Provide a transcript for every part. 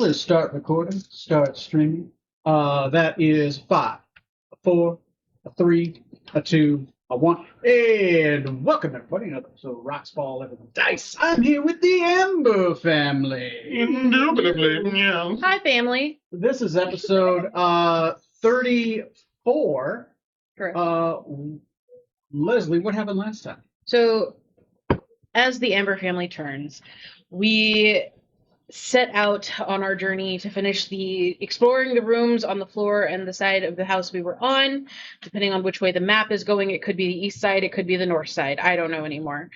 Let's start recording, start streaming. That is 5, a 4, a 3, a 2, a 1. And welcome everybody to another episode of Rocks Fall Living Dice. I'm here with the Amber family. Indubitably, yeah. Hi, family. This is episode 34. Correct. Leslie, what happened last time? So, as the Amber family turns, we set out on our journey to finish exploring the rooms on the floor and the side of the house we were on. Depending on which way the map is going, it could be the east side, it could be the north side. I don't know anymore.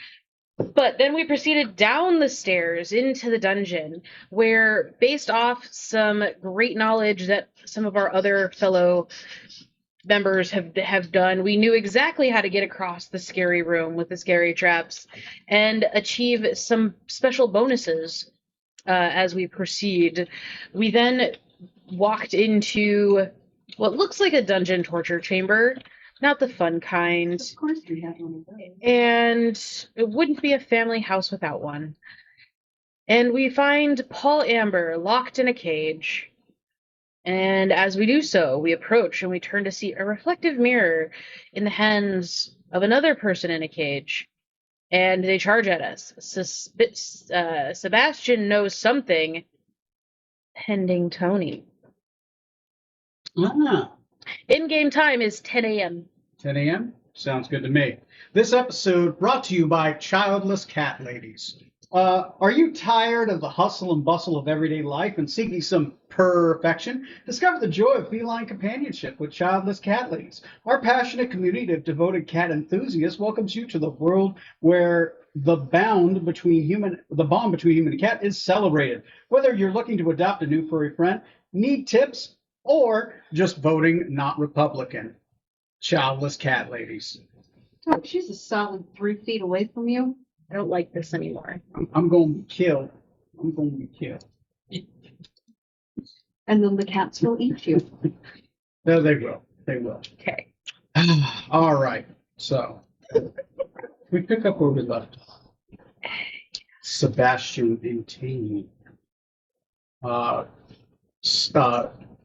But then we proceeded down the stairs into the dungeon, where, based off some great knowledge that some of our other fellow members have done, we knew exactly how to get across the scary room with the scary traps and achieve some special bonuses as we proceed. We then walked into what looks like a dungeon torture chamber, not the fun kind. Of course we have one of those. And it wouldn't be a family house without one. And we find Paul Amber locked in a cage. And as we do so, we approach and we turn to see a reflective mirror in the hands of another person in a cage. And they charge at us. Sebastian knows something. Pending Tony. In-game time is 10 a.m. 10 a.m.? Sounds good to me. This episode brought to you by Childless Cat Ladies. Are you tired of the hustle and bustle of everyday life and seeking some perfection? Discover the joy of feline companionship with Childless Cat Ladies. Our passionate community of devoted cat enthusiasts welcomes you to the world where the bond between human and cat is celebrated. Whether you're looking to adopt a new furry friend, need tips, or just voting not Republican. Childless Cat Ladies. Doug, she's a solid 3 feet away from you. I don't like this anymore. I'm going to be killed. I'm going to be killed. And then the cats will eat you. No, they will. They will. Okay. All right. So we pick up where we left off. Sebastian and Tammy.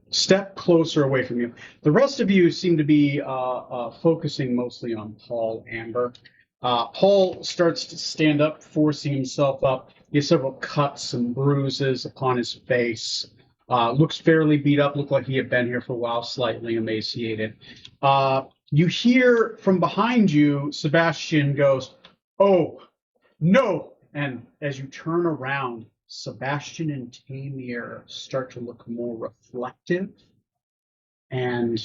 Step closer away from you. The rest of you seem to be focusing mostly on Paul Amber. Paul starts to stand up, forcing himself up. He has several cuts and bruises upon his face. Looks fairly beat up, looked like he had been here for a while, slightly emaciated. You hear from behind you, Sebastian goes, "Oh, no!" And as you turn around, Sebastian and Tamir start to look more reflective and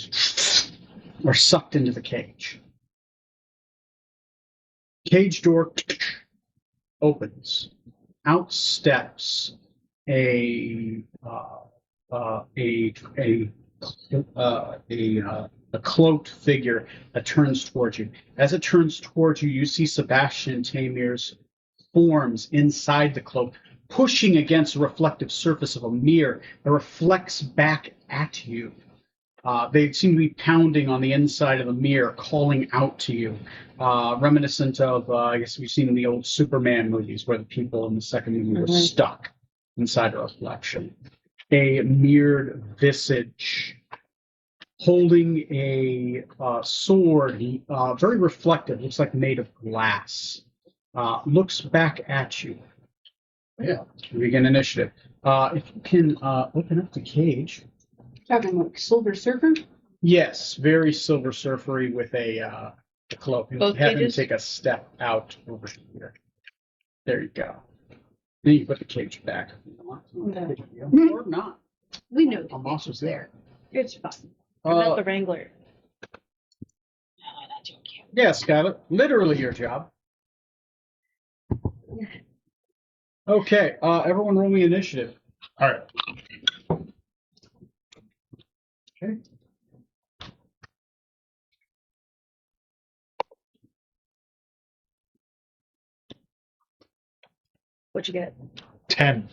are sucked into the cage. Cage door opens. Out steps a cloaked figure that turns towards you. As it turns towards you, you see Sebastian and Tamir's forms inside the cloak, pushing against the reflective surface of a mirror that reflects back at you. They seem to be pounding on the inside of the mirror, calling out to you, reminiscent of, I guess we've seen in the old Superman movies where the people in the second movie were stuck inside a reflection. A mirrored visage holding a sword, very reflective, looks like made of glass, looks back at you. Yeah, we begin initiative. If you can open up the cage. Talking like Silver Surfer? Yes, very Silver Surfery with a cloak. Both Have him cages? take a step out over here. There you go. Then you put the cage back. If you want. Okay. Or not. We know the I'm cage also is there. It's fine. What about the Wrangler? Yeah, Skylar. Literally your job. Okay, everyone roll me initiative. All right. Okay. What'd you get? 10.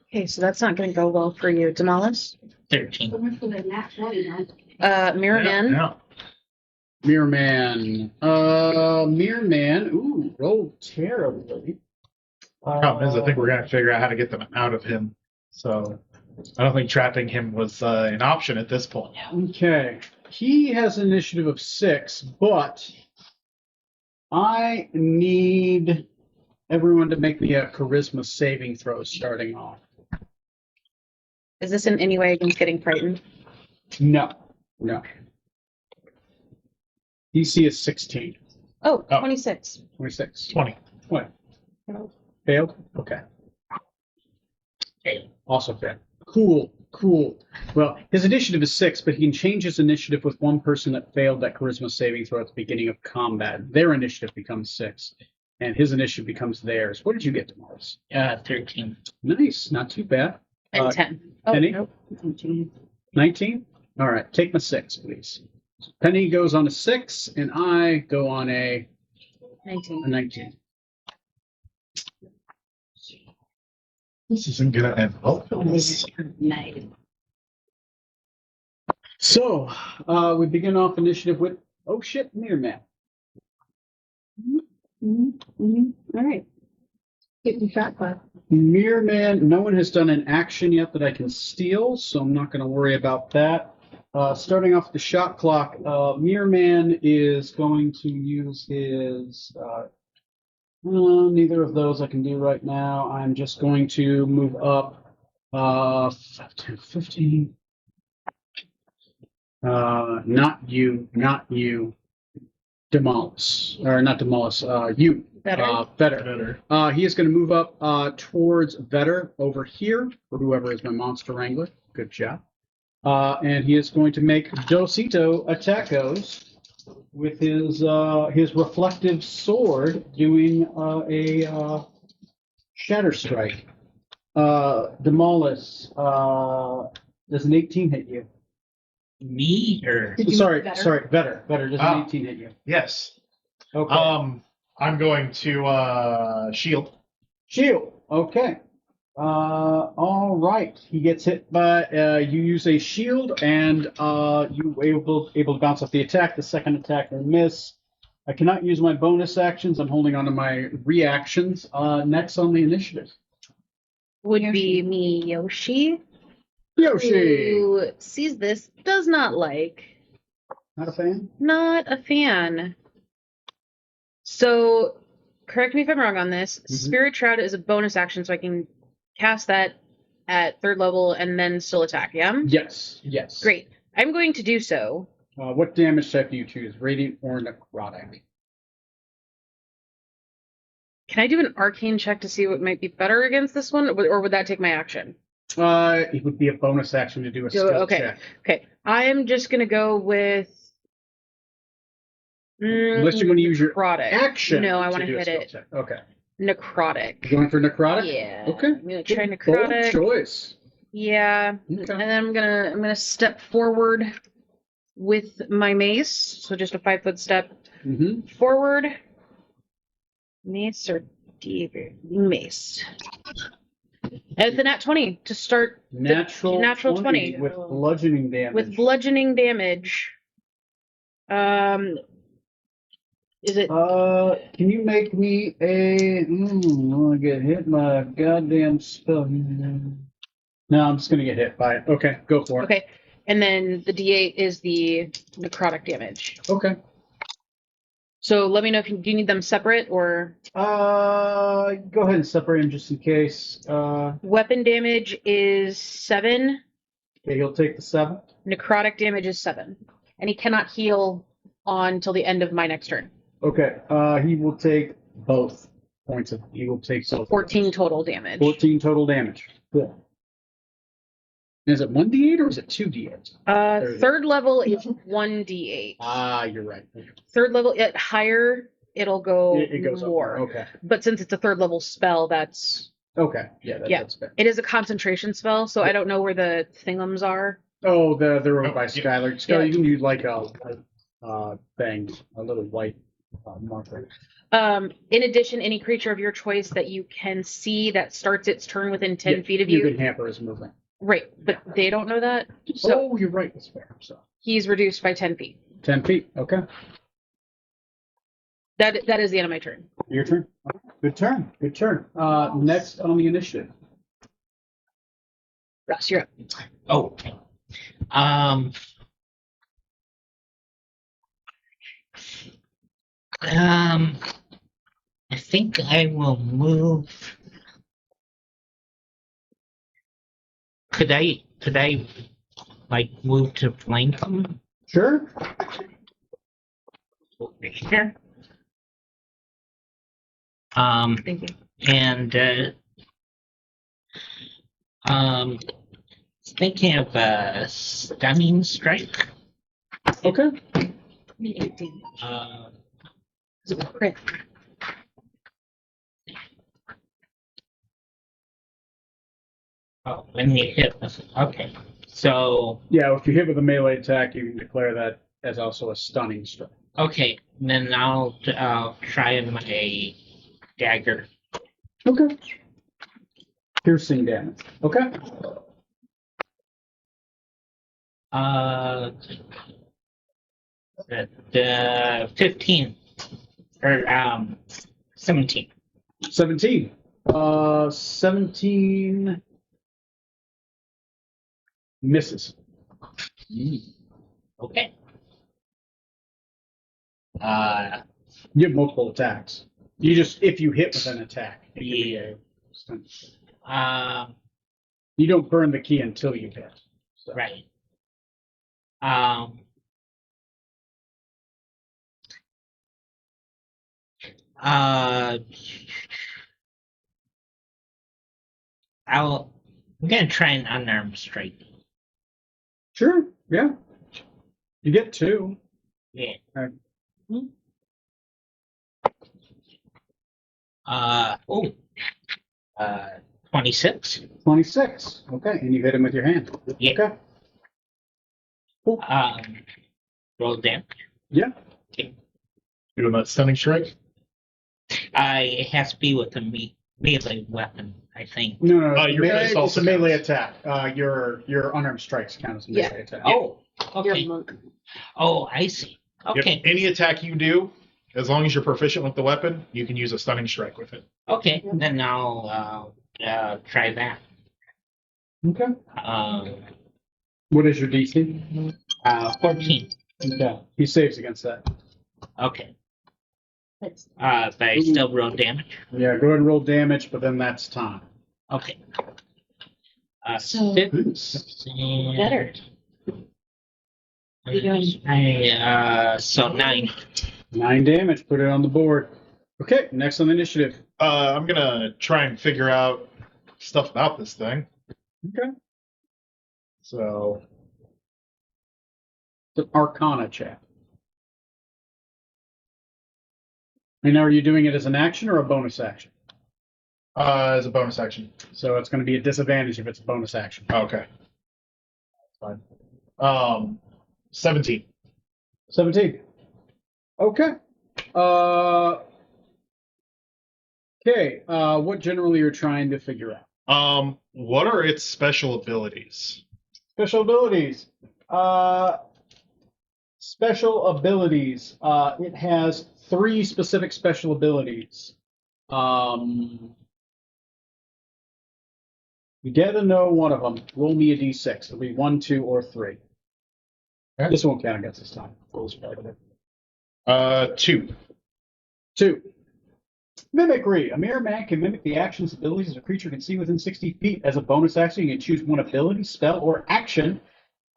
Okay, so that's not going to go well for you. Demolis? 13. So we're for the nat 20 now. Mirror Man? Yeah. Mirror Man. Ooh, rolled terribly. Problem is, I think we're going to figure out how to get them out of him So I don't think trapping him was an option at this point. Okay. He has an initiative of 6, but I need everyone to make me a charisma saving throw starting off. Is this in any way against getting frightened? No. No. DC is 16. Oh, Oh. 26. 26. 20. What? Failed? Okay. Also failed. Cool. Cool. Well, his initiative is 6, but he can change his initiative with one person that failed that charisma saving throw at the beginning of combat. Their initiative becomes 6, and his initiative becomes theirs. What did you get, Morris? 13. Nice. Not too bad. And 10. Oh, Penny? nope. 19? All right. Take my 6, please. Penny goes on a 6, and I go on a 19. 19. This isn't going to end well. Nice. So, we begin off initiative with, oh shit, Mirror Man. All right. Get the shot class. Mirror Man, no one has done an action yet that I can steal, so I'm not going to worry about that. Starting off the shot clock, Mirror Man is going to use his. Neither of those I can do right now. I'm just going to move up 10, 15. Not you. Demolish. Or not demolish, you. Better. Better. He is going to move up towards Vetter over here, for whoever is my monster wrangler. Good job. And he is going to make Dosito attackos with his reflective sword, doing a shatter strike. Demolish. Does an 18 hit you? Me or Did you Sorry, make Vetter. Does Ah. an 18 hit you? yes. Okay. I'm going to shield. Shield. Okay. All right. He gets hit by. You use a shield, and you able to bounce off the attack. The second attack will miss. I cannot use my bonus actions. I'm holding on to my reactions. Next on the initiative, Would be me, Yoshi. Yoshi. Who sees this, does not like. Not a fan. Not a fan. So, correct me if I'm wrong on this. Spirit Shroud is a bonus action, so I can cast that at 3rd level and then still attack, yeah? Yes. Great. I'm going to do so. What damage type do you choose? Radiant or necrotic? Can I do an arcane check to see what might be better against this one, or would that take my action? It would be a bonus action to do a skill okay. check. Okay. I am just going to go with. Unless you want to use your necrotic. action. No, I want to do a hit skill it. check. Okay. Necrotic. You going for necrotic? Yeah. Okay. I'm gonna try Bold necrotic. choice. Yeah. Okay. And then I'm gonna step forward with my mace. So just a 5-foot step Mm-hmm. forward. Mace or mace. And it's a nat 20 to start Natural 20 with bludgeoning damage. with bludgeoning damage. Is it Can you make me a? I want to get hit by a goddamn spell. No, I'm just gonna get hit by it. Okay, go for it. okay? And then the D8 is the necrotic damage. Okay. So let me know if do you need them separate or Go ahead and separate him just in case. weapon damage is 7, Okay, he'll take the 7. necrotic damage is 7, and he cannot heal on till the end of my next turn. Okay. He will take both points of. He will take So both 14 total damage. 14 total damage. Cool. Is it 1d8 or is it 2d8? 3rd level is 1d8. You're right. 3rd level at higher it'll go It goes up more. Okay. But since it's a 3rd level spell, that's Okay. Yeah, Yeah. that's fair. it is a concentration spell, so I don't know where the thingums are. Oh, they're over Oh, by yeah. Skylar. Skylar, you can use like a thing, a little white marker. In addition, any creature of your choice that you can see that starts its turn within 10 Yeah, feet of you you. can hamper his movement. Right, but they don't know that. So Oh, you're right. That's fair. So he's reduced by 10 feet. 10 feet. Okay. That is the end of my turn. Your turn. Good turn. Good turn. Next on the initiative. Ross, you're up. Oh. Um. I think I will move. Could I like move to flank them Sure. over here? Thank you. And thinking of a stunning strike. Okay. Me 18. Uh, Crit. oh, when you hit us. Okay. So Yeah, if you hit with a melee attack, you can declare that as also a stunning strike. okay, then I'll try my dagger. Okay. Piercing damage. Okay. The 15 or 17. 17. 17 misses. Okay. You have multiple attacks. You just, if you hit with an attack, it can be a stun. You don't burn the key until you hit. So. Right. I'm gonna try an unarmed strike. Sure. Yeah. You get 2. Yeah. Alright. 26. 26. Okay. And you hit him with your hand. Yeah. Okay. Cool. Roll damage. Yeah. Doing that stunning strike. It has to be with a melee weapon, I think. No. Your melee, fist it's also a melee counts. attack. Your unarmed strikes count as a melee attack. Oh, You're a okay. monk. Oh, I see. Yep. Okay. Any attack you do, as long as you're proficient with the weapon, you can use a stunning strike with it. Okay. Then I'll try that. Okay. Um, What is your DC? 14. Okay. He saves against that. Okay. But I still roll damage. Yeah, go ahead and roll damage, but then that's time. Okay. So- 15. Better. What are you doing? So 9. 9 damage, put it on the board. Okay, next on the initiative. I'm gonna try and figure out stuff about this thing. Okay. So It's an Arcana check. And now, are you doing it as an action or a bonus action? as a bonus action. So it's going to be a disadvantage if it's a bonus action. Okay. Fine. 17. 17. Okay. Okay. What generally you're trying to figure out? What are its special abilities? Special abilities. Special abilities. It has 3 specific special abilities. You get to know one of them. Roll me a d6. It'll be 1, 2, or 3. Okay. This won't count against this time. Rules part of it. 2. 2. Mimicry. A mere man can mimic the actions and abilities a creature can see within 60 feet. As a bonus action, you can choose one ability, spell, or action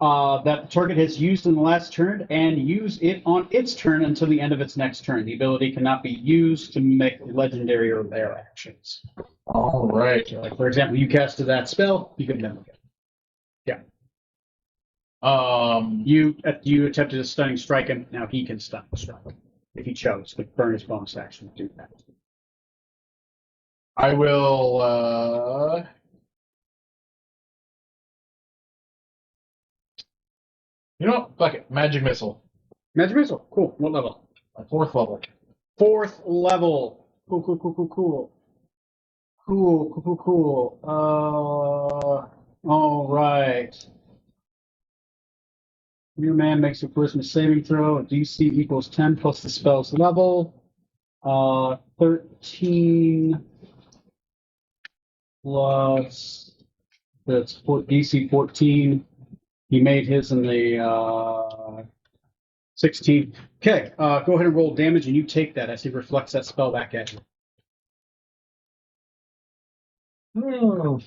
that the target has used in the last turn and use it on its turn until the end of its next turn. The ability cannot be used to mimic legendary or rare actions. All right. So, like, for example, you casted that spell, you can mimic it. You attempted to stunning strike him. Now he can stun strike him if he chose to burn his bonus action to do that. I will. You know what? Fuck it. Magic missile. Magic missile. Cool. What level? My 4th level. 4th level. Cool. All right. Your man makes a charisma saving throw. DC equals 10 plus the spell's level. 13 plus That's DC 14. He made his in the 16. Okay, go ahead and roll damage, and you take that as he reflects that spell back at you. Oh,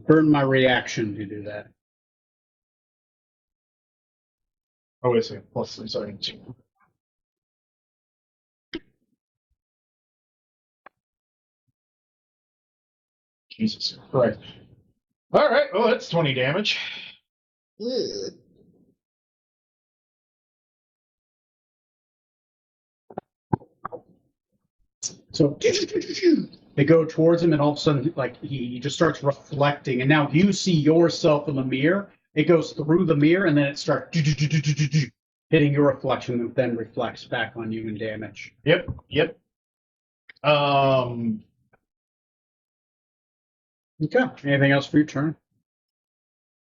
Burn my reaction to do that. Oh, wait a second. Plus 3, sorry. Jesus Christ. All right. Well, that's 20 damage. So they go towards him, and all of a sudden, like he just starts reflecting, and now you see yourself in the mirror. It goes through the mirror, and then it starts hitting your reflection, and then reflects back on you and damage. Yep. Yep. Okay. Anything else for your turn?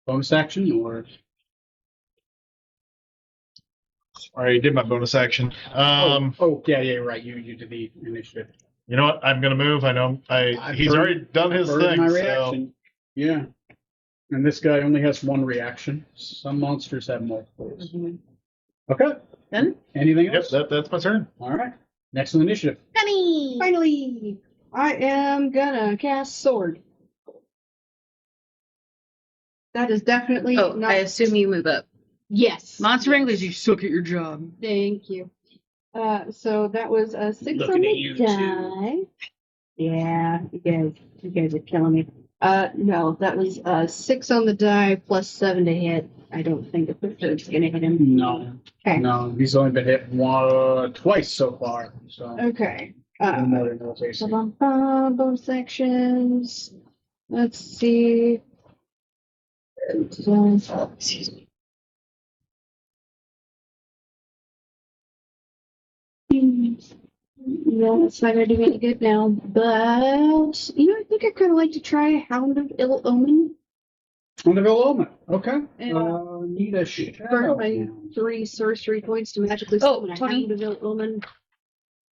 Bonus action or? I already did my bonus action. Yeah, you're right. You did the initiative. You know what? I'm gonna move. I know. He's burned- already done his Burned thing. my So reaction. Yeah. And this guy only has one reaction. Some monsters have multiples. Okay. Then? Anything yep, else? that's my turn. All right. Next on the initiative. Penny! Finally, I am gonna cast sword. That is definitely Oh, not. I assume you move up. Yes. Monster Wranglers, you suck at your job. Thank you. So that was a 6 Looking on at the you, die. Yeah, you guys are killing me. No, that was 6 on the die plus 7 to hit. I don't think the third's gonna hit him. No. Okay. No, he's only been hit twice so far. So Okay. no more than those AC. Bonus sections. Let's see. Excuse me. Yeah, it's not gonna do me any good now. But I think I'd kind of like to try Hound of Ill Omen. On the Viloma. Okay. Yeah. Need a shadow. Burn my 3 sorcery points to magically Oh, summon a Tony. Hound of Ill Omen.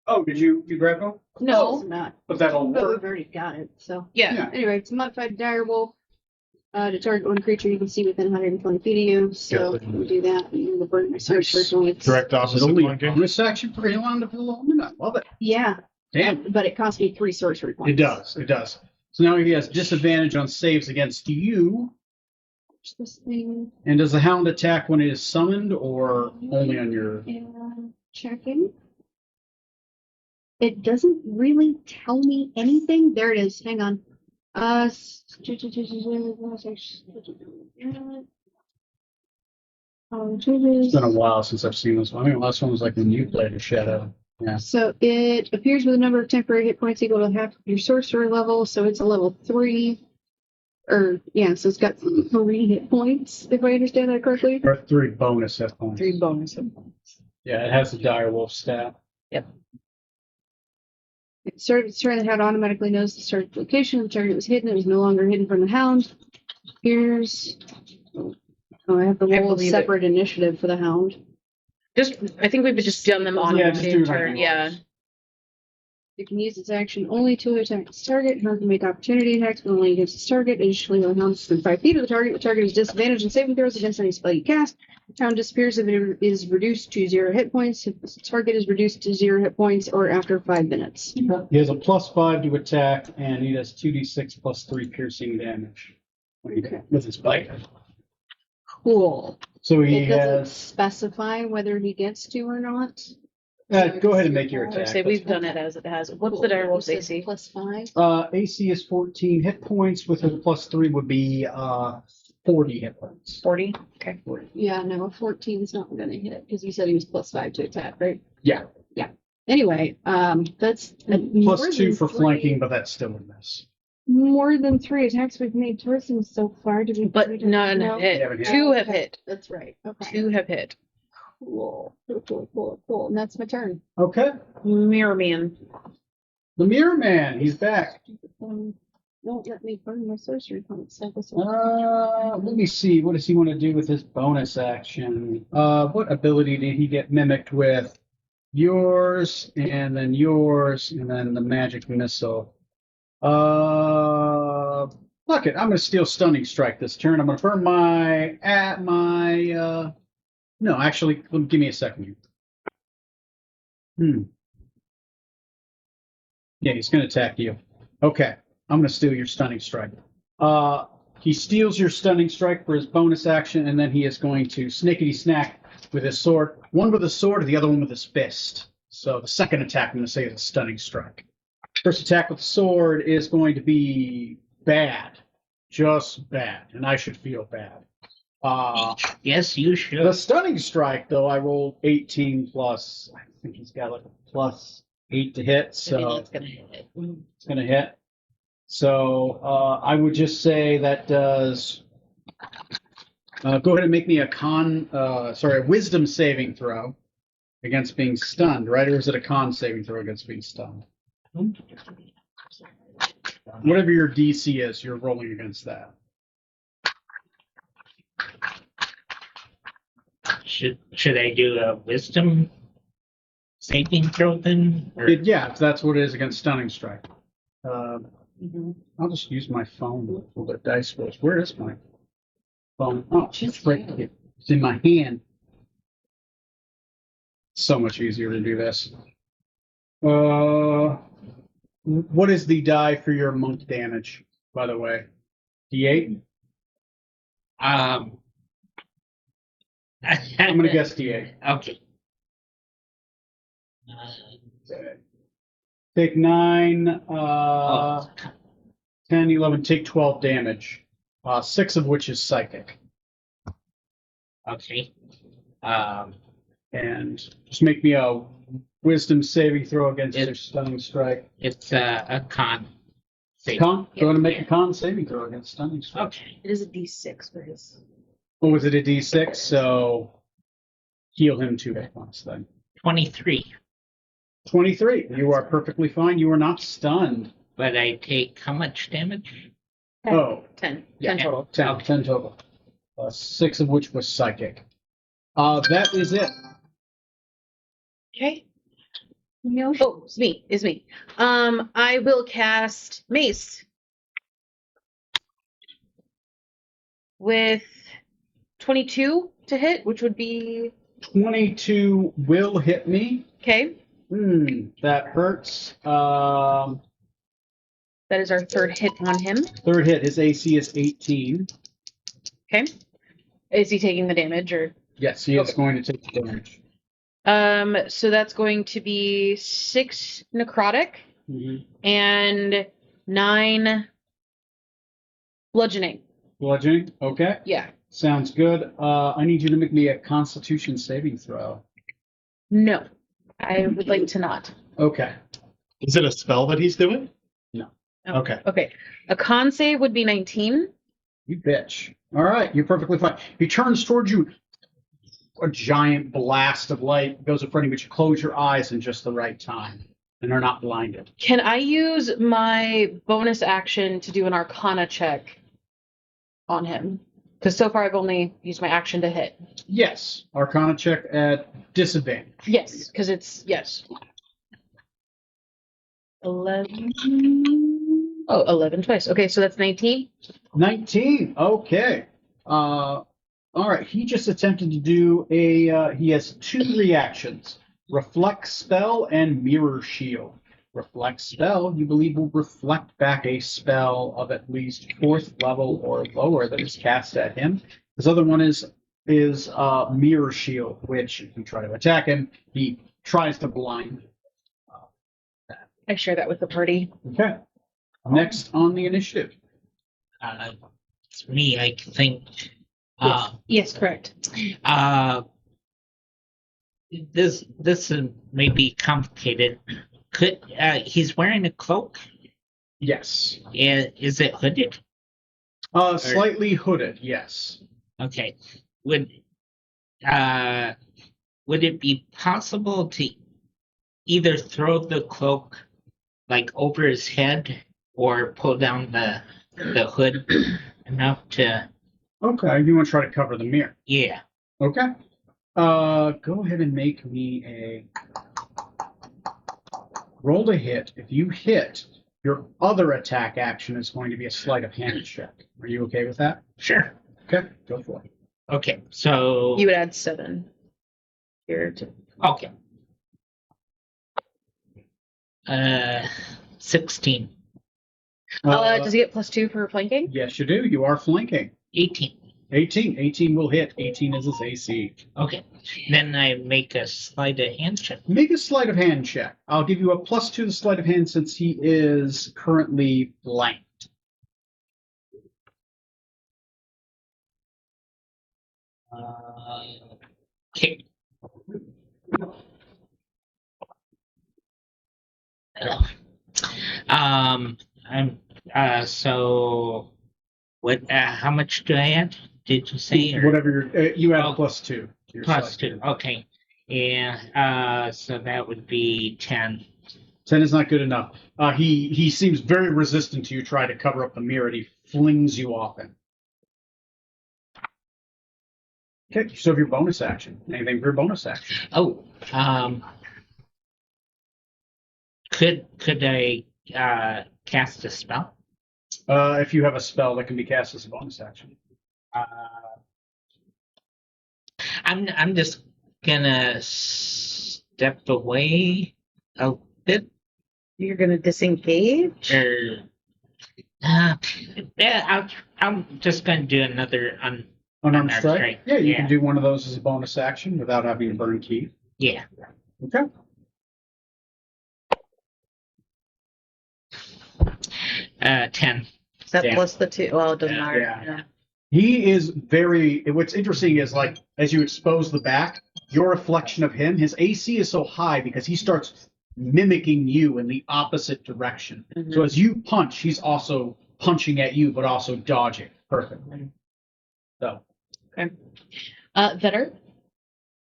Oh, did you grab them? No, it's not. But that'll But work. we've already got it. So Yeah. anyway, it's a modified direwolf. To target one creature you can see within 120 feet of you. So Good. we do that. And we'll burn my sorcery points. Direct Is it opposite only a flanking. bonus action for anyone on the Viloma? I love it. Yeah, Damn. but it cost me 3 sorcery points. It does. It does. So now he has disadvantage on saves against you. This thing And does the hound attack when it is summoned or only on your? and checking. It doesn't really tell me anything. There it is. Hang on. It's been a while since I've seen this one. I think the last one was like when you played a shadow. Yeah. So it appears with a number of temporary hit points equal to half of your sorcerer level. So it's a level 3. So it's got 3 hit points, if I understand that correctly. Or 3 bonus hit points. 3 bonus hit points. Yeah, it has the dire wolf stat. It started its turn, the hound automatically knows the starting location. The target was hidden. It was no longer hidden from the hound. Here's. Oh, I have the I whole believe it. separate initiative for the hound. I think we've just done them on Yeah, the just same do like turn. the Yeah. others. It can use its action only to attack its target. Hound can make opportunity attacks but only against its target. Additionally, when the hound is within 5 feet of the target is disadvantaged in saving throws against any spell you cast. The hound disappears if it is reduced to 0 hit points, if the target is reduced to 0 hit points, or after 5 minutes. He has a +5 to attack, and he does 2d6 plus 3 piercing damage with his bite. Cool. So he It doesn't has. specify whether he gets to or not. Go ahead and make your I attack. say we've done it as it has. What's the direwolf's It says AC? +5. AC is 14 hit points. With a +3 would be 40 hit points. 40? Okay. 40. Yeah, no, 14 is not going to hit because you said he was +5 to attack, right? Yeah. Anyway, that's +2 for flanking, but that's still a miss. More than 3 attacks we've made towards him so far. Did we? But none No. have hit. haven't hit. 2 have Okay, hit. That's right. Okay. 2 have hit. Cool. And that's my turn. Okay. Mirror Man. The Mirror Man, he's back. Won't let me burn my sorcery points. Let me see. What does he want to do with his bonus action? What ability did he get mimicked with? yours, and then yours, and then the magic missile. Fuck it. I'm gonna steal stunning strike this turn. I'm gonna burn no, actually, give me a second. Yeah, he's gonna attack you. Okay, I'm gonna steal your stunning strike. He steals your stunning strike for his bonus action, and then he is going to snackety snack with his sword. One with a sword, the other one with his fist. So the second attack, I'm going to say, is a stunning strike. First attack with the sword is going to be bad. Just bad. And I should feel bad. Yes, you The should. stunning strike, though, I rolled 18 plus, I think he's got like a plus 8 to hit, I so think that's gonna hit it. it's going to hit. So I would just say that does. Go ahead and make me a wisdom saving throw against being stunned, right? Or is it a con saving throw against being stunned? Whatever your DC is, you're rolling against that. Should I do a wisdom saving throw then? Or- Yeah, if that's what it is against stunning strike. Mhm. I'll just use my phone for the dice rolls. Where is my phone? Oh, it's right here. It's in my hand. So much easier to do this. What is the die for your monk damage, by the way? D8? I'm I'm gonna guess D8. Okay. Take 9, Oh, 10, 11, take 12 damage. 6 of which is psychic. okay. And just make me a wisdom saving throw against It- their stunning strike. It's a con. Save. Con? Go ahead and make a con saving throw against stunning strike. Okay. It is a D6 for his. What was it, a D6? So heal him 2 hit points then. 23. 23. You are perfectly fine. You are not stunned. But I take how much damage? Oh, 10. Yeah. 10 total. 10. Okay. 10 total. 6 of which was psychic. That is it. Okay. No. Oh, it's me. It's me. I will cast Mace with 22 to hit, which would be 22 will hit me. okay. That hurts. That is our third hit on him. Third hit. His AC is 18. Okay. Is he taking the damage or? Yes, he is Okay. going to take the damage. So that's going to be 6 necrotic and 9 bludgeoning. Bludgeoning. Okay. Yeah. Sounds good. I need you to make me a Constitution saving throw. No, I would like to not. Okay. Is it a spell that he's doing? No. Oh, Okay. Okay. A con save would be 19. You bitch. All right. You're perfectly fine. He turns towards you. A giant blast of light goes in front of you, but you close your eyes in just the right time, and they're not blinded. Can I use my bonus action to do an Arcana check on him? Because so far I've only used my action to hit. Yes. Arcana check at disadvantage. Yes, because it's yes. 11. Oh, 11 twice. Okay, so that's 19. 19. Okay. All right. He just attempted to do he has 2 reactions: reflect spell and mirror shield. Reflect spell, you believe, will reflect back a spell of at least 4th level or lower that is cast at him. This other one is mirror shield, which if you try to attack him, he tries to blind. I share that with the party. Okay. Next on the initiative. It's me, I think. Yes, correct. This is maybe complicated. Could he's wearing a cloak? Yes. Is it hooded? Slightly hooded. Yes. Okay. Would it be possible to either throw the cloak like over his head or pull down the hood enough to? Okay. You want to try to cover the mirror? Yeah. Okay. Go ahead and make me a Roll to hit. If you hit, your other attack action is going to be a sleight of hand check. Are you okay with that? Sure. Okay, go for it. Okay, so You would add 7 here to. okay. 16, Does he get +2 for flanking? Yes, you do. You are flanking. 18. 18. 18 will hit. 18 is his AC. Okay, then I make a sleight of hand check. Make a sleight of hand check. I'll give you a +2 to sleight of hand since he is currently blank. Okay. I'm so what? How much do I add? Did you say? Or Whatever you add Oh. a +2 to your plus sleight. 2? Okay, yeah. So that would be 10. 10 is not good enough. He seems very resistant to you trying to cover up the mirror, and he flings you off it. Okay, you still have your bonus action. Anything for your bonus action? Oh, could I cast a spell? If you have a spell that can be cast as a bonus action. I'm just gonna step away a bit. You're going to disengage? Or, yeah, I'm just gonna do another Unarmed Unarmed strike? strike, Yeah, you yeah. can do one of those as a bonus action without having to burn key. yeah. Okay. Uh, 10. Is that Damn. plus the 2? Well, it doesn't matter. Yeah. He is very. What's interesting is like as you expose the back, your reflection of him, his AC is so high because he starts mimicking you in the opposite direction. Mhm. So as you punch, he's also punching at you, but also dodging perfectly. So Vetter?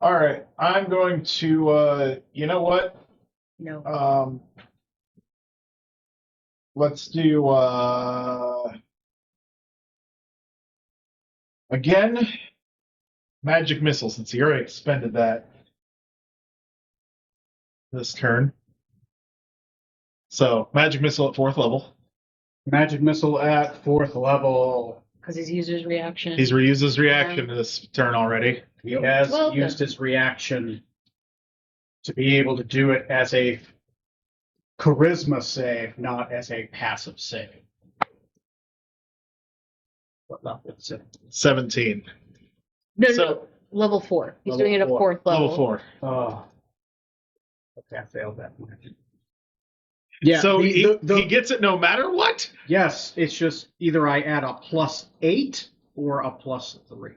All right, I'm going to. You know what? No. Let's do again. Magic missile, since he already expended that this turn. So magic missile at 4th level. magic missile at 4th level. Because he's used his reaction. He's reused his reaction this turn already. He has Well used his reaction to be able to do it as a charisma save, not as a passive save. What level is it? 17. No, So level 4. He's Level doing it at 4. 4th level. level 4. Oh. Okay, I failed that one. Yeah. So the- he gets it no matter what. yes, it's just either I add a +8 or a +3.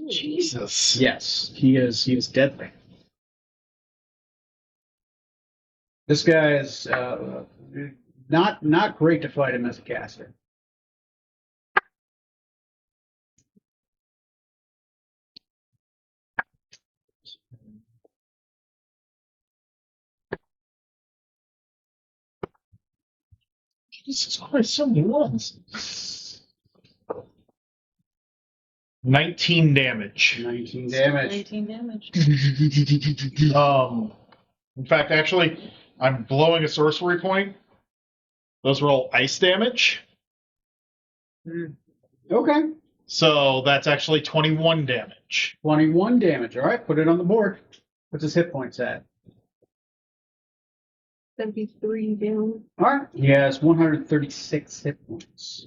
Jesus. Yes, he is deadly. This guy is not great to fight him as a caster. Jesus Christ, so many ones. 19 damage. 19 damage. 19 damage. In fact, actually, I'm blowing a sorcery point. Those roll ice damage. Okay. So that's actually 21 damage. 21 damage. All right, put it on the board. What's his hit points at? 73 down. All right. He has 136 hit points.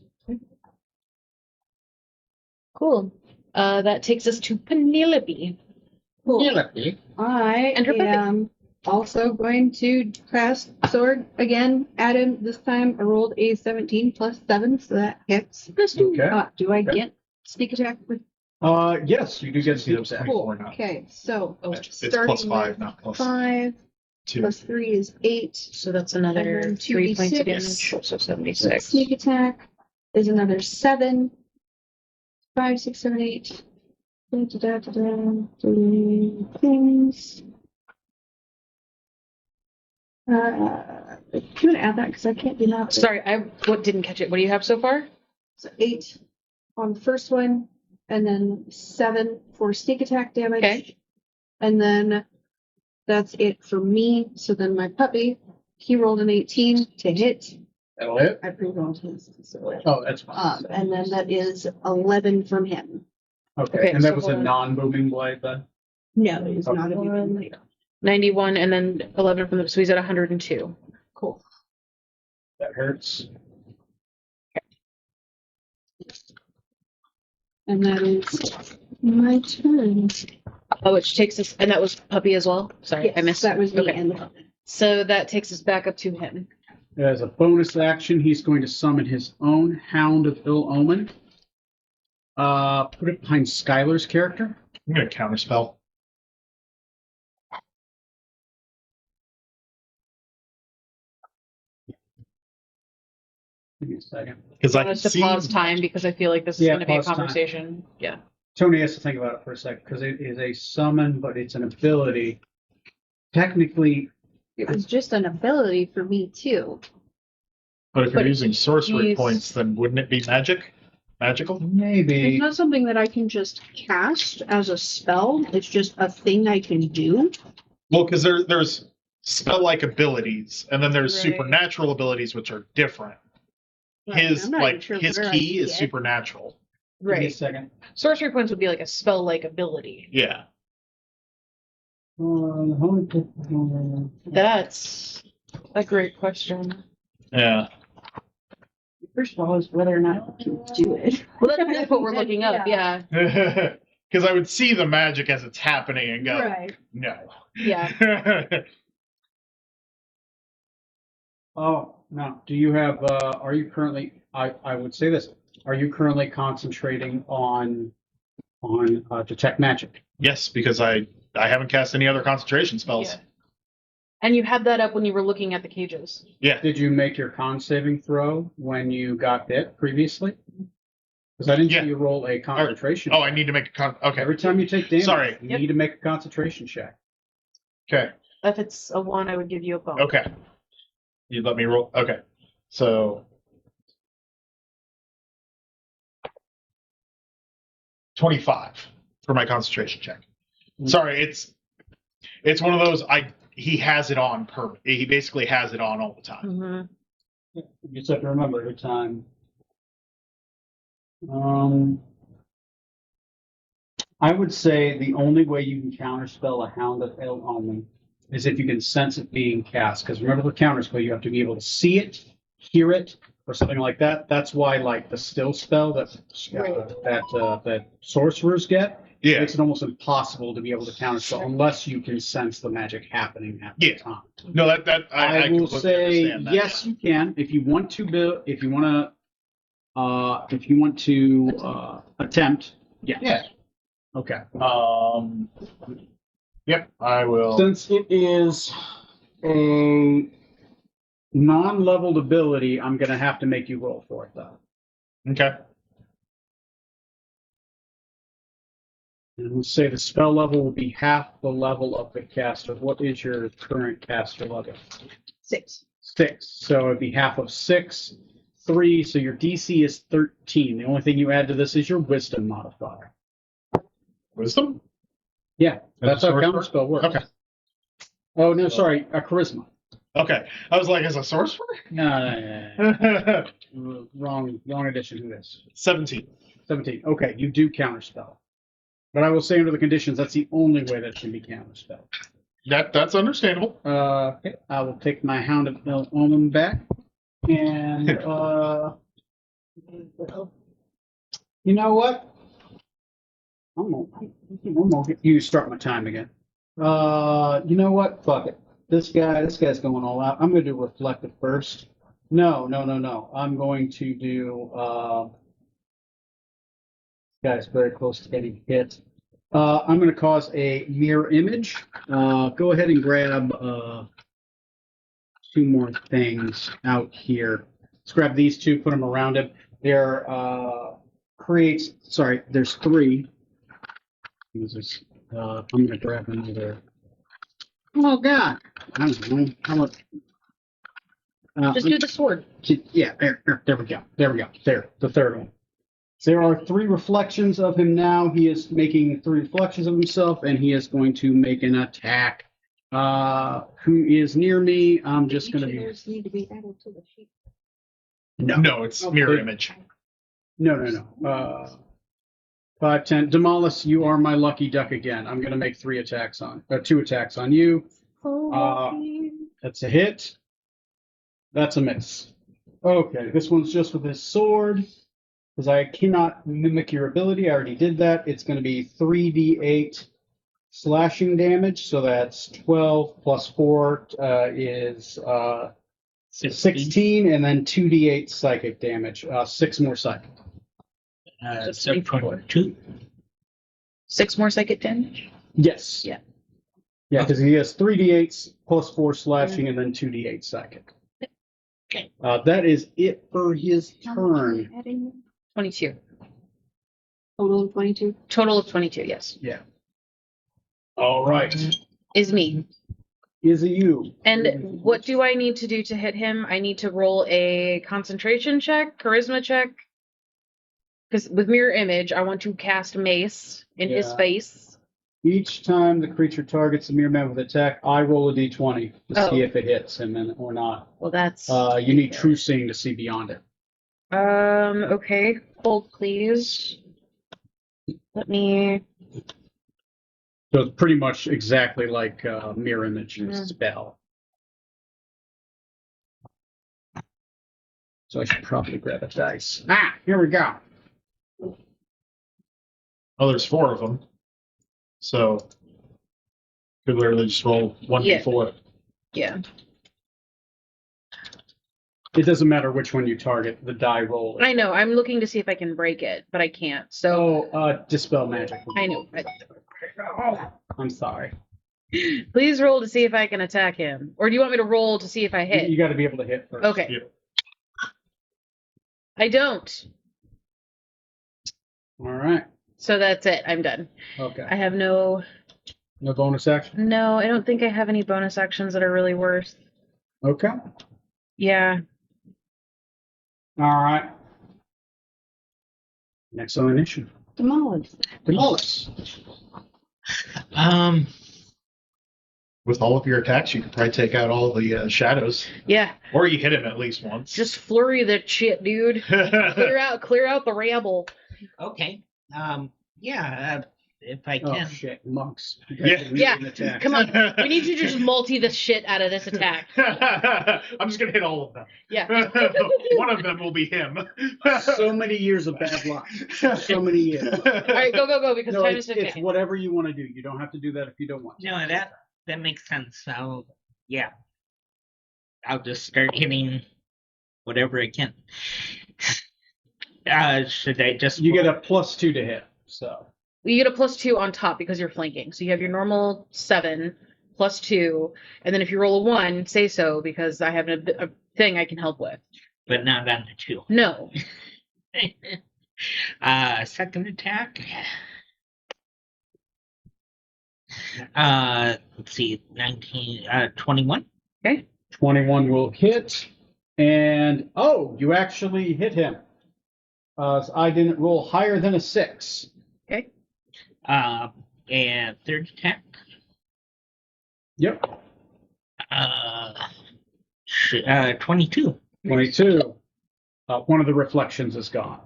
Cool. That takes us to Penelope. Cool. I And her puppy. am also going to cast sword again at him. This time I rolled a 17 plus 7, so that hits. Okay. Do I get sneak attack with? Yes, you do get sneak attack. Cool. Or not. Okay, so It's starting plus 5, with not plus 5 2. plus 3 is 8. So that's another And then 3 points of 2d6. damage. So 76. Sneak attack is another 7. 5, 6, 7, 8. 3 things. I'm gonna add that because I can't do that. Sorry, I didn't catch it. What do you have so far? So 8 on the first one, and then 7 for sneak attack damage. Okay. And then that's it for me. So then my puppy He rolled an 18 to hit. That'll hit. I pre-rolled his. So, Oh, that's fine. and then that is 11 from him. Okay, and so that was a hold on. non-booming blade then? No, it is not a Okay. moving blade. 91 and then 11 from the, so he's at 102. Cool. That hurts. And that is my turn. Which takes us, and that was Puppy as well? Sorry, I Yes, missed. that was me Okay. and the puppet. So that takes us back up to him. As a bonus action, he's going to summon his own Hound of Ill Omen. Put it behind Skylar's character. I'm gonna counterspell. Give me a second. Because I I want can us to see. pause time because I feel like this is Yeah, going to be a pause time. conversation. Yeah. Tony has to think about it for a sec because it is a summon, but it's an ability. Technically, It was just an ability for me too. But if you're But using sorcery he's- points, then wouldn't it be magic? Magical? maybe. It's not something that I can just cast as a spell. It's just a thing I can do. Well, because there's spell-like abilities, and then there's Right. supernatural abilities, which are different. His I'm not even sure his where I key see is it. supernatural. Give me a Right. second. Sorcery points would be like a spell like ability. Yeah. That's a great question. Yeah. First of all, is whether or not you can do it. Well, that's what we're looking up. Yeah. Because I would see the magic as it's happening and go, Right. no. Yeah. Oh, no. Do you have, are you currently, I would say this, are you currently concentrating on detect magic? Yes, because I haven't cast any other concentration spells. Yeah. And you had that up when you were looking at the cages. Yeah. Did you make your con saving throw when you got bit previously? Because I didn't Yeah. see you roll a concentration. Oh, I need to make a okay. Every time you take damage, Sorry. you Yep. need to make a concentration check. Okay. If it's a 1, I would give you a bone. Okay. You let me roll. Okay. So 25 for my concentration check. Sorry, it's one of those he has it on he basically has it on all the time. Mhm. You just have to remember every time. I would say the only way you can counterspell a Hound of Ill Omen is if you can sense it being cast. Because remember, with counterspell, you have to be able to see it, hear it, or something like that. That's why, like the still spell that that sorcerers get, Yeah. makes it almost impossible to be able to counterspell unless you can sense the magic happening at the Yeah. time. No, that I will completely say understand that, yes, yeah. you can if you want to build. If you want to attempt. Yes. Yeah. Okay. Yep, I will. Since it is a non-leveled ability, I'm going to have to make you roll for it, though. Okay. And we'll say the spell level will be half the level of the caster. What is your current caster level? 6. 6. So it'd be half of 6, 3. So your DC is 13. The only thing you add to this is your wisdom modifier. Wisdom? Yeah, that's how Sorcerer? counterspell works. Okay. Oh, no, sorry, a charisma. Okay. I was like, as a sorcerer? No. Wrong edition. Who is? 17. 17. Okay, you do counterspell. But I will say under the conditions, that's the only way that it can be counterspelled. That's understandable. Okay, I will take my Hound of Ill Omen back. And, you know what? I'm gonna you start my time again. You know what? Fuck it. This guy's going all out. I'm gonna do reflective first. No. I'm going to do guy's very close to getting hit. I'm gonna cause a mirror image. Go ahead and grab 2 more things out here. Let's grab these 2, put them around him. There's 3. Jesus. I'm gonna grab another. Oh God! I don't know. How much? Just do the sword. Yeah, there we go. There, the third one. There are 3 reflections of him now. He is making 3 reflections of himself, and he is going to make an attack who is near me. I'm just going to be. Features need to be added to the sheet. No, it's mirror image. No. 5, 10. Demolus, you are my lucky duck again. I'm going to make 2 attacks on you. That's a hit. That's a miss. Okay, this one's just with his sword. Because I cannot mimic your ability. I already did that. It's going to be 3d8 slashing damage. So that's 12 plus 4 is 16. And then 2d8 psychic damage. 6 more psychic. So 22. 6 more psychic damage. Yes. Yeah. Yeah, because he has 3d8s plus 4 slashing and then 2d8 psychic. Okay. That is it for his turn. Adding 22. total of 22. Total of 22. Yes, Yeah. All right. is me. Is it you? And what do I need to do to hit him? I need to roll a concentration check, charisma check. Because with mirror image, I want to cast mace in his Yeah. face. Each time the creature targets a mere man with attack, I roll a d20 to see if it hits him or not. Well, that's You need true seeing to see beyond it. okay. Hold, please. Let me. So it's pretty much exactly like mirror image Mhm. spell. So I should probably grab a dice. Here we go. Oh, there's 4 of them. So could literally just roll 1d4. Yeah. It doesn't matter which one you target, the die roll. I know. I'm looking to see if I can break it, but I can't. So Dispel magic. I know. I'm sorry. Please roll to see if I can attack him, or do you want me to roll to see if I hit? You got to be able to hit first. Okay. Yeah. I don't. All right. So that's it. I'm done. Okay. I have no. No bonus action? No, I don't think I have any bonus actions that are really worth. Okay. Yeah. All right. Next on the initiative. Demolished. Demolus. With all of your attacks, you could probably take out all the shadows. Yeah. Or you hit him at least once. Just flurry that shit, dude. Clear out the rabble. Okay. Yeah. If I Oh, can. shit. Monks. Yeah. Attack. Come on. We need you to just multi the shit out of this attack. I'm just going to hit all of them. Yeah. One of them will be him. So many years of bad luck. So many years. All right, go because No, time it's is ticking. whatever you want to do. You don't have to do that if you don't want to. No, that makes sense. I'll just start hitting whatever I can. Should I just You get a +2 to hit. So You get a +2 on top because you're flanking. So you have your normal 7 +2, and then if you roll a 1, say so because I have a thing I can help with. but not on the 2. No. Second attack. Let's see, 21. 21 will hit. And you actually hit him. So I didn't roll higher than a 6. Okay. And third attack. Yep. 22. 22. One of the reflections is gone.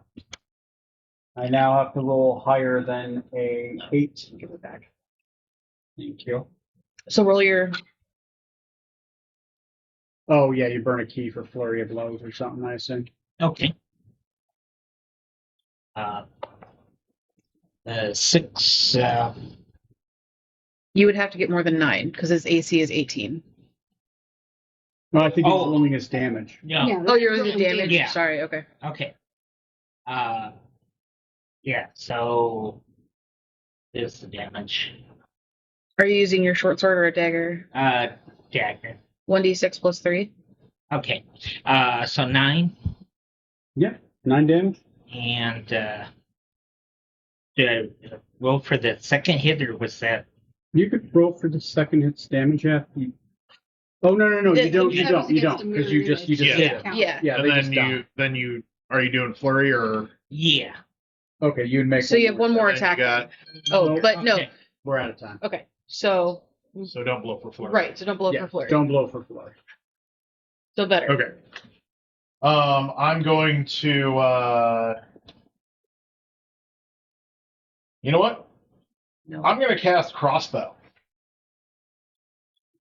I now have to roll higher than a 8. Give it back. Thank you. So roll your. Oh, yeah, you burn a key for Flurry of Blows or something, I assume. Okay. 6. You would have to get more than 9 because his AC is 18. No, I think he's Oh. rolling his damage. No. Yeah, Oh, you're that's rolling damage. Yeah. Sorry. Okay. Okay. Yeah, so there's the damage. Are you using your short sword or a dagger? Dagger. 1d6 plus 3. Okay. So 9. Yeah, 9 damage. And did I roll for the second hit, or was that? You could roll for the second hit's damage after you. Oh, no, you don't, Yeah, because you just Yeah. hit him. Yeah. Yeah, And they then just die. are you doing flurry or? Yeah. Okay, you'd make So you have one more And then you attack. got- Oh, but no. Okay. We're out of time. Okay. So So don't blow for flurry. Right, so don't blow up Yeah, for flurry. don't blow for flurry. So better. Okay. I'm going to. You know what? No. I'm going to cast crossbow.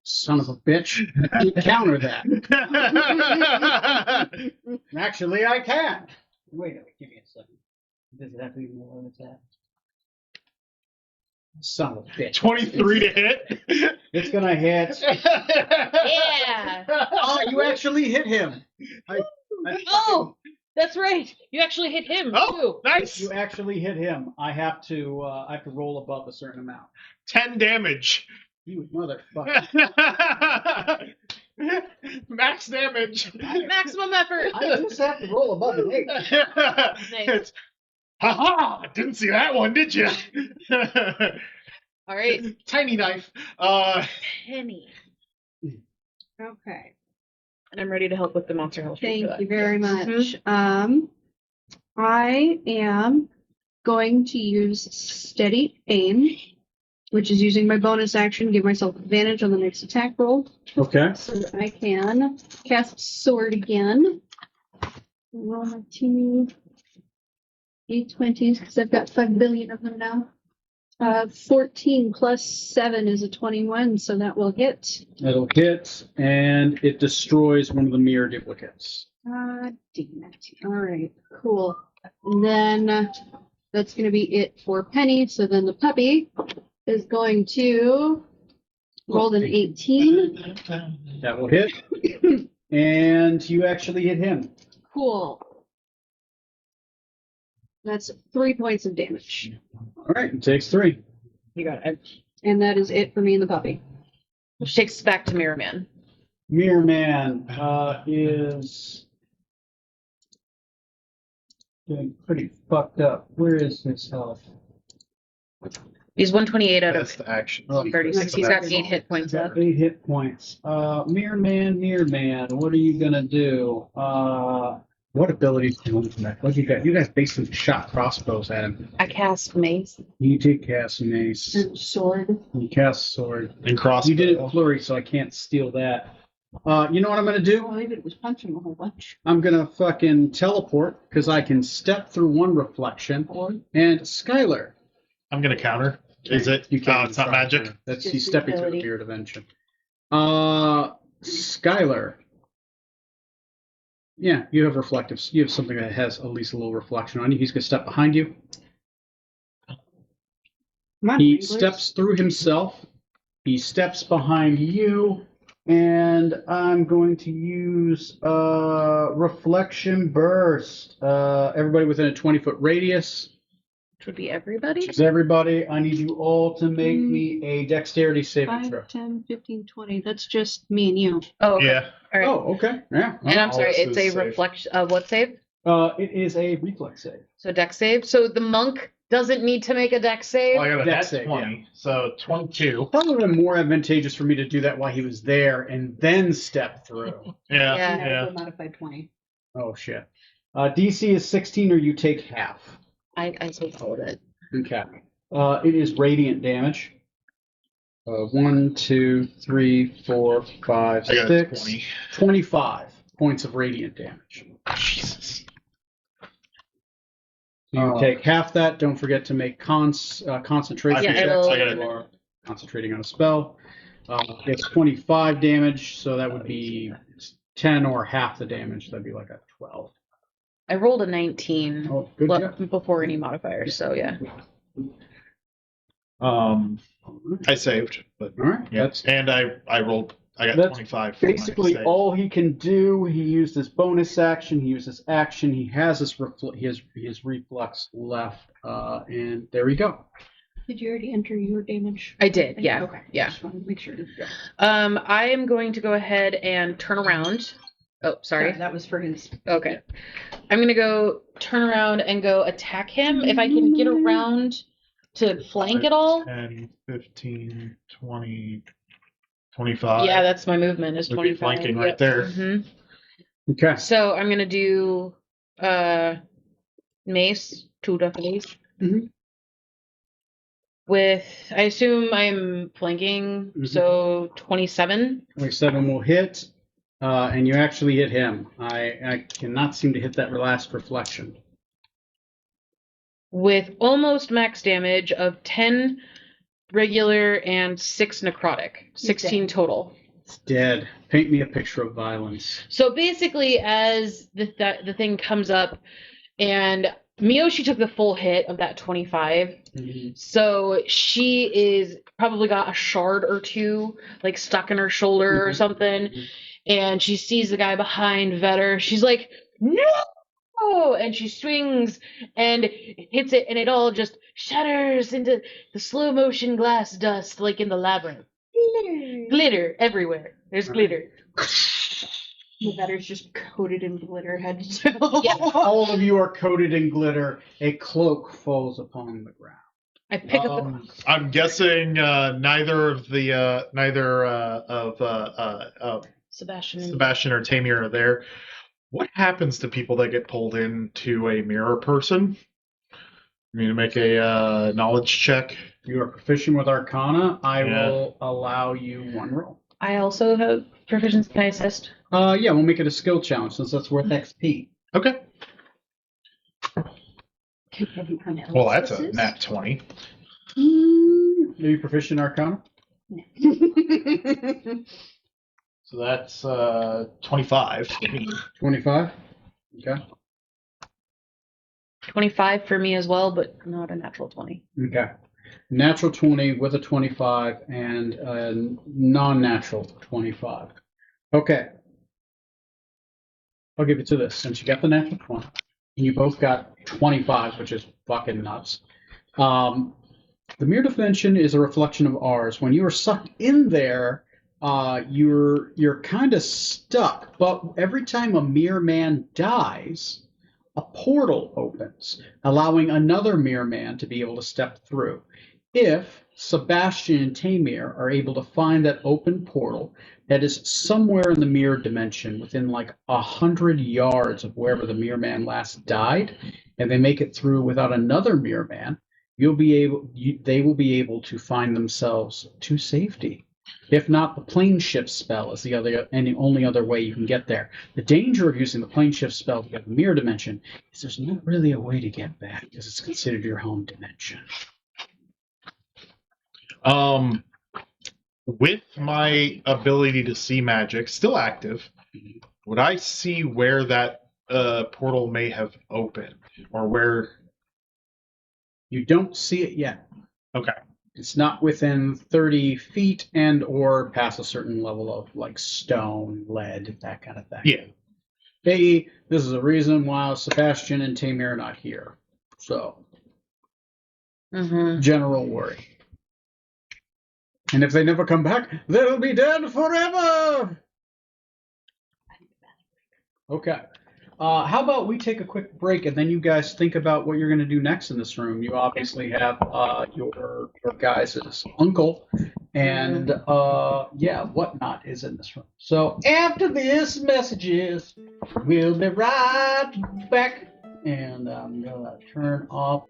Son of a bitch. You counter that. Actually, I can. Wait a minute, give me a second. Does it have to be more than that? Son of a bitch. 23 to hit. It's gonna hit. Yeah. Oh, you actually hit him. I Oh, that's right. You actually hit him Oh, nice. You actually hit him. I have to roll above a certain amount. 10 damage. You motherfucker. Max damage. Maximum effort. I just have to roll above an 8. It's, ha! Didn't see that one, did you? All right. Tiny knife. Penny. Okay. And I'm ready to help with the monster health. sheet for Thank that. you very much. Mhm. I am going to use steady aim, which is using my bonus action, give myself advantage on the next attack roll, Okay. so that I can cast sword again. Roll my 2 D20s because I've got 5 billion of them now. 14 plus 7 is a 21, so that will hit. It'll hit, and it destroys one of the mirror duplicates. Damn it. All right, cool. And then that's going to be it for Penny. So then the puppy is going to roll an 18. That will hit. And you actually hit him. Cool. That's 3 points of damage. All right, it takes 3. You got it. And that is it for me and the puppy. Which takes us back to Mirror Man. Mirror Man is getting pretty fucked up. Where is his health? He's 128 out That's of the action. 36. He's got 8 hit points He's left. got 8 hit points. Mirror Man, what are you gonna do? What abilities do you want from that? What you got? You guys basically shot crossbows at him. I cast Mace. You did cast Mace. And sword. You cast Sword. And crossbow. You did it Flurry, so I can't steal that. You know what I'm gonna do? I believe it was punching a whole bunch. I'm gonna fucking teleport because I can step through one reflection. Or And Skylar, I'm going to counter. Is it? you can't. Oh, it's not magic. That's Just he's stepping through utility. a Beard Dimension. Skylar. Yeah, you have reflective. You have something that has at least a little reflection on you. He's gonna step behind you. come on, He Wranglers. steps through himself. He steps behind you, and I'm going to use reflection burst. Everybody within a 20-foot radius. Which would be everybody. Choose everybody. I need you all to make me a dexterity saving throw. 5, 10, 15, 20. That's just me and you. Oh, okay. Yeah. All right. Oh, okay. Yeah. And I'm all sorry, this it's is a safe. reflection. What save? It is a reflex save. So dex save. So the monk doesn't need to make a dex save. Oh, I got a Dex net save, 20. So 22. Probably would have been more advantageous for me to do that while he was there and then step through. Yeah. Yeah. Yeah. Modified 20. Oh shit. DC is 16 or you take half. I take all of it. Okay. It is radiant damage. 1, 2, 3, 4, 5, I got 6, 20. 25 points of radiant damage. Jesus. You take half that. Don't forget to make concentration Yeah, I checks will- if you are concentrating on a spell. It's 25 damage, so that would be 10 or half the damage. That'd be like a 12. I rolled a 19 Oh, good job. before any modifiers. So yeah. I saved, but All right. yeah. That's And I rolled. I got That's 25. for my basically save. all he can do. He used his bonus action. He used his action. He has his reflex left, and there we go. Did you already enter your damage? I did. Yeah. Okay. Yeah. Just wanted to make sure. I am going to go ahead and turn around. Oh, sorry. That was for his. Okay. I'm going to go turn around and go attack him. If I can get around to flank at all. 10, 15, 20, 25. Yeah, that's my movement is Would be 25. flanking right there. hmm Okay. So I'm going to do mace, 2 deputies. Mhm. with, I assume I'm flanking, Mhm. so 27. 27 will hit, and you actually hit him. I cannot seem to hit that last reflection. With almost max damage of 10 regular and 6 necrotic. 16 total. It's dead. Paint me a picture of violence. So basically, as the thing comes up, and Miyoshi took the full hit of that 25. So she is probably got a shard or two, like stuck in her shoulder or something. And she sees the guy behind Vetter. She's like, no! And she swings and hits it, and it all just shatters into the slow motion glass dust, like in the labyrinth. Glitter everywhere. There's glitter. The Vetter's just coated in glitter head to toe. Yeah. All of you are coated in glitter. A cloak falls upon the ground. I pick up the I'm guessing neither of Sebastian. And Sebastian or Tamir are there. What happens to people that get pulled into a mirror person? You need to make a knowledge check. You are proficient with Arcana. I Yeah. will allow you one roll. I also have proficiency. Can I assist? Yeah, we'll make it a skill challenge since that's worth XP. Okay. Well, that's a nat 20. Are you proficient in Arcana? So that's 25. 25? Okay. 25 for me as well, but not a natural 20. Okay. Natural 20 with a 25 and a non-natural 25. Okay. I'll give it to this. Since you got the natural 20, and you both got 25, which is fucking nuts. The mirror dimension is a reflection of ours. When you are sucked in there, you're kind of stuck. But every time a mirror man dies, a portal opens, allowing another mirror man to be able to step through. If Sebastian and Tamir are able to find that open portal that is somewhere in the mirror dimension within like 100 yards of wherever the mirror man last died, and they make it through without another mirror man, they will be able to find themselves to safety. If not, the plane shift spell is the only other way you can get there. The danger of using the plane shift spell to get the mirror dimension is there's not really a way to get back because it's considered your home dimension. With my ability to see magic still active, would I see where that portal may have opened or where? You don't see it yet. Okay. It's not within 30 feet and or past a certain level of like stone, lead, that kind of thing. Yeah. Hey, this is a reason why Sebastian and Tamir are not here. So, general worry. And if they never come back, they'll be dead forever! Okay. How about we take a quick break and then you guys think about what you're going to do next in this room. You obviously have your guys' uncle and whatnot is in this room. So after this messages, we'll be right back. And I'm going to turn off.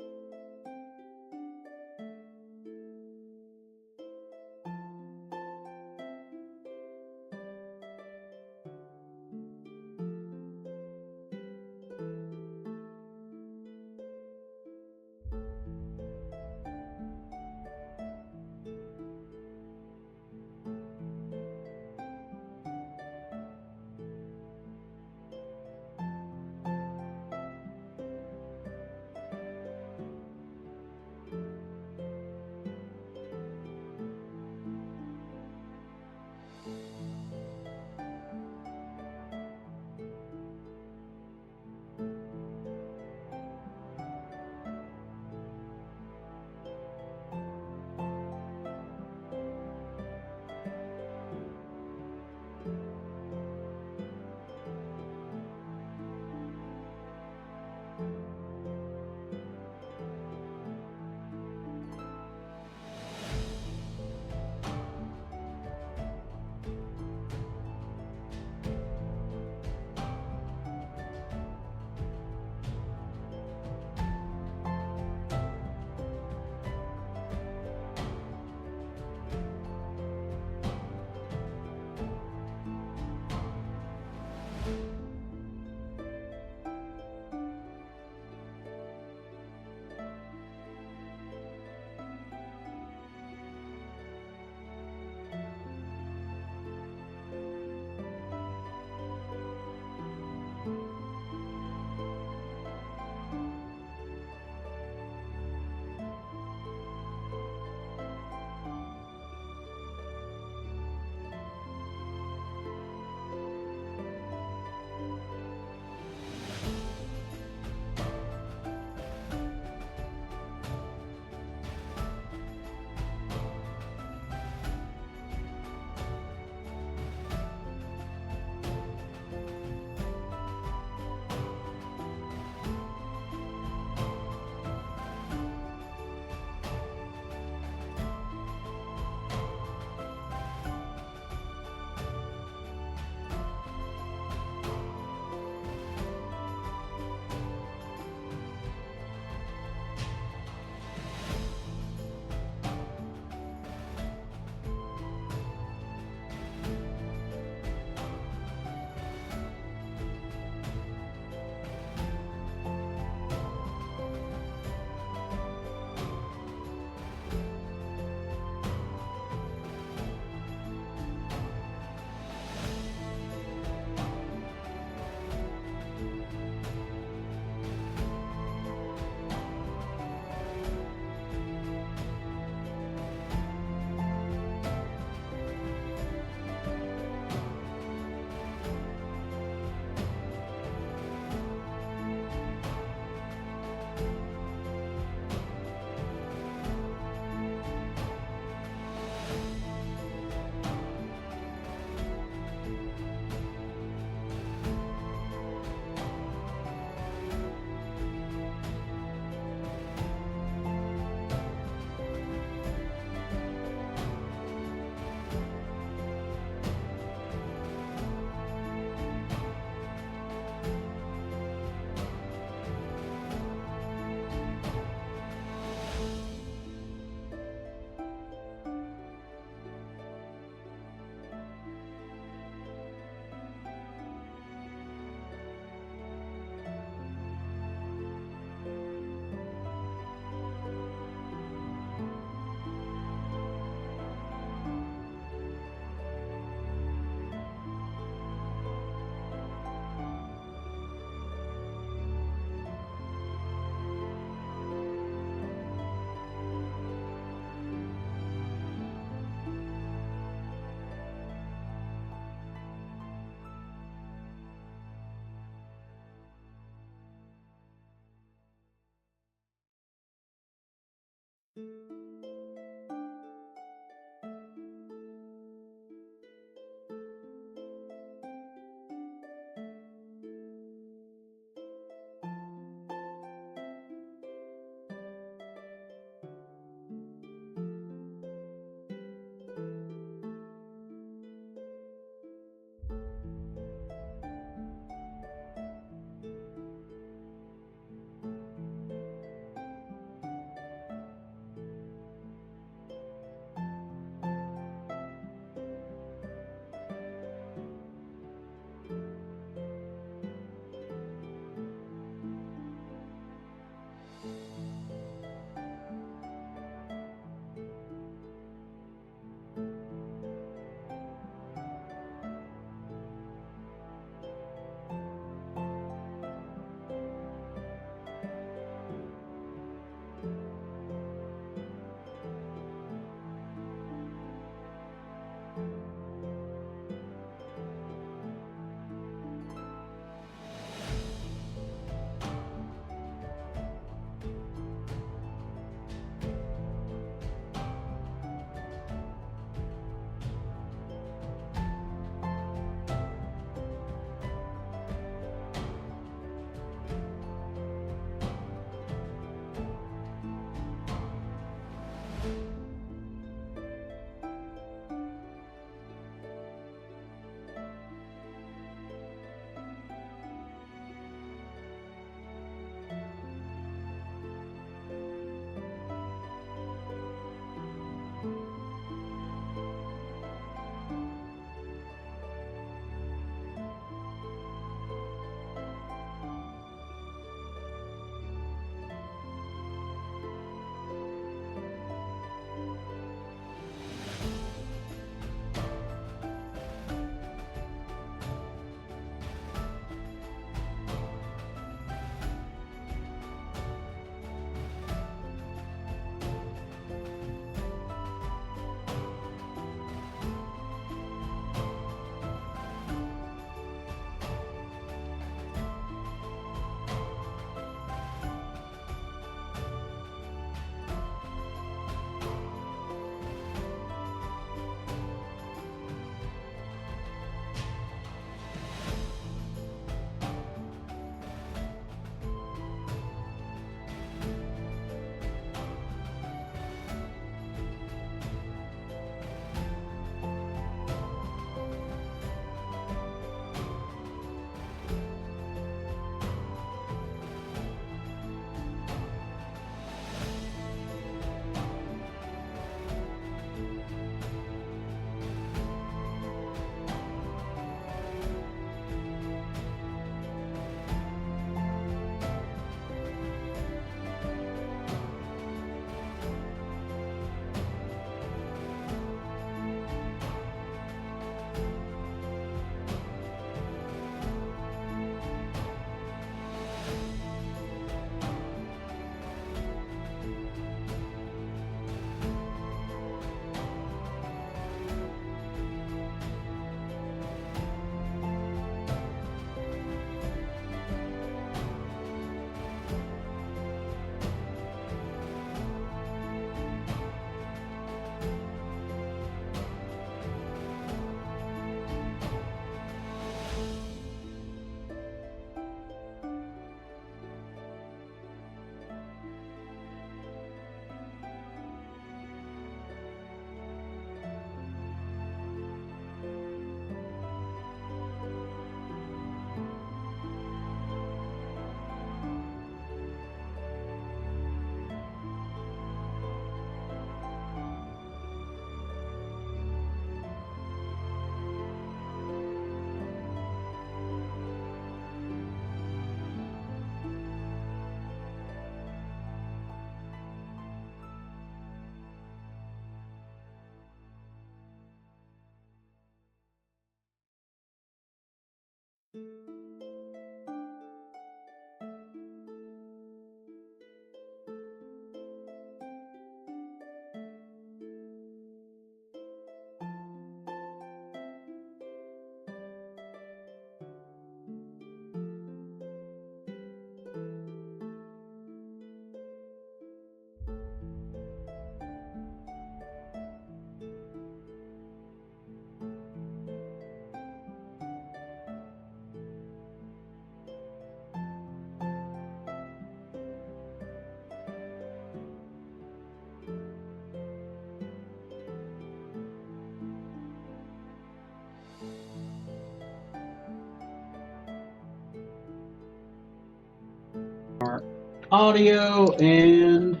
audio and.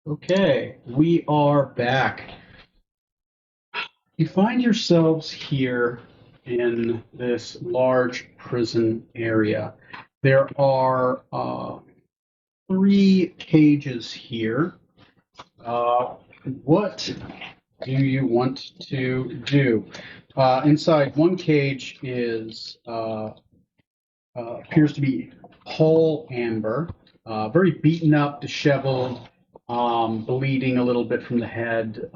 Okay, we are back. You find yourselves here in this large prison area. There are 3 cages here. What do you want to do? Inside one cage is appears to be Paul Amber, very beaten up, disheveled, bleeding a little bit from the head,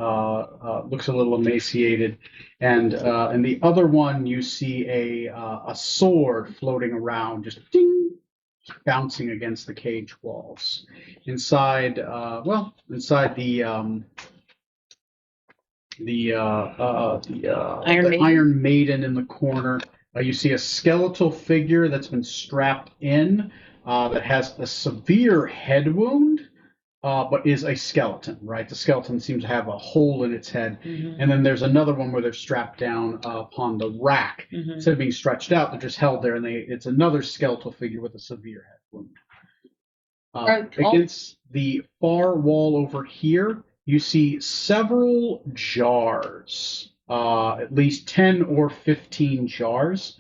looks a little emaciated, and in the other one you see a sword floating around, just ding, bouncing against the cage walls. Inside, inside the Iron Maiden in the corner, you see a skeletal figure that's been strapped in, that has a severe head wound. But is a skeleton, right? The skeleton seems to have a hole in its head. Mm-hmm. And then there's another one where they're strapped down upon the rack. Mm-hmm. Instead of being stretched out, they're just held there, and it's another skeletal figure with a severe head wound. Against the far wall over here, you see several jars, at least 10 or 15 jars.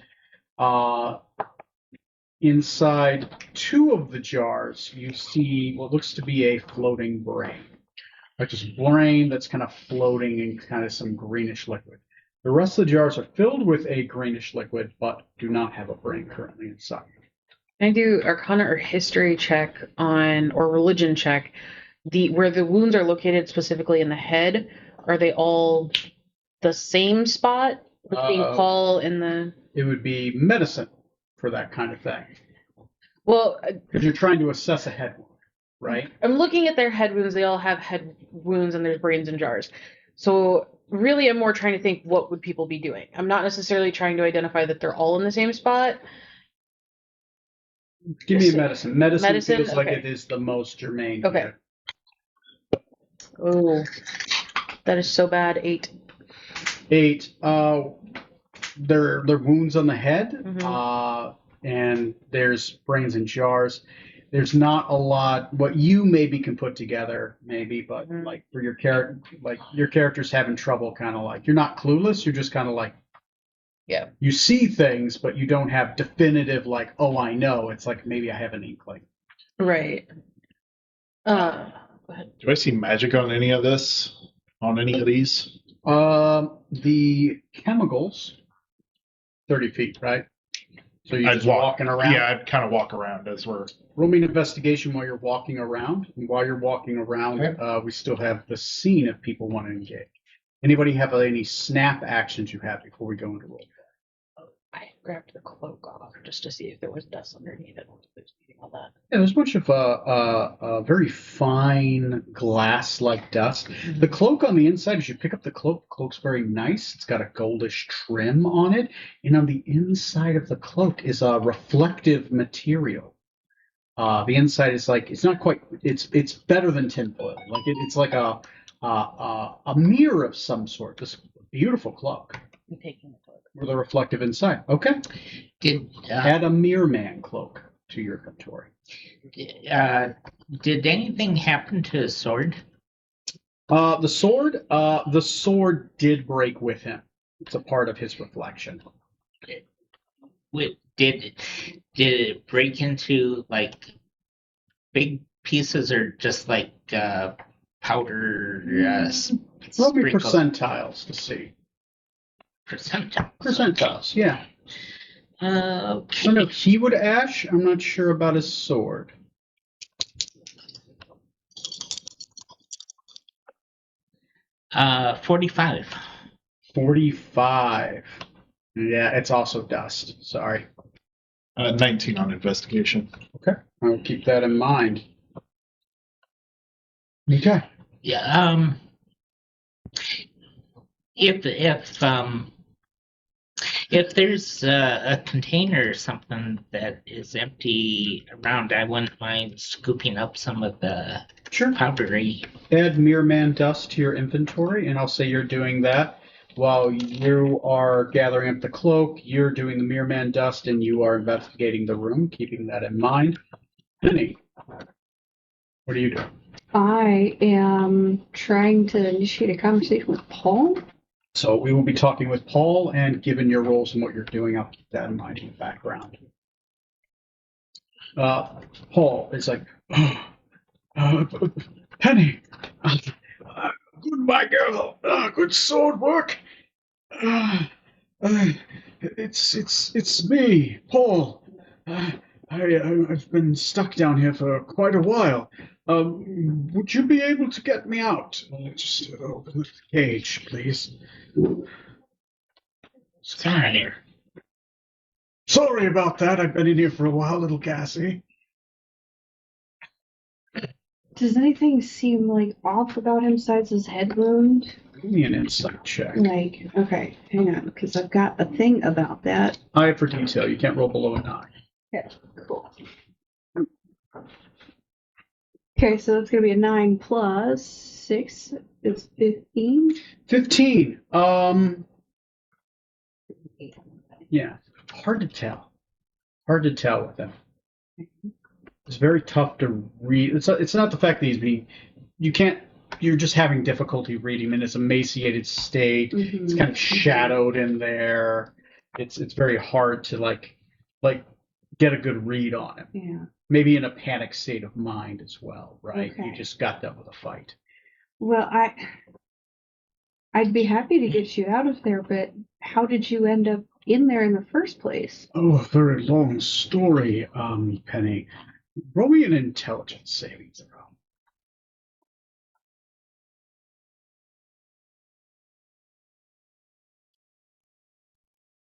Inside 2 of the jars, you see what looks to be a floating brain. Like just brain that's kind of floating in kind of some greenish liquid. The rest of the jars are filled with a greenish liquid, but do not have a brain currently inside. Can I do Arcana or History check on, or Religion check, where the wounds are located specifically in the head? Are they all the same spot? Being Paul in the. It would be medicine for that kind of thing. Well, because you're trying to assess a head wound, right? I'm looking at their head wounds. They all have head wounds, and there's brains in jars. So really, I'm more trying to think, what would people be doing? I'm not necessarily trying to identify that they're all in the same spot. Give me a medicine. Medicine feels like okay. it is the most germane. Okay. Here. Oh, that is so bad. 8. 8. They're wounds on the head, Mm-hmm. And there's brains in jars. There's not a lot what you maybe can put together, maybe, but Mm-hmm. like for your character, like your character's having trouble, kind of like you're not clueless. You're just kind of like, yeah, you see things, but you don't have definitive like, oh, I know. It's like maybe I have an inkling. right. Go ahead. Do I see magic on any of this? On any of these? The chemicals, 30 feet, right? So you're just walking around? Yeah, I'd kind of walk around as we're... Roll me an investigation while you're walking around. And while you're walking around, Okay. we still have the scene if people want to engage. Anybody have any snap actions you have before we go into roll? I grabbed the cloak off just to see if there was dust underneath it. All that. Yeah, there's a bunch of very fine glass-like dust. Mm-hmm. The cloak on the inside, as you pick up the cloak's very nice. It's got a goldish trim on it. And on the inside of the cloak is a reflective material. The inside is like, it's not quite, it's better than tinfoil. Like it's like a mirror of some sort. This beautiful cloak. I'm taking the cloak. With a reflective inside. Okay. Did Add a Mirror Man cloak to your inventory. did anything happen to his sword? The sword did break with him. It's a part of his reflection. Did it break into like big pieces or just like powder? Roll me sprinkled? percentiles to see. Percentiles, yeah. I don't know if he would ash. I'm not sure about his sword. Uh, 45. 45. Yeah, it's also dust. Sorry. 19 on investigation. Okay, I'll keep that in mind. Okay. Yeah. If there's a container or something that is empty around, I wouldn't mind scooping up some of the Sure. powdery. Add Mirror Man dust to your inventory, and I'll say you're doing that. while you are gathering up the cloak, you're doing the Mirror Man dust, and you are investigating the room, keeping that in mind. Penny, what are you doing? I am trying to initiate a conversation with Paul. So we will be talking with Paul, and given your roles and what you're doing, I'll keep that in mind in the background. Paul is like, Penny, good, my girl, good sword work. It's me, Paul. I've been stuck down here for quite a while. Would you be able to get me out? Just open the cage, please. Sorry. Sorry about that. I've been in here for a while, little gassy. Does anything seem like off about him besides his head wound? Give me an insight check. Like, okay, hang on, because I've got a thing about that. Eye for detail. You can't roll below a 9. Yeah, cool. Okay, so that's gonna be a 9 plus 6 is 15. 15. Yeah. Hard to tell. Hard to tell with him. It's very tough to read. It's not the fact that he's being. You can't. You're just having difficulty reading him in his emaciated state. It's kind of shadowed in there. It's very hard to like get a good read on him. Yeah. Maybe in a panic state of mind as well, right? Okay. You just got done with a fight. Well, I'd be happy to get you out of there, but how did you end up in there in the first place? Oh, a very long story, Penny. Roll me an intelligence saving throw.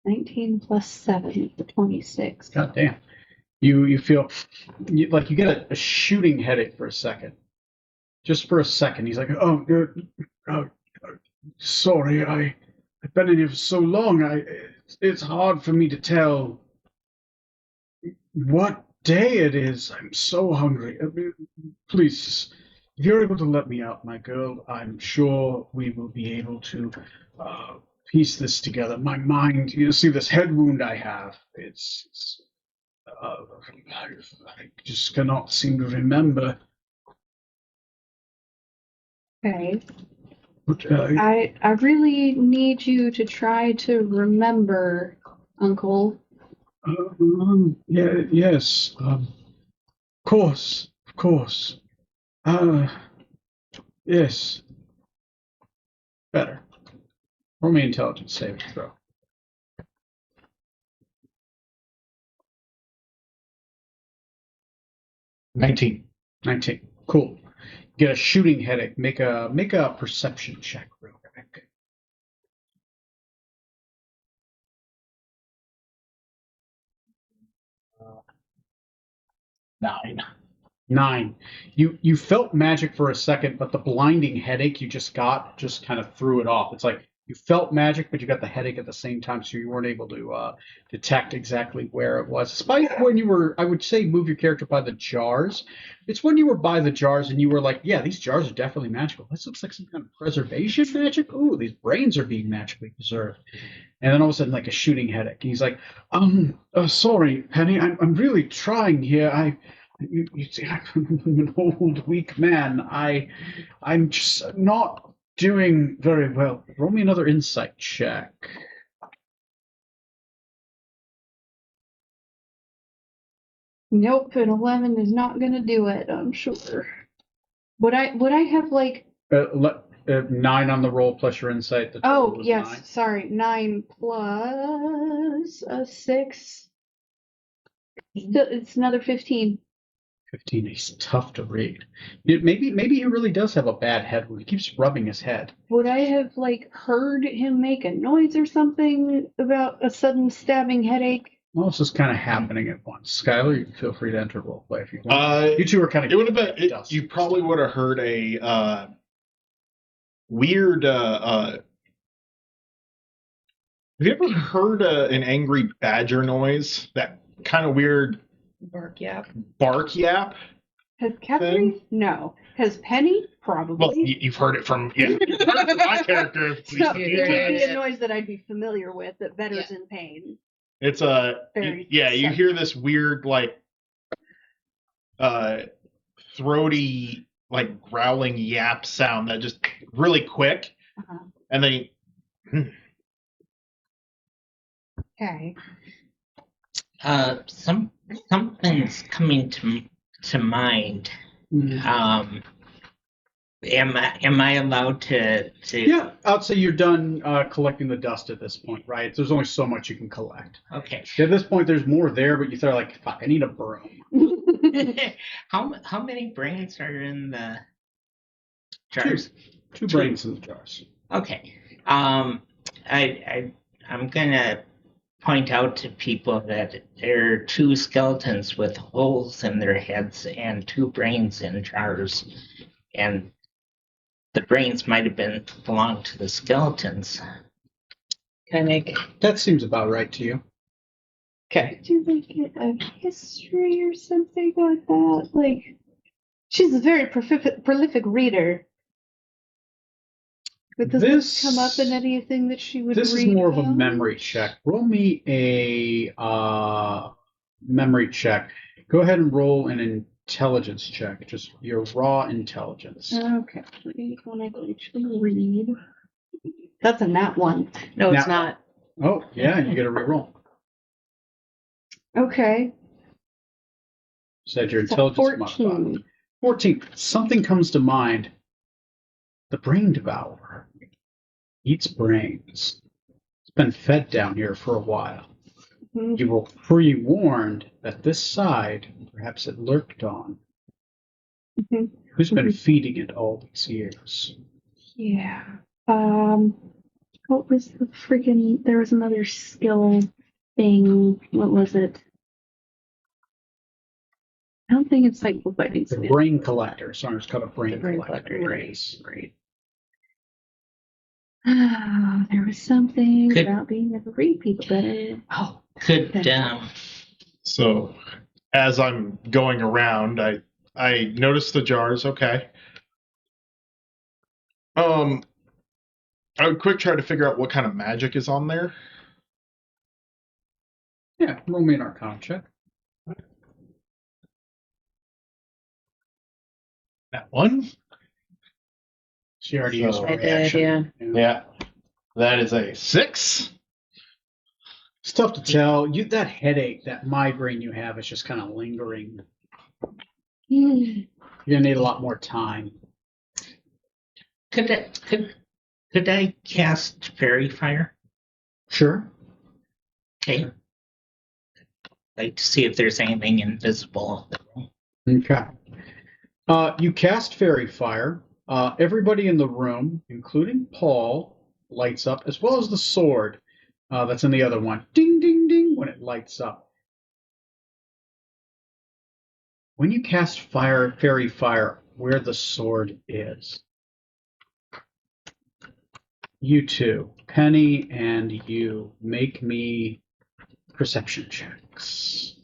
19 plus 7, 26. God damn. You feel like you get a shooting headache for a second. Just for a second. He's like, sorry, I've been in here for so long. It's hard for me to tell what day it is. I'm so hungry. Please, if you're able to let me out, my girl, I'm sure we will be able to piece this together. My mind, you see this head wound I have. I just cannot seem to remember. Okay. But, I really need you to try to remember, Uncle. yes. Of course. Yes. Better. Roll me intelligence saving throw. 19. 19. Cool. Get a shooting headache. Make a perception check real quick. Nine. 9. You felt magic for a second, but the blinding headache you just got just kind of threw it off. It's like you felt magic, but you got the headache at the same time, so you weren't able to detect exactly where it was. Despite when you were, I would say, move your character by the jars. It's when you were by the jars and you were like, yeah, these jars are definitely magical. This looks like some kind of preservation magic. Ooh, these brains are being magically preserved. And then all of a sudden, like a shooting headache. He's like, sorry, Penny, I'm really trying here. You see, I'm an old, weak man. I'm just not doing very well. Roll me another insight check. Nope, an 11 is not gonna do it, I'm sure. Would I have like 9 on the roll plus your insight. The total oh was yes, 9. sorry, 9 plus a 6. It's another 15. 15. He's tough to read. Maybe he really does have a bad head wound. He keeps rubbing his head. Would I have like heard him make a noise or something about a sudden stabbing headache? Well, this is kind of happening at once. Skylar, you can feel free to enter roleplay if you want. You two are kind of. It would have been. You probably would have heard a weird. Have you ever heard an angry badger noise? That kind of weird Bark yap. bark yap. Has Catherine? No. Has Penny? Probably. Well, you've heard it from you've heard it from my character. At So least a it few would be times. a noise that I'd be familiar with that veterans in pain. It's a Very yeah. You sad. hear this weird like throaty like growling yap sound that just really quick, Uh-huh. and then Okay. Something's coming to mind. Am I allowed to? Yeah, I'd say you're done collecting the dust at this point, right? There's only so much you can collect. Okay. At this point, there's more there, but you thought like, fuck, I need a broom. How many brains are in the jars? Two brains in the jars. Okay. I'm gonna point out to people that there are two skeletons with holes in their heads and two brains in jars, and the brains might have belonged to the skeletons. Can I make? That seems about right to you. Okay. Do they get a history or something like that? Like, she's a very prolific reader. But does this come up in anything that she would This read? is more of a about? memory check. Roll me a memory check. Go ahead and roll an intelligence check. Just your raw intelligence. Okay. When I can actually read. That's a nat one. No, it's Now- not. Oh, yeah, you get a reroll. Okay. Said your So intelligence modifier. 14. 14. Something comes to mind. The brain devourer eats brains. It's been fed down here for a while. Mhm. You were pre-warned that this side, perhaps it lurked on. Mhm. Who's been feeding it all these years? Yeah. What was the freaking? There was another skill thing. What was it? I don't think it's like fighting. The brain collector. Sorry, it's called a brain The brain collector. collector. Brains. Right. There was something Could- about being able to read people better. Oh, could so as I'm going around, I notice the jars. Okay. I would quick try to figure out what kind of magic is on there. Yeah, roll me an arcana check. That one. She already So- used her I did, reaction. yeah. Yeah. That is a 6. It's tough to tell. That headache, that migraine you have is just kind of lingering. You're gonna need a lot more time. could I cast fairy fire? Sure. Okay. Like to see if there's anything invisible. Okay. You cast fairy fire. Everybody in the room, including Paul, lights up, as well as the sword that's in the other one. Ding, ding, ding, when it lights up. When you cast fairy fire, where the sword is. You two, Penny and you, make me perception checks.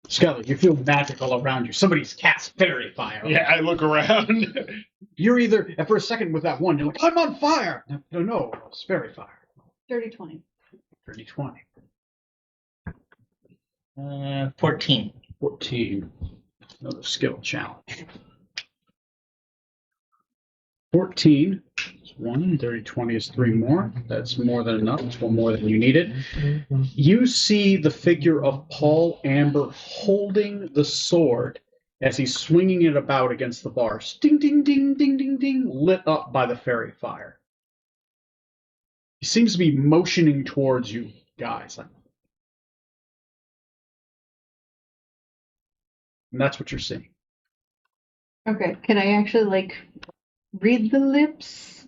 Skelly, you feel magical around you. Somebody's cast fairy fire. Yeah, I look around. You're either, and for a second with that one, you're like, I'm on fire. No, it's fairy fire. 30-20. 30-20. 14. 14. Another skill challenge. 14 is 1, 30-20 is 3 more. That's more than enough. It's one more than you needed. You see the figure of Paul Amber holding the sword as he's swinging it about against the bars. Ding, ding, ding, ding, ding, ding, lit up by the fairy fire. He seems to be motioning towards you guys. And that's what you're seeing. Okay. Can I actually like read the lips?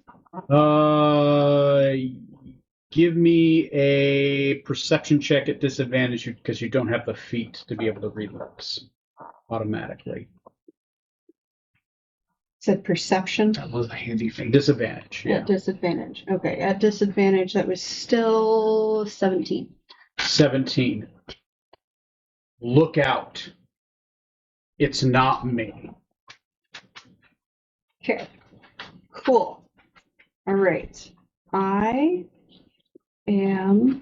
Give me a perception check at disadvantage because you don't have the feat to be able to read lips automatically. Said perception. That was a handy feat. Disadvantage, yeah. At disadvantage. Okay. At disadvantage, that was still 17. 17. Look out. It's not me. Okay. Cool. All right. I am.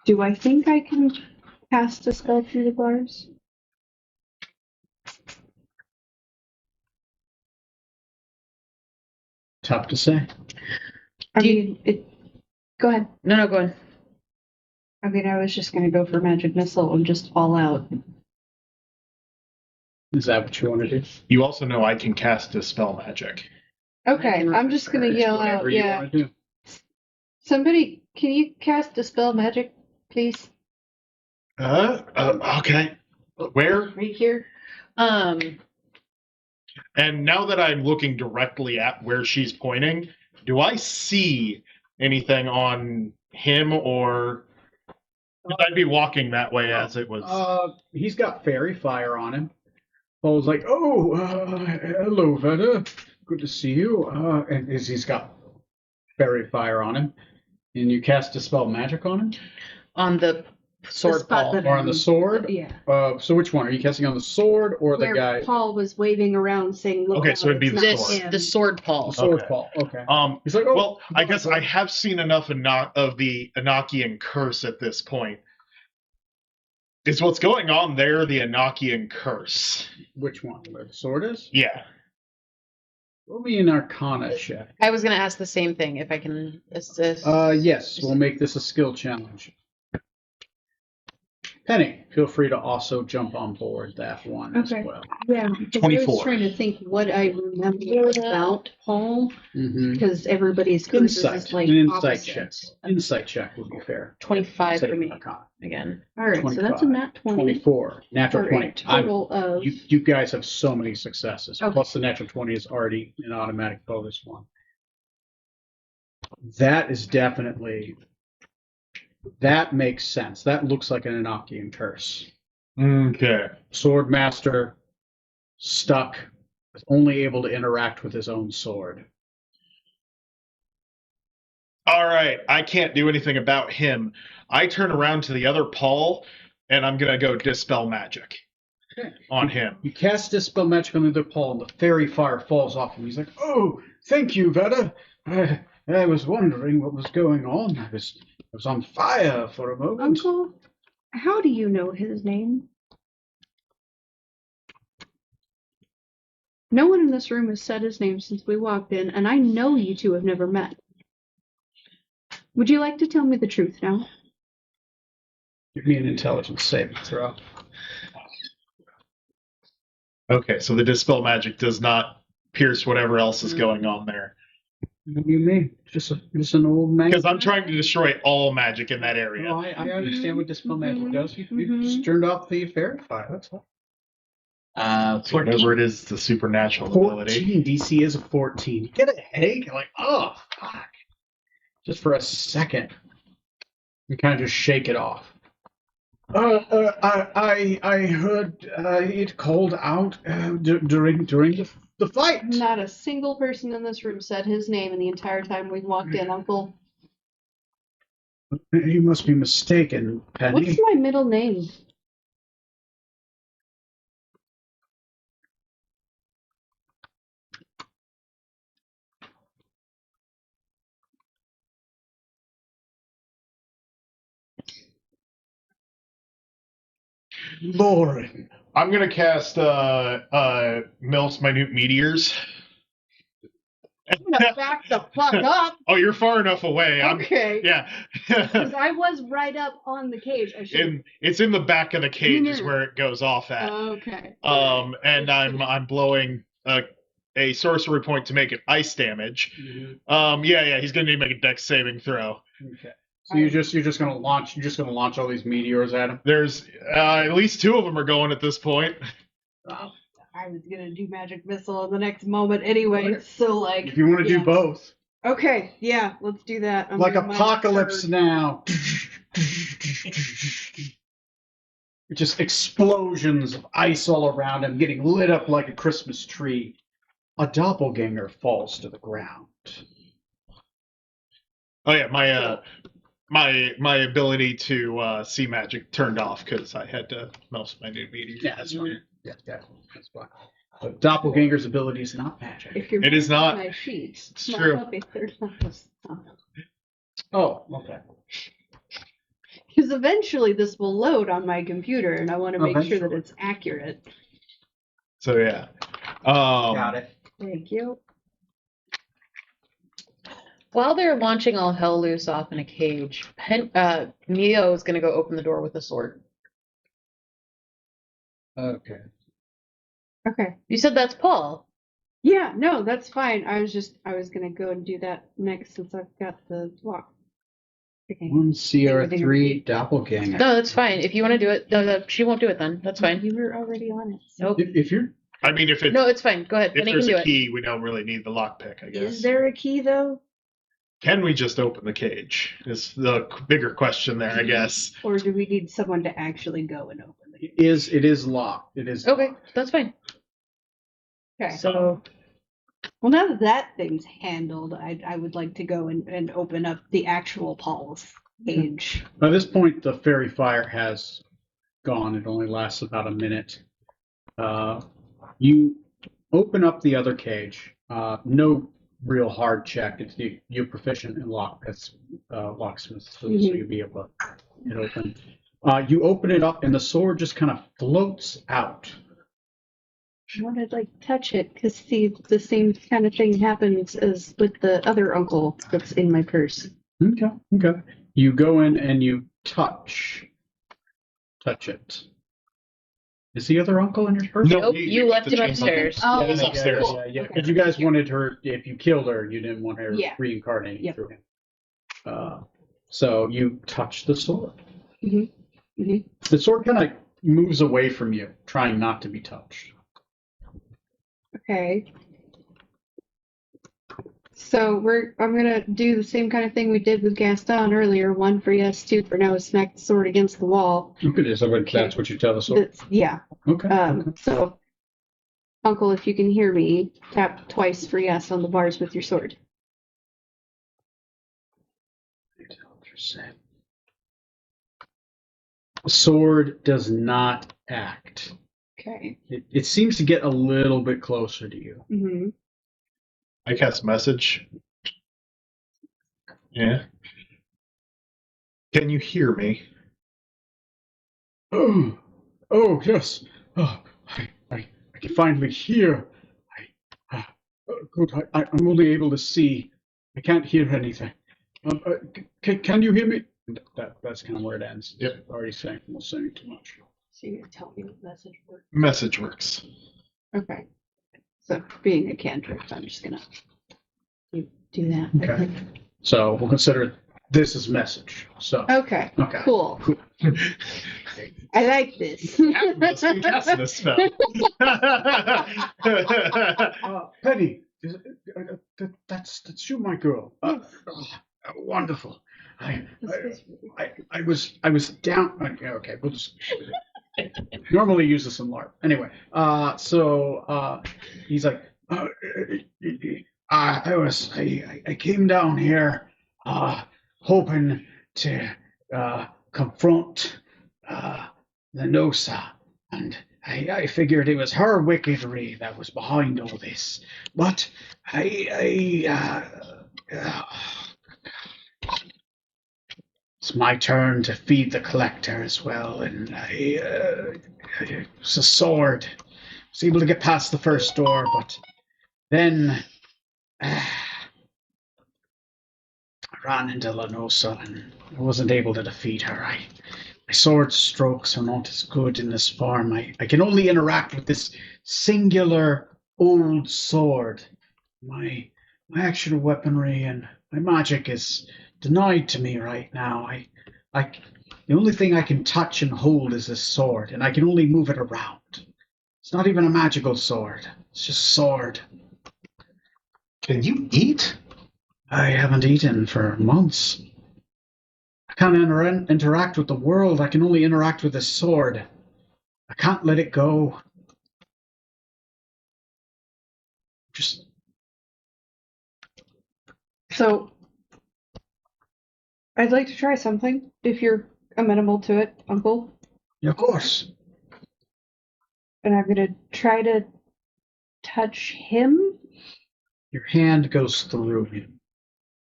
Do I think I can cast a spell through the bars? Tough to say. I Do you- mean, it. Go ahead. No, go ahead. I mean, I was just gonna go for magic missile and just all out. Is that what you want to do? You also know I can cast Dispel Magic. Okay, I'm just gonna yell Whatever out. you Yeah. want to do. Somebody, can you cast dispel magic, please? Okay. Where? Right here. Um, And now that I'm looking directly at where she's pointing, do I see anything on him, or should I be walking that way as it was? He's got fairy fire on him. Paul's like, "Oh, hello, Veda. Good to see you." And he's got fairy fire on him. And you cast Dispel Magic on him? on the sword spot ball. that- Or on the sword? Yeah. So which one? Are you casting on the sword or the Where guy? Paul was waving around saying, "Look Okay, out, so it'd be it's the not sword. him." The sword Paul. Sword Okay. Paul. Okay. He's like, Well, I guess I have seen enough of the Enochian curse at this point. Is what's going on there the Enochian curse? Which one? Where the sword is? Yeah. Roll me an Arcana check. I was going to ask the same thing if I can assist. Yes, we'll make this a skill challenge. Penny, feel free to also jump on board that one Okay. as well. Yeah, because I 24. was trying to think what I remember about Paul, Mm-hmm. because everybody's curses Insight. is like An insight opposite. check. Insight check would be fair. 25 Instead for of me Arcana. again. All right, so that's a 25, nat 20 24. Natural for 20. a total of. You guys have so many successes. Okay. Plus the natural 20 is already an automatic bonus one. That is definitely. That makes sense. That looks like an Enochian curse. Okay. Sword master stuck, only able to interact with his own sword. All right. I can't do anything about him. I turn around to the other Paul, and I'm gonna go Dispel Magic Okay. on him. You cast Dispel Magic on the other Paul, and the fairy fire falls off him. He's like, "Oh, thank you, Veda. I was wondering what was going on. I was on fire for a moment." Uncle, how do you know his name? No one in this room has said his name since we walked in, and I know you two have never met. Would you like to tell me the truth now? Give me an intelligence saving throw. Okay, so the Dispel Magic does not pierce whatever else is going on there. What do you mean? Just an old man? Because I'm trying to destroy all magic in that area. No, I understand what Dispel Magic does. You Mhm. just turned off the fairy fire. That's all. 14. Whatever it is, the supernatural ability. 14. DC is a 14. You get a headache? You're like, oh, fuck. Just for a second. You kind of just shake it off. I heard it called out during the fight. Not a single person in this room said his name in the entire time we walked in, Uncle. You must be mistaken, Penny. What's my middle name? Lauren. I'm gonna cast Milf's Minute Meteors. I'm gonna back the fuck up. Oh, you're far enough away. Okay. Yeah. Because I was right up on the cage. I should. It's in the back of the cage is No. where it goes off at. Okay. And I'm blowing a sorcery point to make it ice damage. Yeah, he's gonna need to make a dex saving throw. Okay. So you're just gonna launch all these meteors at him. There's at least 2 of them are going at this point. I was gonna do magic missile in the next moment anyway. So like. If you want to do yeah. both, Okay. Yeah. Let's do that. I'm like doing my apocalypse third. now. Just explosions of ice all around him, getting lit up like a Christmas tree. A doppelganger falls to the ground. Oh yeah, my ability to see magic turned off because I had to melt my new meteor. Yeah, that's fine. Yeah, that's fine. But Doppelganger's ability is not magic. If you're It is not. my sheets, It's come on true. up if there's not this- Oh, okay. Because eventually this will load on my computer, and I want to make sure that Eventually. it's accurate. So yeah. Got it. Thank you. While they're launching all hell loose off in a cage, Neo is going to go open the door with a sword. Okay. Okay. You said that's Paul. Yeah, no, that's fine. I was gonna go and do that next since I've got the lock. Okay. 1 CR3 Doppelganger. No, that's fine. If you want to do it, she won't do it then. That's fine. You were already on it. So. Nope. If you're I mean, if No, it's fine. Go ahead. if Penny can there's do a it. key, we don't really need the lockpick, I guess. Is there a key though? Can we just open the cage? Is the bigger question there, I guess. Or do we need someone to actually go and open it? it is locked. It is Okay, locked. that's fine. Okay. So, Well, now that that thing's handled, I would like to go and open up the actual Paul's cage. By this point, the fairy fire has gone. It only lasts about a minute. You open up the other cage. No real hard check. You're proficient in locksmith, so you'll be able to get it open. You open it up, and the sword just kind of floats out. I want to like touch it because see the same kind of thing happens as with the other uncle that's in my purse. Okay. Okay. You go in and you touch it. Is the other uncle in your purse? No. nope, we you left the him chains upstairs. Oh, Yeah, he's okay, upstairs. cool. Yeah. Okay. Because you guys wanted her. If you killed her, you didn't want her Yeah. reincarnating Yep. through him. So you touch the sword. Mm-hmm. The sword kind of moves away from you, trying not to be touched. Okay. So I'm gonna do the same kind of thing we did with Gaston earlier. 1 for yes, 2 for no. Smack the sword against the wall. Okay, so that's what you tell the sword. Yeah. Okay. okay. So, Uncle, if you can hear me, tap twice for yes on the bars with your sword. The sword does not act. Okay. It seems to get a little bit closer to you. Mm-hmm. I cast message. Yeah. Can you hear me? Oh yes. I can finally hear. Good. I'm only able to see. I can't hear anything. Can you hear me? That's kind of where it ends. Yep. Already saying, I'm not saying too much. So you're gonna tell me what message works. Message works. Okay. So being a cantrip, I'm just gonna do that. Okay. So we'll consider this as message. So Okay. okay. Cool. I like this. Yeah, must be casting a spell. Penny, that's you, my girl. Wonderful. I was down. Okay, we'll just normally use this in LARP. Anyway, so he's like, I came down here, hoping to confront the Nosa, and I figured it was her wickedry that was behind all this. But it's my turn to feed the collector as well, and it was a sword. I was able to get past the first door, but then I ran into Lanosa, and I wasn't able to defeat her. My sword strokes are not as good in this form. I can only interact with this singular old sword. My actual weaponry and my magic is denied to me right now. The only thing I can touch and hold is this sword, and I can only move it around. It's not even a magical sword. It's just a sword. Can you eat? I haven't eaten for months. I can't interact with the world. I can only interact with this sword. I can't let it go. Just So I'd like to try something if you're amenable to it, Uncle. yeah, of course. And I'm gonna try to touch him? Your hand goes through him.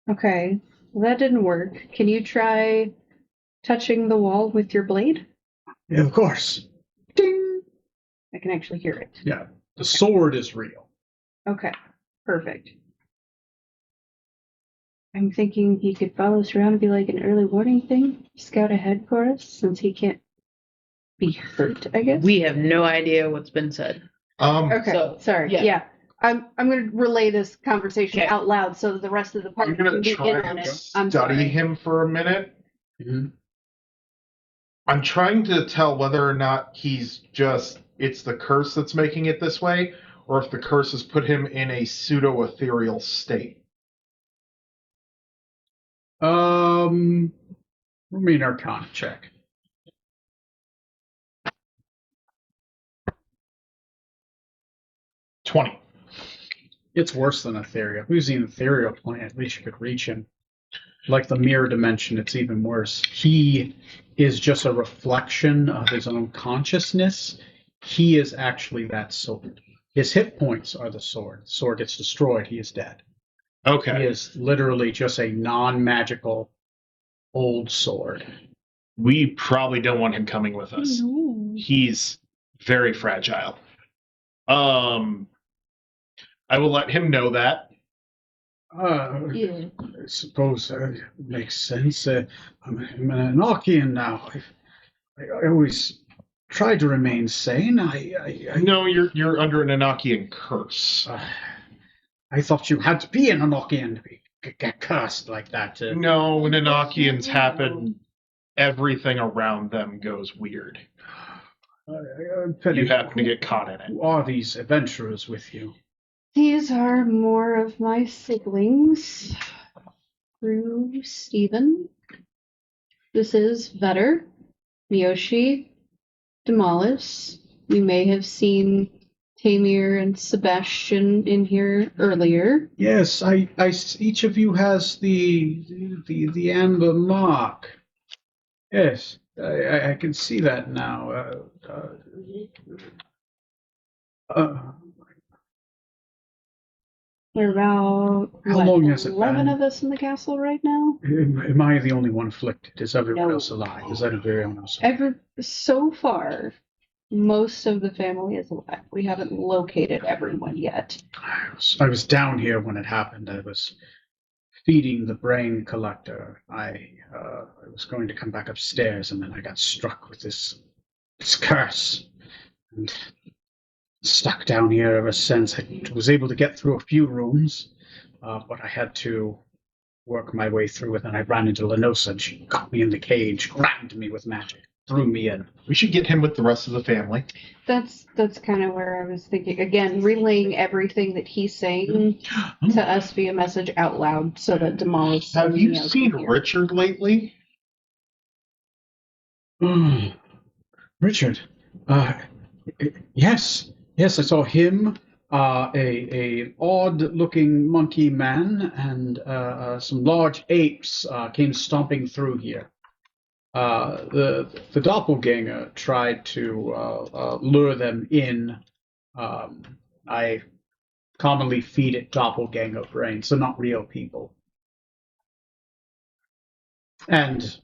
Okay, well, that didn't work. Can you try touching the wall with your blade? Yeah, of course. Ding! I can actually hear it. Yeah, the sword is real. Okay, perfect. I'm thinking he could follow us around and be like an early warning thing, scout ahead for us, since he can't be hurt, I guess. We have no idea what's been said. Okay, So, sorry. yeah. Yeah. I'm going to relay this conversation Okay. out loud so that the rest of the I'm party gonna can be try in on and it. I'm study sorry. him for a minute. Mhm. I'm trying to tell whether or not it's the curse that's making it this way, or if the curse has put him in a pseudo-ethereal state. Roll me an Arcana check. $20. It's worse than ethereal. If he was in the ethereal plane, at least you could reach him. Like the mirror dimension, it's even worse. He is just a reflection of his own consciousness. He is actually that sword. His hit points are the sword. The sword gets destroyed, he is dead. He Okay. is literally just a non-magical old sword. We probably don't want him coming with us. He's very fragile. I will let him know that. Yeah. I suppose it makes sense. I'm an Enochian now. I always try to remain sane. No, you're under an Enochian curse. I thought you had to be an Enochian to get cursed like that. No, when Enochians happen, everything around them goes weird. Penny, You happen to get caught in it. who are these adventurers with you? These are more of my siblings. Through Stephen. This is Vetter, Miyoshi, Demalis. You may have seen Tamir and Sebastian in here earlier. Yes, each of you has the amber mark. Yes, I can see that now. There are about How long has it 11 been? of us in the castle right now. Am I the only one afflicted? Is everyone No. else alive? Is everyone else alive? So far, most of the family is alive. We haven't located everyone yet. I was down here when it happened. I was feeding the brain collector. I was going to come back upstairs, and then I got struck with this curse, and stuck down here ever since. I was able to get through a few rooms, but I had to work my way through it. And I ran into Lenosa, and she got me in the cage, grabbed me with magic, threw me in. We should get him with the rest of the family. That's kind of where I was thinking. Again, relaying everything that he's saying to us via message out loud, so that Demalis. Have you can seen hear. Richard lately? Richard, yes, I saw him, a odd-looking monkey man, and some large apes came stomping through here. The doppelganger tried to lure them in. I commonly feed it doppelganger brains, so not real people. And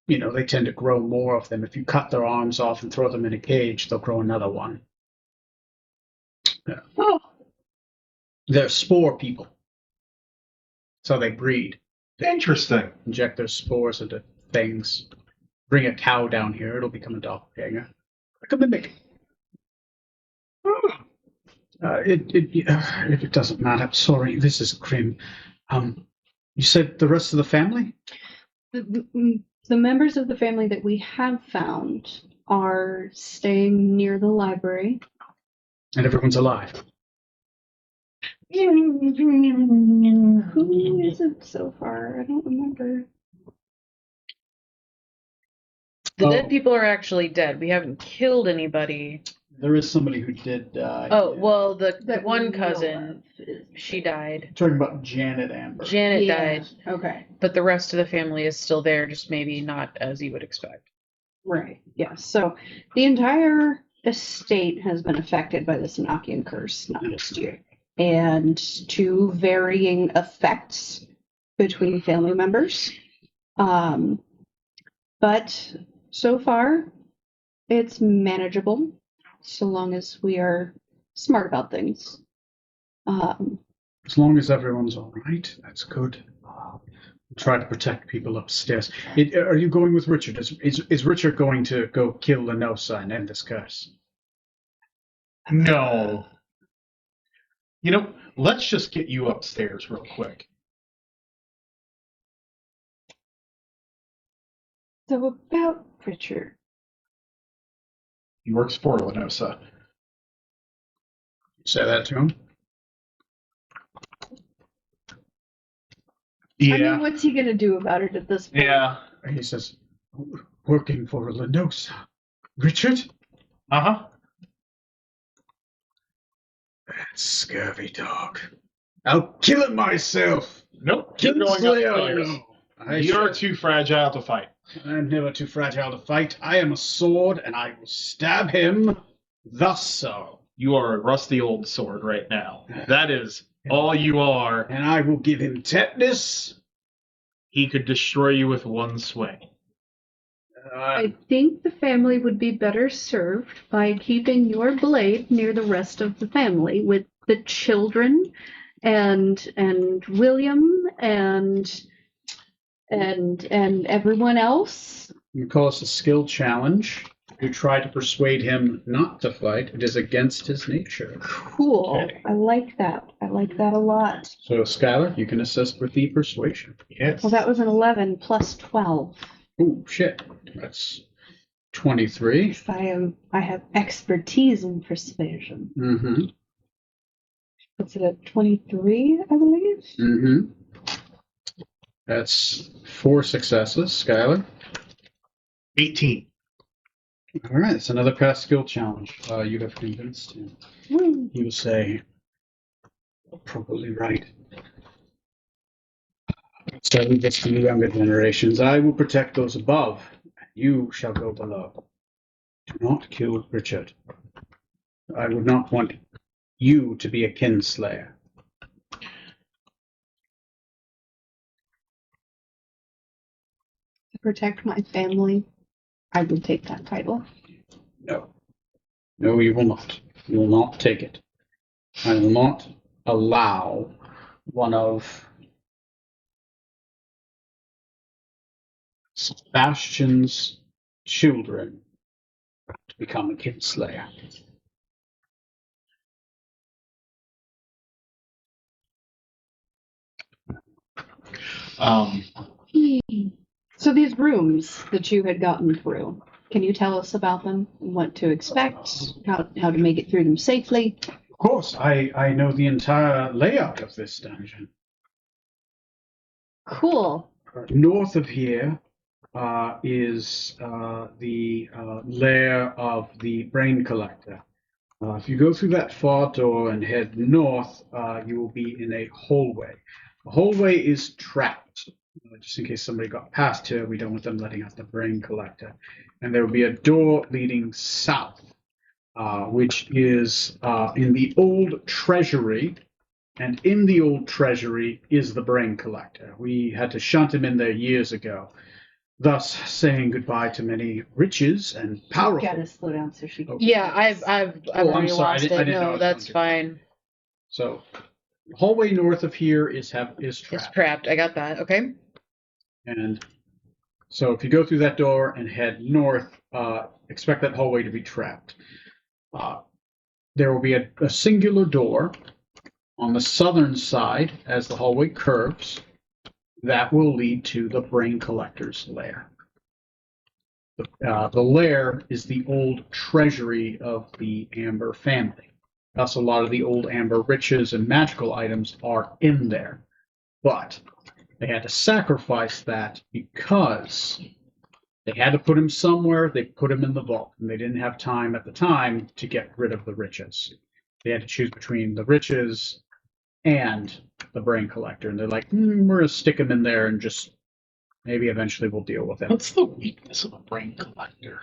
they tend to grow more of them. If you cut their arms off and throw them in a cage, they'll grow another one. Yeah. Oh, They're spore people. So they breed. Interesting. Inject their spores into things. Bring a cow down here, it'll become a doppelganger. Like a mimic. It doesn't matter. Sorry, this is grim. You said the rest of the family? the members of the family that we have found are staying near the library. And everyone's alive. Who is it so far? I don't remember. The dead people are actually dead. We haven't killed anybody. There is somebody who did die. Oh, well, the That one we know cousin, of is- she died. Talking about Janet Amber. Janet Yeah, died, okay. but the rest of the family is still there, just maybe not as you would expect. Right. Yeah. So the entire estate has been affected by this Enochian curse, not just you. And to varying effects between family members. But so far, it's manageable so long as we are smart about things. As long as everyone's all right, that's good. Try to protect people upstairs. Are you going with Richard? Is Richard going to go kill Lenosa and end this curse? No. You know, let's just get you upstairs real quick. So about Richard. He works for Lenosa. Say that to him. Yeah. I mean, what's he gonna do about it at this point? Yeah. He says, working for Lenosa. Richard? Uh-huh. That scurvy dog. I'll kill him myself. Nope. Keep going Kinslayer, upstairs. no. You're too fragile to fight. I'm never too fragile to fight. I am a sword, and I will stab him thus so. You are a rusty old sword right now. That is all you are. And I will give him tetanus. He could destroy you with one swing. I think the family would be better served by keeping your blade near the rest of the family, with the children and William and everyone else. You call this a skill challenge. You try to persuade him not to fight. It is against his nature. Cool. Okay. I like that. I like that a lot. So, Skylar, you can assist with the persuasion. Yes. Well, that was an 11 plus 12. Oh, shit. That's 23. I have expertise in persuasion. Mm-hmm. What's it at 23, I believe? Mm-hmm. That's 4 successes. Skylar? 18. All right, it's another past skill challenge. You have convinced him. He will say, "You're probably right. So this to the younger generations. I will protect those above. You shall go below. Do not kill Richard. I would not want you to be a kinslayer. To protect my family, I would take that title. No. No, you will not. You will not take it. I will not allow one of Sebastian's children to become a kinslayer. So these rooms that you had gotten through, can you tell us about them? What to expect? How to make it through them safely? Of course, I know the entire layout of this dungeon. Cool. North of here is the lair of the Brain Collector. If you go through that far door and head north, you will be in a hallway. The hallway is trapped. Just in case somebody got past here, we don't want them letting out the Brain Collector. And there will be a door leading south, which is in the old treasury. And in the old treasury is the Brain Collector. We had to shunt him in there years ago, thus saying goodbye to many riches and powerful. Gotta slow down so she. Oh. Yeah, I've I'm already sorry, lost I it. didn't know I No, was that's going to. fine. So, the hallway north of here is trapped. It's trapped. I got that. Okay. And so if you go through that door and head north, expect that hallway to be trapped. There will be a singular door on the southern side as the hallway curves. That will lead to the Brain Collector's lair. The lair is the old treasury of the Amber family. Thus, a lot of the old Amber riches and magical items are in there. But they had to sacrifice that because they had to put him somewhere. They put him in the vault, and they didn't have time at the time to get rid of the riches. They had to choose between the riches and the Brain Collector, and they're like, we're gonna stick him in there and just maybe eventually we'll deal with him. What's the weakness of a Brain Collector?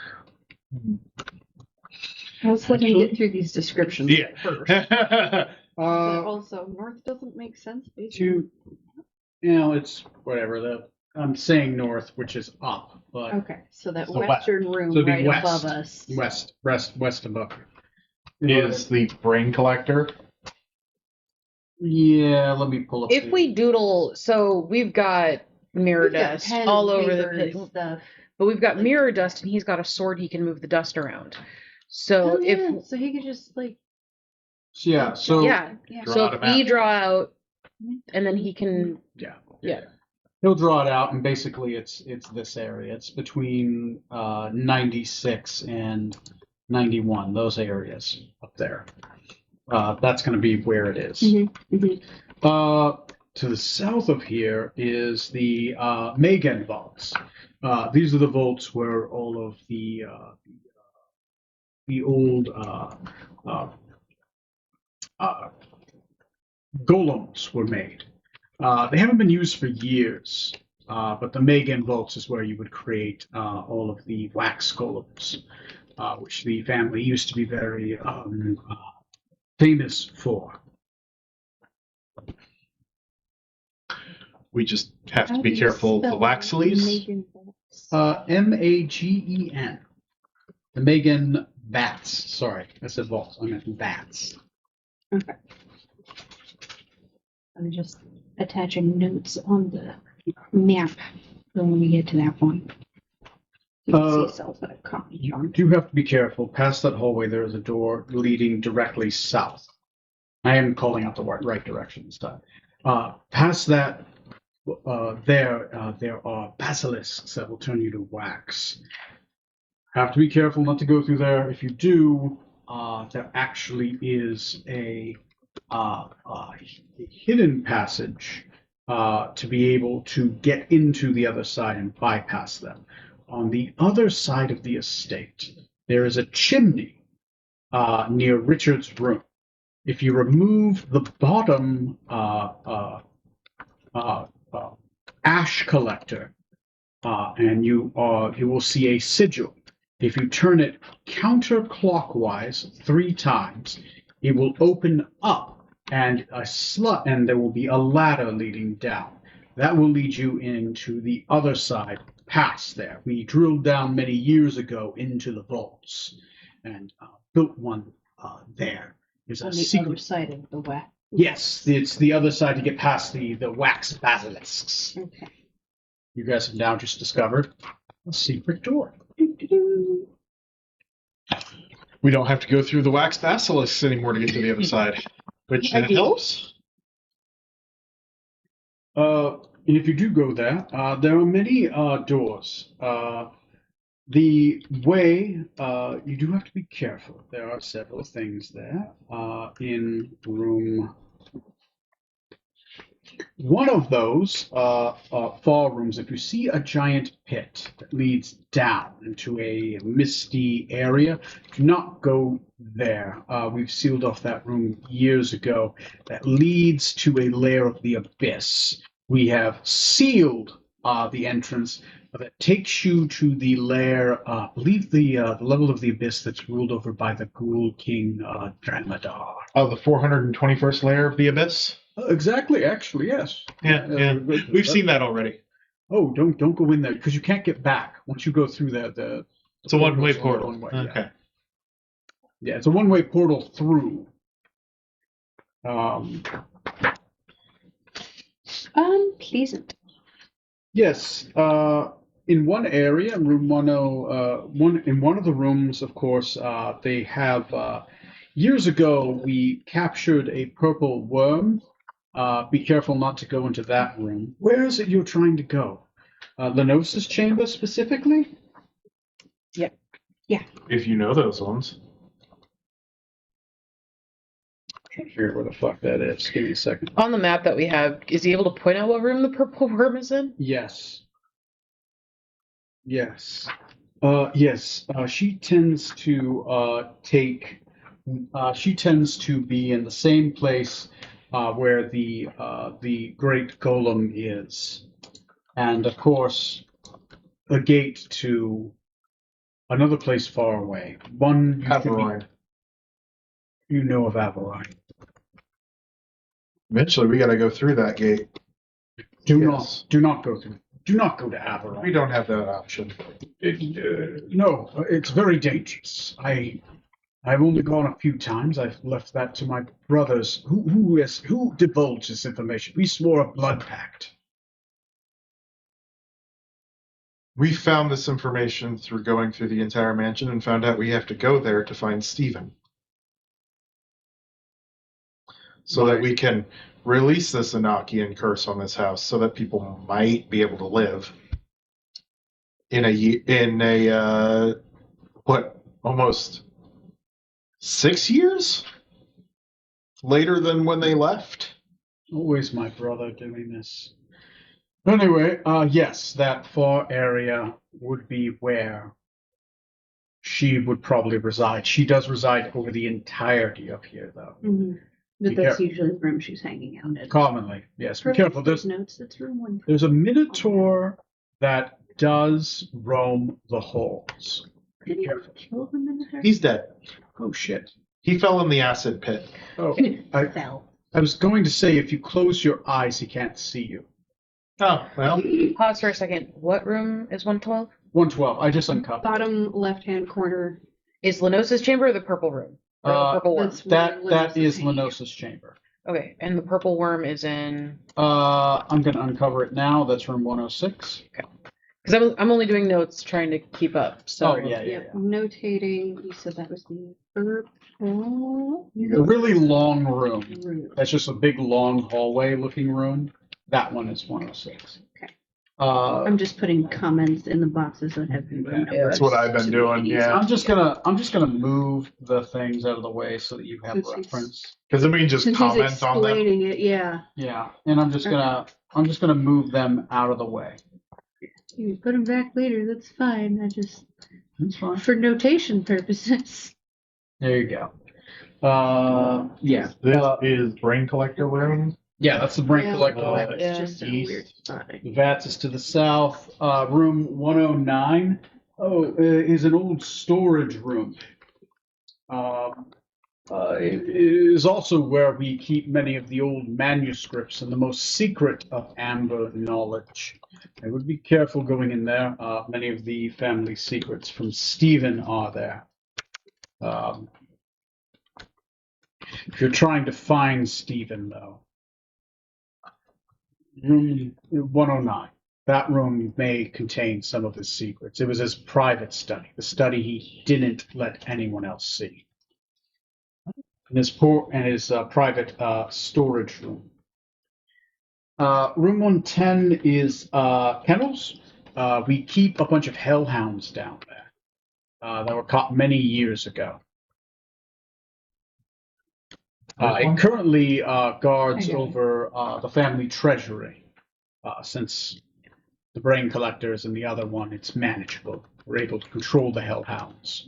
Let's let me get through these descriptions first. Yeah. But Uh, also, north doesn't make sense. to, it's whatever. I'm saying north, which is up, but Okay, so that So western room so it'd be right west. above us. west above. Is the brain collector? Yeah, let me pull up. If we doodle, so we've got mirror We've got dust pen, all over the paper, pit, and stuff. but we've got mirror dust, and he's got a sword he can move the dust around. So Oh, if yeah, so he could just like Yeah, so yeah, Draw so out a if we map. draw out, and then he can yeah. He'll draw it out, and basically it's this area. It's between 96 and 91. Those areas up there. That's going to be where it is. To the south of here is the Megan vaults. These are the vaults where all of the old golems were made. They haven't been used for years, but the Megan vaults is where you would create all of the wax golems, which the family used to be very famous for. We just have How to do be you careful of the spell Waxleys. Megan Fox? Magen. The Megan Vats. Sorry, I said vaults. I meant Vats. Okay. I'm just attaching notes on the map for when we get to that one. You can see cells that I've copied You on. do have to be careful. Past that hallway, there is a door leading directly south. I am calling out the right direction this time. Past that, there are basilisks that will turn you to wax. Have to be careful not to go through there. If you do, there actually is a hidden passage to be able to get into the other side and bypass them. On the other side of the estate, there is a chimney near Richard's room. If you remove the bottom ash collector, and you will see a sigil. If you turn it counterclockwise 3 times, it will open up, and there will be a ladder leading down. That will lead you into the other side, past there. We drilled down many years ago into the vaults and built one there. There's On a the secret. other side of the wax. Yes, it's the other side to get past the wax basilisks. Okay. You guys have now just discovered a secret door. We don't have to go through the wax basilisks anymore to get to the other side, which I do. helps. If you do go there, there are many doors. The way, you do have to be careful. There are several things there in room. One of those fall rooms, if you see a giant pit that leads down into a misty area, do not go there. We've sealed off that room years ago. That leads to a lair of the abyss. We have sealed the entrance that takes you to the lair, I believe the level of the abyss that's ruled over by the Ghoul King Dramadar. Oh, the 421st layer of the abyss. Exactly, actually, yes. Yeah. We've seen that already. Oh, don't go in there because you can't get back once you go through the It's a one-way portal's portal. one way, yeah. Okay. Yeah, it's a one-way portal through. Unpleasant. Yes, in one area, room 101, in one of the rooms, of course, they have. Years ago, we captured a purple worm. Be careful not to go into that room. Where is it you're trying to go? Lenosis chamber specifically? If you know those ones. Can't figure out where the fuck that is. Give me a second. on the map that we have, is he able to point out what room the purple worm is in? Yes. Yes. Yes. She tends to take. She tends to be in the same place where the great golem is, and of course, a gate to Another place far away. One you, should be- Averroy. you know of Averroy. Eventually, we got to go through that gate. Do Yes. not go through. Do not go to Averroy. We don't have that option. No, it's very dangerous. I've only gone a few times. I've left that to my brothers. Who divulged this information? We swore a blood pact. We found this information through going through the entire mansion and found out we have to go there to find Stephen. So that we can release this Enochian curse on this house so that people might be able to live almost 6 years later than when they left. Always my brother doing this. Anyway, yes, that far area would be where she would probably reside. She does reside over the entirety of here, though. Mhm. But Be that's careful. usually the room she's hanging out in. Commonly, yes. Be careful. There's notes. That's room 1. There's a Minotaur that does roam the halls. Did you careful. kill the Minotaur? He's dead. Oh shit. He fell in the acid pit. Oh, Fell. I was going to say if you close your eyes, he can't see you. Oh, well. Pause for a second. What room is 112? 112. I just uncovered. Bottom left-hand corner. Is Lenosa's chamber or the purple room? Or the purple worm? That's where That is hanging out. Lenosa's chamber. Okay, and the purple worm is in. I'm going to uncover it now. That's room 106. Because I'm only doing notes, trying to keep up. So Oh, yeah. Yep, notating. You said that was the purple A really long room. room. That's just a big, long hallway-looking room. That one is 106. Okay. I'm just putting comments in the boxes that have been room Yeah, That's what I've been doing, yeah. just gonna move the things out of the way so that you have Since he's- reference. Because then we can just Since he's comment on them. explaining it, yeah. Yeah, and I'm just gonna move them out of the way. You can put them back later. That's fine. I just That's fine. for notation purposes. There you go. Yeah. This is brain collector room. Yeah, that's the brain Yeah, collector. that room. was Yeah. just in a East. weird spot. Vats is to the south. Room 109 is an old storage room. It is also where we keep many of the old manuscripts and the most secret of Amber knowledge. I would be careful going in there. Many of the family secrets from Stephen are there. If you're trying to find Stephen, though, room 109. That room may contain some of his secrets. It was his private study, the study he didn't let anyone else see. And his private storage room. Room 110 is kennels. We keep a bunch of hellhounds down there that were caught many years ago. It currently guards Okay. over the family treasury. Since the brain collectors and the other one, it's manageable. We're able to control the hellhounds.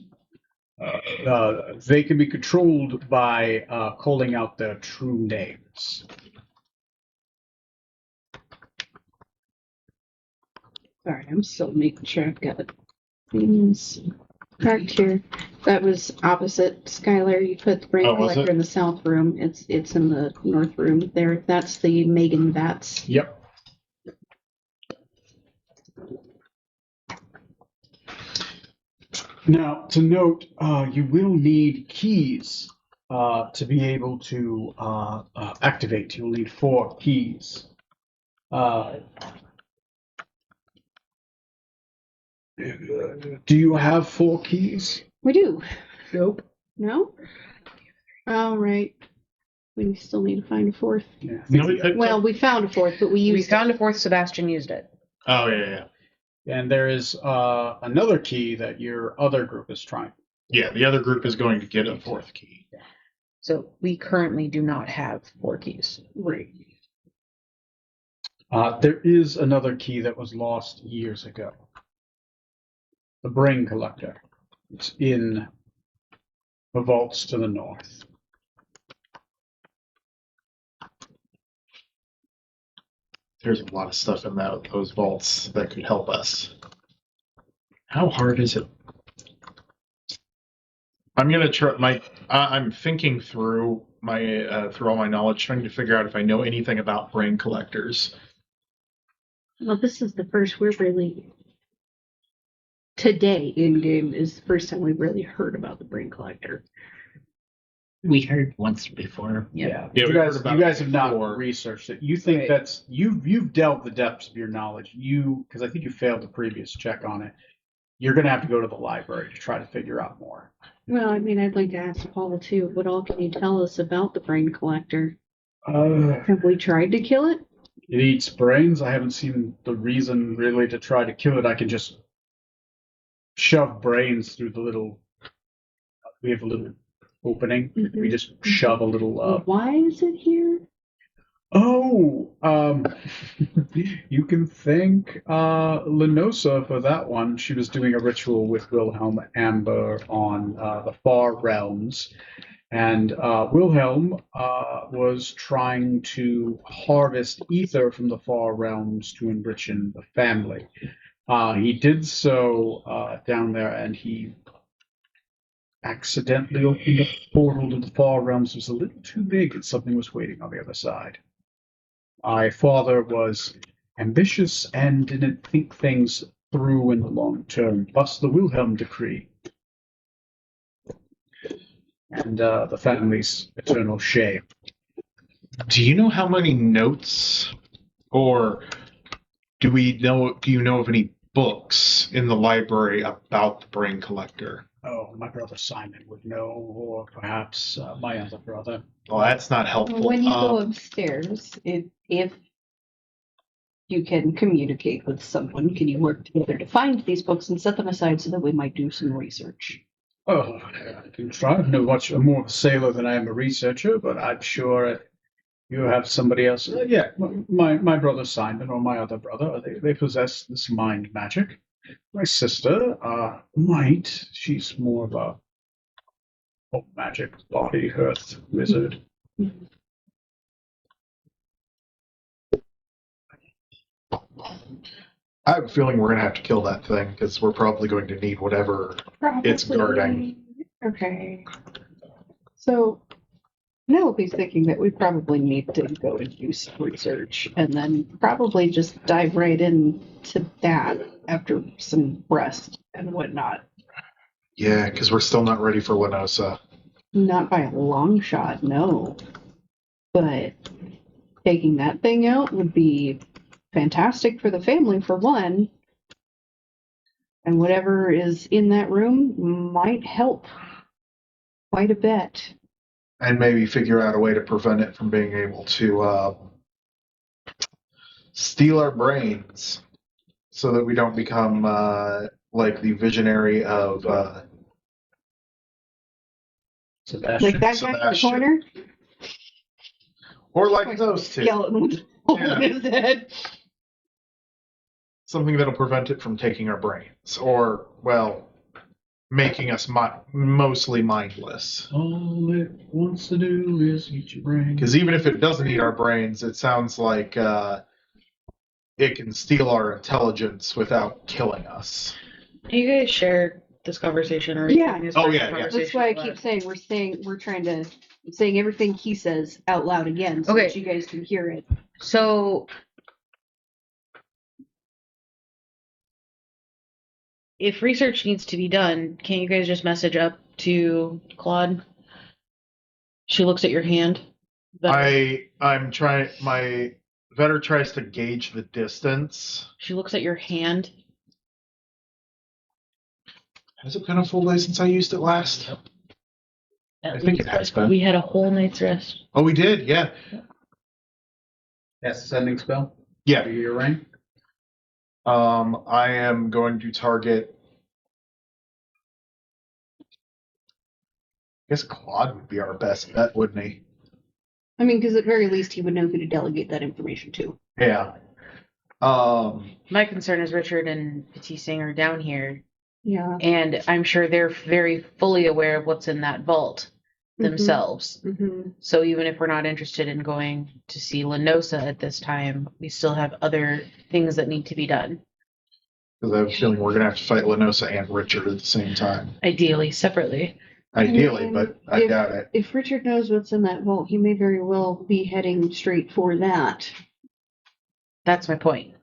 They can be controlled by calling out their true names. Sorry, I'm still making sure I've got things marked here. That was opposite Skylar. You put the brain Oh, was collector it? in the south room. It's in the north room there. That's the Megan Vats. Yep. Now, to note, you will need keys to be able to activate. You'll need 4 keys. Do you have 4 keys? We do. Nope. No? All right. We still need to find a fourth. Yeah. No, we picked Well, up- we found a fourth, but we we used found a fourth. Sebastian used it. Oh, yeah. And there is another key that your other group is trying. Yeah, the other group is going to get a 4th key. So we currently do not have 4 keys. Right. There is another key that was lost years ago. The brain collector. It's in the vaults to the north. There's a lot of stuff in those vaults that could help us. How hard is it I'm gonna try I'm thinking through my through all my knowledge, trying to figure out if I know anything about brain collectors. Well, this is the first we're really today in game is the first time we've really heard about the brain collector. We heard once before. Yeah, Yeah, you we guys, heard about you guys it have not before. researched it. You think Right. that's you've delved the depths of your knowledge. Because I think you failed the previous check on it. You're going to have to go to the library to try to figure out more. Well, I mean, I'd like to ask Paul too. What all can you tell us about the brain collector? Have we tried to kill it? It eats brains. I haven't seen the reason really to try to kill it. I can just shove brains through the little. We have a little opening. We just shove a little. Why is it here? Oh, you can thank Lenosa for that one. She was doing a ritual with Wilhelm Amber on the Far Realms, and Wilhelm was trying to harvest ether from the Far Realms to enrich in the family. He did so down there, and he accidentally opened a portal to the Far Realms. It was a little too big, and something was waiting on the other side. My father was ambitious and didn't think things through in the long term, thus the Wilhelm Decree. And the family's eternal shame. Do you know how many notes, or do you know of any books in the library about the brain collector? Oh, my brother Simon would know, or perhaps my other brother. Well, that's not helpful. When you go upstairs, if you can communicate with someone, can you work together to find these books and set them aside so that we might do some research? Oh, I can try. I'm more of a sailor than I am a researcher, but I'm sure you have somebody else. Yeah, my brother Simon or my other brother, they possess this mind magic. My sister might. She's more of a magic body earth wizard. I have a feeling we're gonna have to kill that thing because we're probably going to need whatever it's guarding. Okay. So Penelope's thinking that we probably need to go and do some research and then probably just dive right into that after some rest and whatnot. Yeah, because we're still not ready for Lenosa. Not by a long shot, no. But taking that thing out would be fantastic for the family, for one. And whatever is in that room might help quite a bit. And maybe figure out a way to prevent it from being able to steal our brains so that we don't become like the visionary of Sebastian. Like that guy in the Sebastian. corner? or like those two. Skeleton with a hole in his head. Something that'll prevent it from taking our brains. Or, well, making us mostly mindless. All it wants to do is eat your brain. Because even if it doesn't eat our brains, it sounds like it can steal our intelligence without killing us. Do you guys share this conversation? Or Yeah. Oh, yeah. That's why I keep saying we're trying to saying everything he says out loud again so Okay. that you guys can hear it. So, if research needs to be done, can't you guys just message up to Claude? She looks at your hand. I'm trying. My Vetter tries to gauge the distance. She looks at your hand. Has it been a full day since I used it last? I think it has been. We had a whole night's rest. Oh, we did. Yeah. That's the sending spell. Yeah. For your ring. I am going to target. I guess Claude would be our best bet, wouldn't he? I mean, because at very least he would know who to delegate that information to. Yeah. My concern is Richard and Petit Sing are down here, Yeah. and I'm sure they're very fully aware of what's in that vault themselves. Mm-hmm. So even if we're not interested in going to see Lenosa at this time, we still have other things that need to be done. Because I have a feeling we're going to have to fight Lenosa and Richard at the same time. Ideally, separately. Ideally, but I If- doubt it. If Richard knows what's in that vault, he may very well be heading straight for that. That's my point.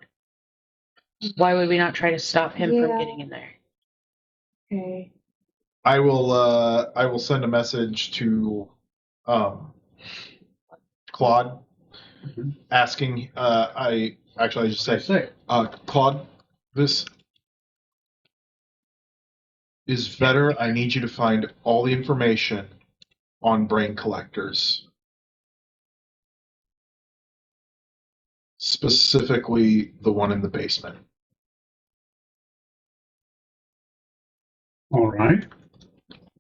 Why would we not try to stop him from Yeah. getting in there? Okay. I will send a message to Claude Mhm. asking I just say Say, Claude, this is better. I need you to find all the information on brain collectors. Specifically the one in the basement. all right.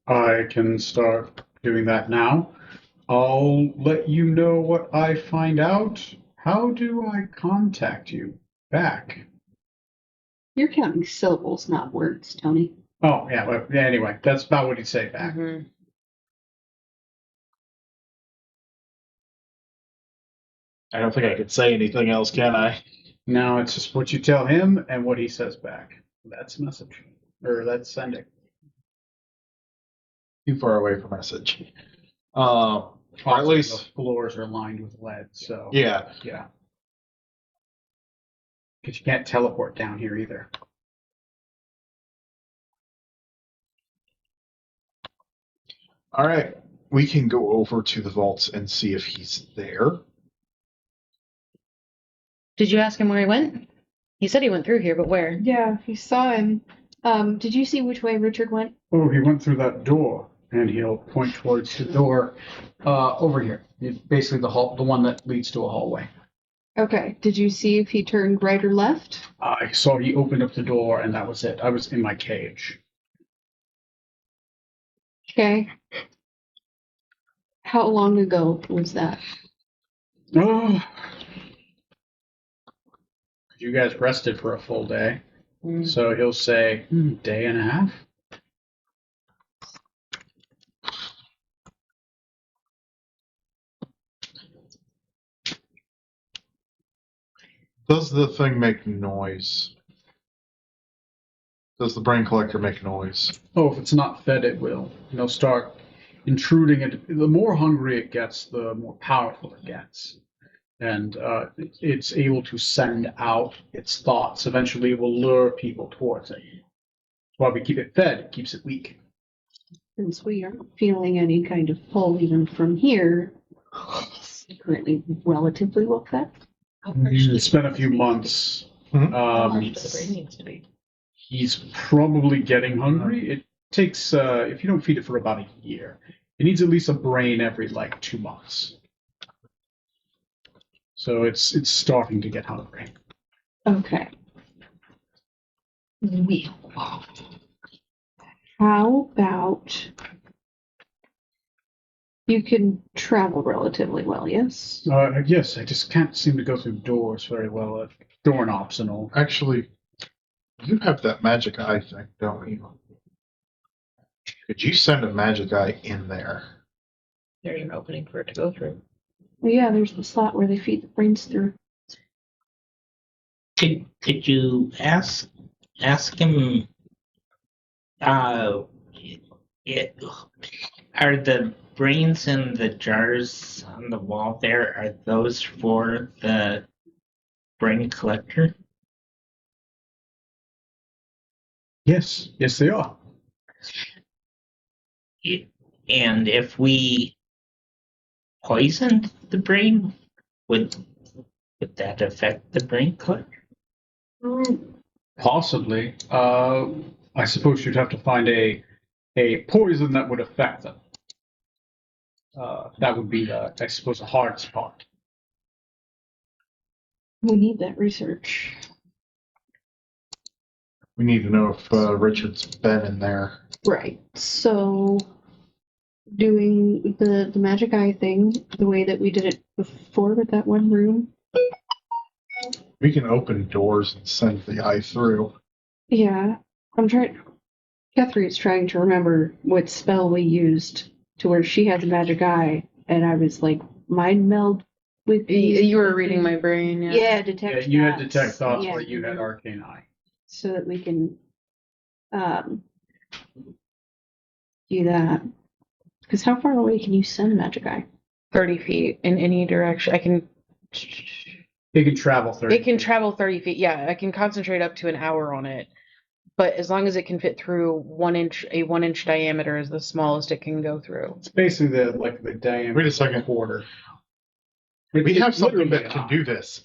I can start doing that now. I'll let you know what I find out. How do I contact you back? You're counting syllables, not words, Tony. Oh, yeah, well, yeah, anyway, that's about what he'd say back. Mhm. I don't think I could say anything else, can I? Now it's just what you tell him and what he says back. That's message. Or that's sending. Too far away for message. Or at Also, least, the floors are lined with lead, so yeah. yeah. Because you can't teleport down here either. All right, we can go over to the vaults and see if he's there. Did you ask him where he went? He said he went through here, but where? Yeah, he saw him. Did you see which way Richard went? Oh, he went through that door, and he'll point towards the door over here. Basically, the hall, the one that leads to a hallway. Okay. Did you see if he turned right or left? I saw he opened up the door, and that was it. I was in my cage. Okay. How long ago was that? Oh, you guys rested for a full day, Mm. so he'll say day and a half. Does the thing make noise? Does the brain collector make noise? Oh, if it's not fed, it will. And they'll start intruding it. The more hungry it gets, the more powerful it gets. And it's able to send out its thoughts. Eventually, it will lure people towards it. That's why we keep it fed. It keeps it weak. Since we aren't feeling any kind of pull even from here, it's currently relatively well fed. It's been a few months. How harsh does the brain needs to be? He's probably getting hungry. It takes, if you don't feed it for about a year, it needs at least a brain every like 2 months. So it's starting to get hungry. Okay. How about you can travel relatively well, yes? Yes, I just can't seem to go through doors very well. Doorknobs and all. Actually, you have that magic eye thing, don't you? Could you send a magic eye in there? There's an opening for it to go through. Well, yeah, there's the slot where they feed the brains through. Could you ask him? Are the brains in the jars on the wall there? Are those for the brain collector? Yes, yes, they are. And if we poisoned the brain, would that affect the brain collector? Possibly. I suppose you'd have to find a poison that would affect them. That would be I suppose, the hardest part. We need that research. We need to know if Richard's been in there. Right. So, doing the magic eye thing the way that we did it before with that one room. We can open doors and send the eye through. Yeah, I'm trying. Catherine's trying to remember what spell we used to where she had the magic eye, and I was like, mind meld with me. You were reading my brain. Yeah. Yeah, detect. Yeah, you had thoughts. detect thoughts, Yeah. where you had arcane eye. So that we can do that. Because how far away can you send Magic Eye? 30 feet in any direction. I can. It can travel 30. It can travel 30 feet. Yeah, I can concentrate up to an hour on it. But as long as it can fit through 1 inch, a 1 inch diameter is the smallest it can go through. It's basically the diameter. Wait a second. Quarter. We have something literally that an can eye. do this.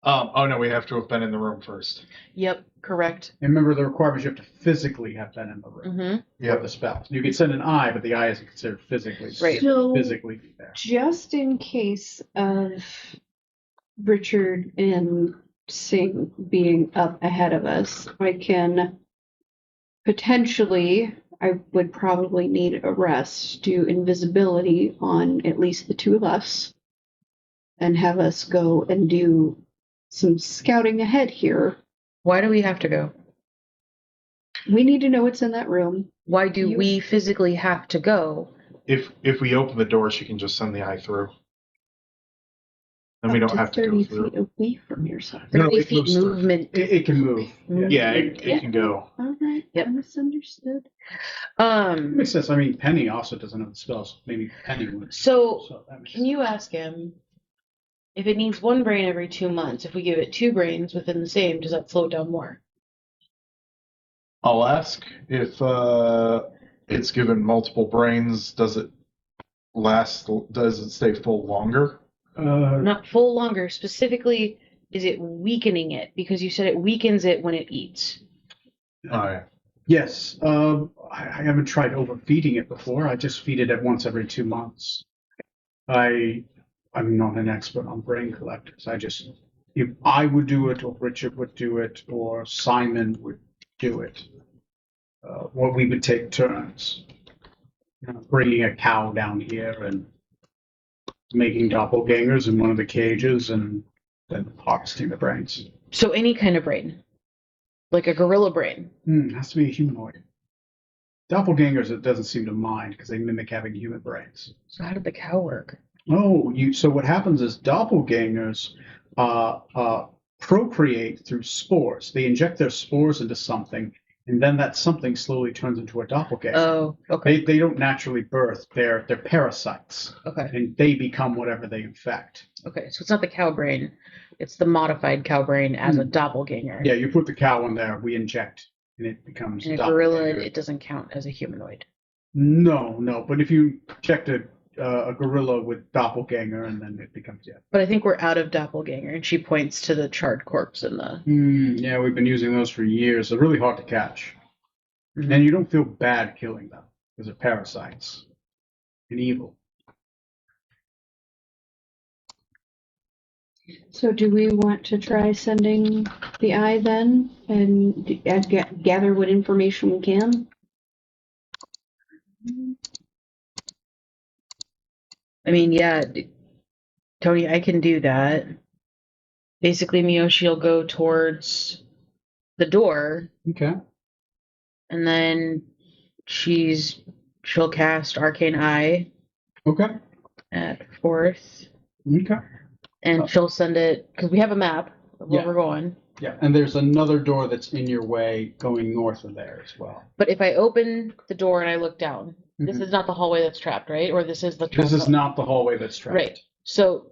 Oh no, we have to have been in the room first. Yep, correct. And remember, the requirement is you have to physically have been in the room Mm-hmm. for the spell. You can send an eye, but the eye isn't considered physically. Right. So, Physically there. just in case of Richard and Singh being up ahead of us, I can potentially, I would probably need a rest, do invisibility on at least the two of us, and have us go and do some scouting ahead here. Why do we have to go? We need to know what's in that room. Why do You- we physically have to go? If we open the door, she can just send the eye through. Then we Up don't have to 30 go through. feet away from yourself. 30 it feet moves through. movement. It can move. Yeah, it can go. All right, Yep. I misunderstood. Makes sense. I mean, Penny also doesn't have the spells. Maybe Penny would. So that makes can you sense. ask him if it needs 1 brain every 2 months? If we give it 2 brains within the same, does that slow it down more? I'll ask if it's given multiple brains. Does it last? Does it stay full longer? Not full longer. Specifically, is it weakening it? Because you said it weakens it when it eats. Alright. Yes. I haven't tried overfeeding it before. I just feed it at once every 2 months. I'm not an expert on brain collectors. If I would do it, or Richard would do it, or Simon would do it, what we would take turns. Bringing a cow down here and making doppelgangers in one of the cages and then harvesting the brains. So any kind of brain, like a gorilla brain. It has to be a humanoid. Doppelgangers, it doesn't seem to mind because they mimic having human brains. So how did the cow work? Oh, so what happens is doppelgangers procreate through spores. They inject their spores into something, and then that something slowly turns into a doppelganger. Oh, okay, They don't naturally birth. They're parasites, okay, and they become whatever they infect. okay. So it's not the cow brain; it's the modified cow brain as a doppelganger. Yeah, you put the cow in there, we inject, and it becomes And a doppelganger. gorilla, it doesn't count as a humanoid. No. But if you inject a gorilla with doppelganger, and then it becomes But I think we're out of doppelganger, and she points to the charred corpse in the. Yeah, we've been using those for years. They're really hard to catch, Mhm. and you don't feel bad killing them because they're parasites and evil. So, do we want to try sending the eye then and gather what information we can? I mean, yeah, Tony, I can do that. Basically, Miyoshi will go towards the door, Okay. and then she'll cast Arcane Eye Okay. at 4th, Okay. and she'll send it because we have a map of where Yeah. we're going. Yeah, and there's another door that's in your way going north of there as well. But if I open the door and I look down, this Mhm. is not the hallway that's trapped, right? Or this is the This is trapped not the hallway that's trapped. Right. So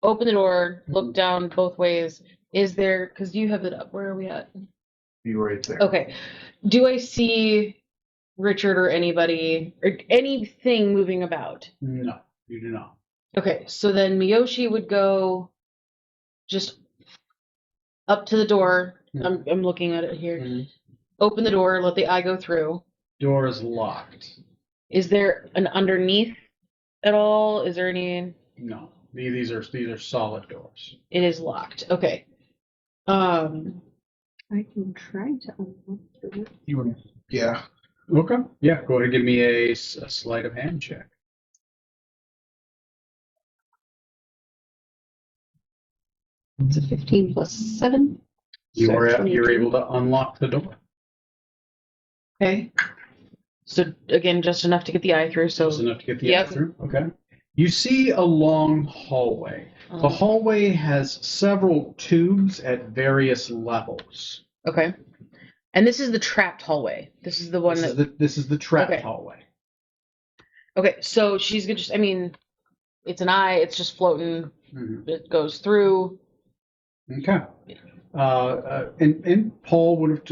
open the door, look down both ways. Is there, because you have it up, where are we at? Be right there. Okay. Do I see Richard or anybody or anything moving about? No, you do not. Okay, so then Miyoshi would go just up to the door. I'm looking at it here. Mhm. Open the door, let the eye go through. Door is locked. Is there an underneath at all? Is there any? No, these are solid doors. It is locked. Okay. I can try to unlock it. You want Yeah. Okay. Yeah, go ahead and give me a sleight of hand check. It's a 15 plus 7. You're So 22. able to unlock the door. Okay. So again, just enough to get the eye through. So Just enough to get the Yep. eye through. Okay. You see a long hallway. The hallway has several tubes at various levels. okay. And this is the trapped hallway. This is the one that. This is the trapped Okay. hallway. Okay, so she's gonna just, I mean, it's an eye, it's just floating, Mhm. it goes through. Okay. And Paul would have,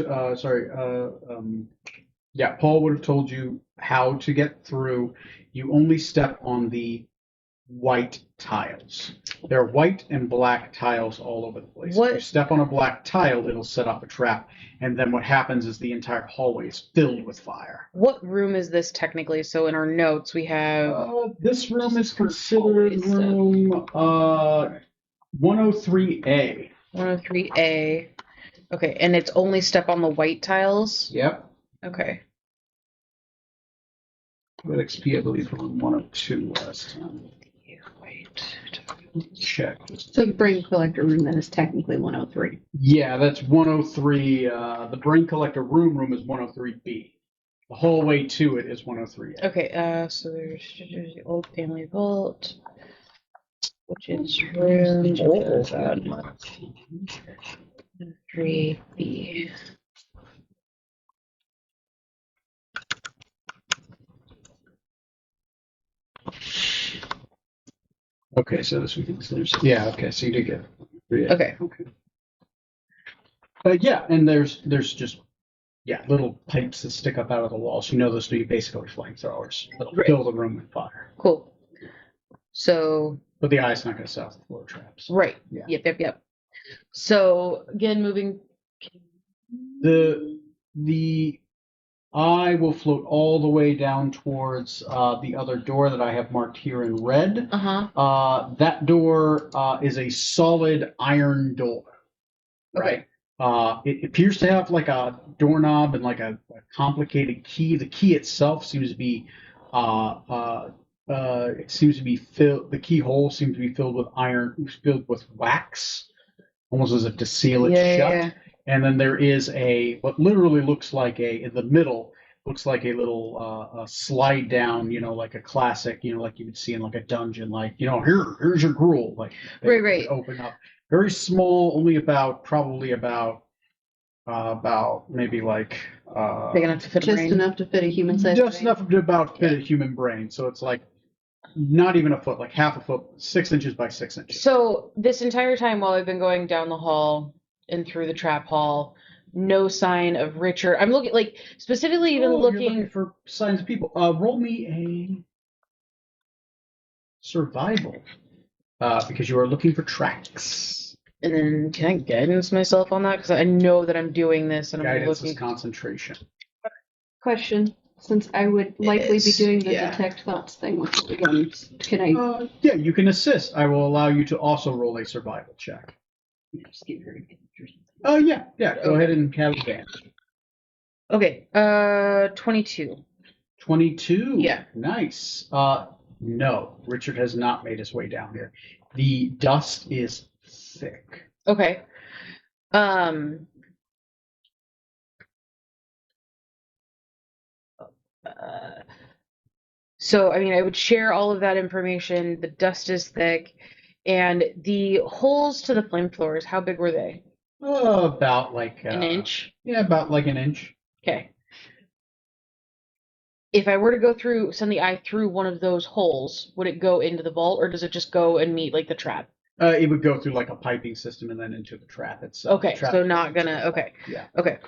Paul would have told you how to get through. You only step on the white tiles. There are white and black tiles all over the place. What- If you step on a black tile, it'll set off a trap. And then what happens is the entire hallway is filled with fire. What room is this technically? So in our notes, we have, This room is considered room 103A. 103A. Okay, and it's only step on the white tiles? Yep. Okay. With XP, I believe, from 102 last time. White. Check. So the brain collector room then is technically 103. Yeah, that's 103. The brain collector room is 103B. The hallway to it is 103A. Okay, so there's the old family vault, which is room 3B. Okay, so this week yeah. Okay, so you did get it. Yeah. Okay. Okay. Yeah, and there's just little pipes that stick up out of the walls. You know those to be basically flamethrowers. That'll Right. fill the room with fire. Cool. So, But the eye's not going to set off the floor traps. right. Yeah. Yep. So, again, moving. The eye will float all the way down towards the other door that I have marked here in red. Uh-huh. That door is a solid iron door. Right. It appears to have like a doorknob and like a complicated key. The key itself seems to be it seems to be filled. The keyhole seems to be filled with filled with wax, almost as if to seal it shut. Yeah. And then there is what literally looks like in the middle, looks like a little slide down, like a classic, like you would see in like a dungeon, like, here's your gruel, like they Right. open up. Very small, only probably about maybe like Big enough to fit a Just brain. enough to fit a human size. just enough to about fit a human brain. So it's like not even a foot, like half a foot, 6 inches by 6 inches. So, this entire time while I've been going down the hall and through the trap hall, no sign of Richard. I'm looking, like, specifically even You're looking. for signs of people. Roll me a survival because you are looking for tracks. And then can I guidance myself on that? Because I know that I'm doing this and I'm Guidance looking. is concentration. Question, since I would likely be doing the yeah. detect thoughts thing with the guns, can I Yeah, you can assist. I will allow you to also roll a survival check. just give her advantage or something? Oh yeah. Go ahead and have advantage. Okay, 22. 22. Yeah. Nice. No, Richard has not made his way down here. The dust is thick. Okay. So, I mean, I would share all of that information. The dust is thick. And the holes to the flamethrowers, how big were they? About like An inch? Yeah, about like an inch. Okay. If I were to send the eye through one of those holes, would it go into the vault or does it just go and meet like the trap? It would go through like a piping system and then into the trap itself. Okay, so not gonna, okay. Yeah. Okay.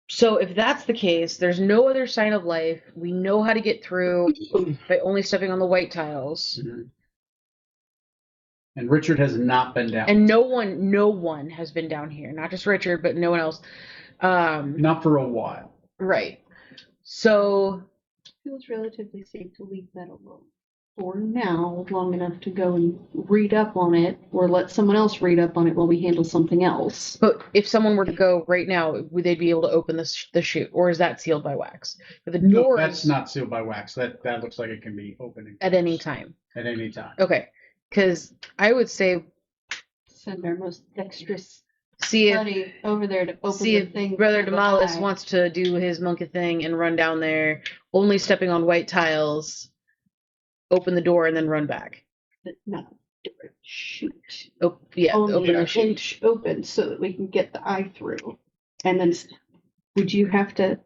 So if that's the case, there's no other sign of life. We know how to get through by only stepping on the white tiles. Mhm. And Richard has not been down. And no one has been down here. Not just Richard, but no one else. Not for a while. Right. So It feels relatively safe to leave that alone for now, long enough to go and read up on it, or let someone else read up on it while we handle something else. but if someone were to go right now, would they be able to open the chute, or is that sealed by wax? But the No, door that's is not sealed by wax. That looks like it can be opening at any time. at any time. Okay. Because I would say Send our most dexterous see if buddy over there to open see the if thing. Brother through the Demalis eye. wants to do his monkey thing and run down there, only stepping on white tiles, open the door, and then run back. Not shoot. Oh, yeah, Only open an the chute. inch open so that we can get the eye through. And then would you have to?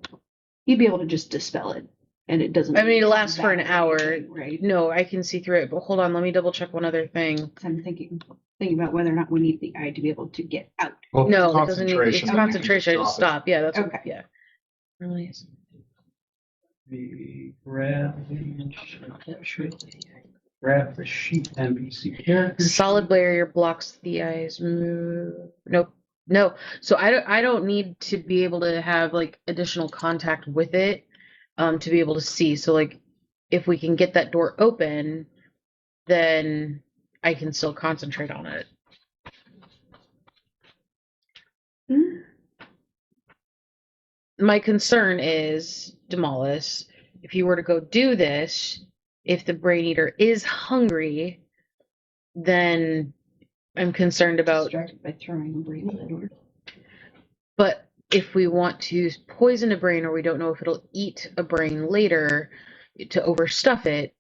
You'd be able to just dispel it and it doesn't. I mean, it come lasts for an back, hour. right? No, I can see through it, but hold on, let me double check one other thing. I'm thinking about whether or not we need the eye to be able to get out. Well, No, it doesn't need, it's then you can concentration, I just drop it. stop. Yeah, that's what, Okay. yeah. Really is. Grab the sheet NPC character. Solid barrier blocks the eyes move. Nope. No. So I don't need to be able to have like additional contact with it to be able to see. So like if we can get that door open, then I can still concentrate on it. Hmm. My concern is, Demolus, if you were to go do this, if the Brain Eater is hungry, then I'm concerned about. Distracted by throwing a brain at the door. But if we want to poison a brain, or we don't know if it'll eat a brain later to overstuff it,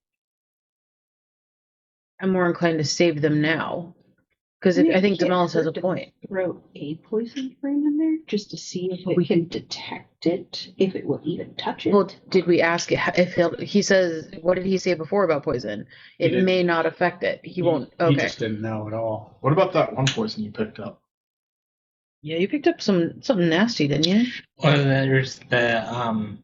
I'm more inclined to save them now. Because I think Demolus has a point. Throw a poison brain in there just to see if We it can detect it, if it will even touch it. Well, did we ask if he says, what did he say before about poison? He It didn't. may not affect it. He won't. He Okay. just didn't know at all. What about that one poison you picked up? Yeah, you picked up something nasty, didn't you? Well, there's the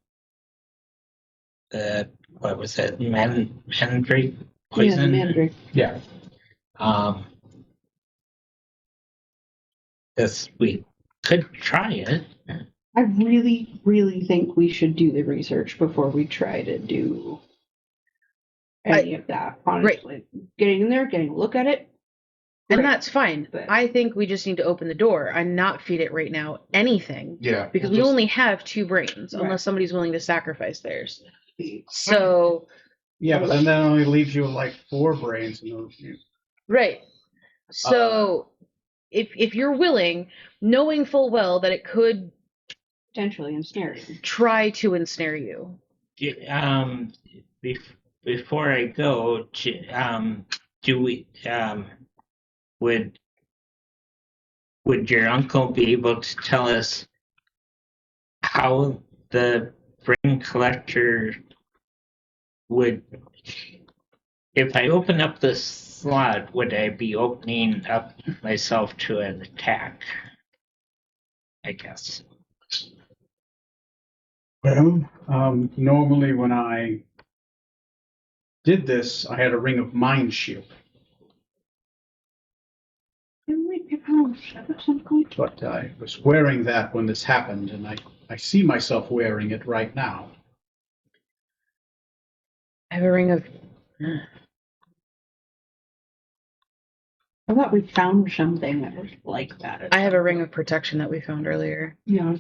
what was it, mandrake poison? Yeah, mandrake. Yeah. This we could try it. I really, really think we should do the research before we try to do any of that. Honestly, getting in there, getting a look at it, And great. that's fine. But- I think we just need to open the door and not feed it right now anything. Yeah. Because we'll we just- only have 2 brains, Right. unless somebody's willing to sacrifice theirs. So, Yeah, but then that only leaves you with like 4 brains. right. So, if you're willing, knowing full well that it could potentially ensnare you. try to ensnare you. Before I go, do we would your uncle be able to tell us how the brain collector would, if I open up this slot, would I be opening up myself to an attack? I guess. Well, normally when I did this, I had a ring of mind shield, Didn't we pick on at some point? but I was wearing that when this happened, and I see myself wearing it right now. I have a ring of. I thought we found something that was like that. I have a ring of protection that we found earlier. Yeah,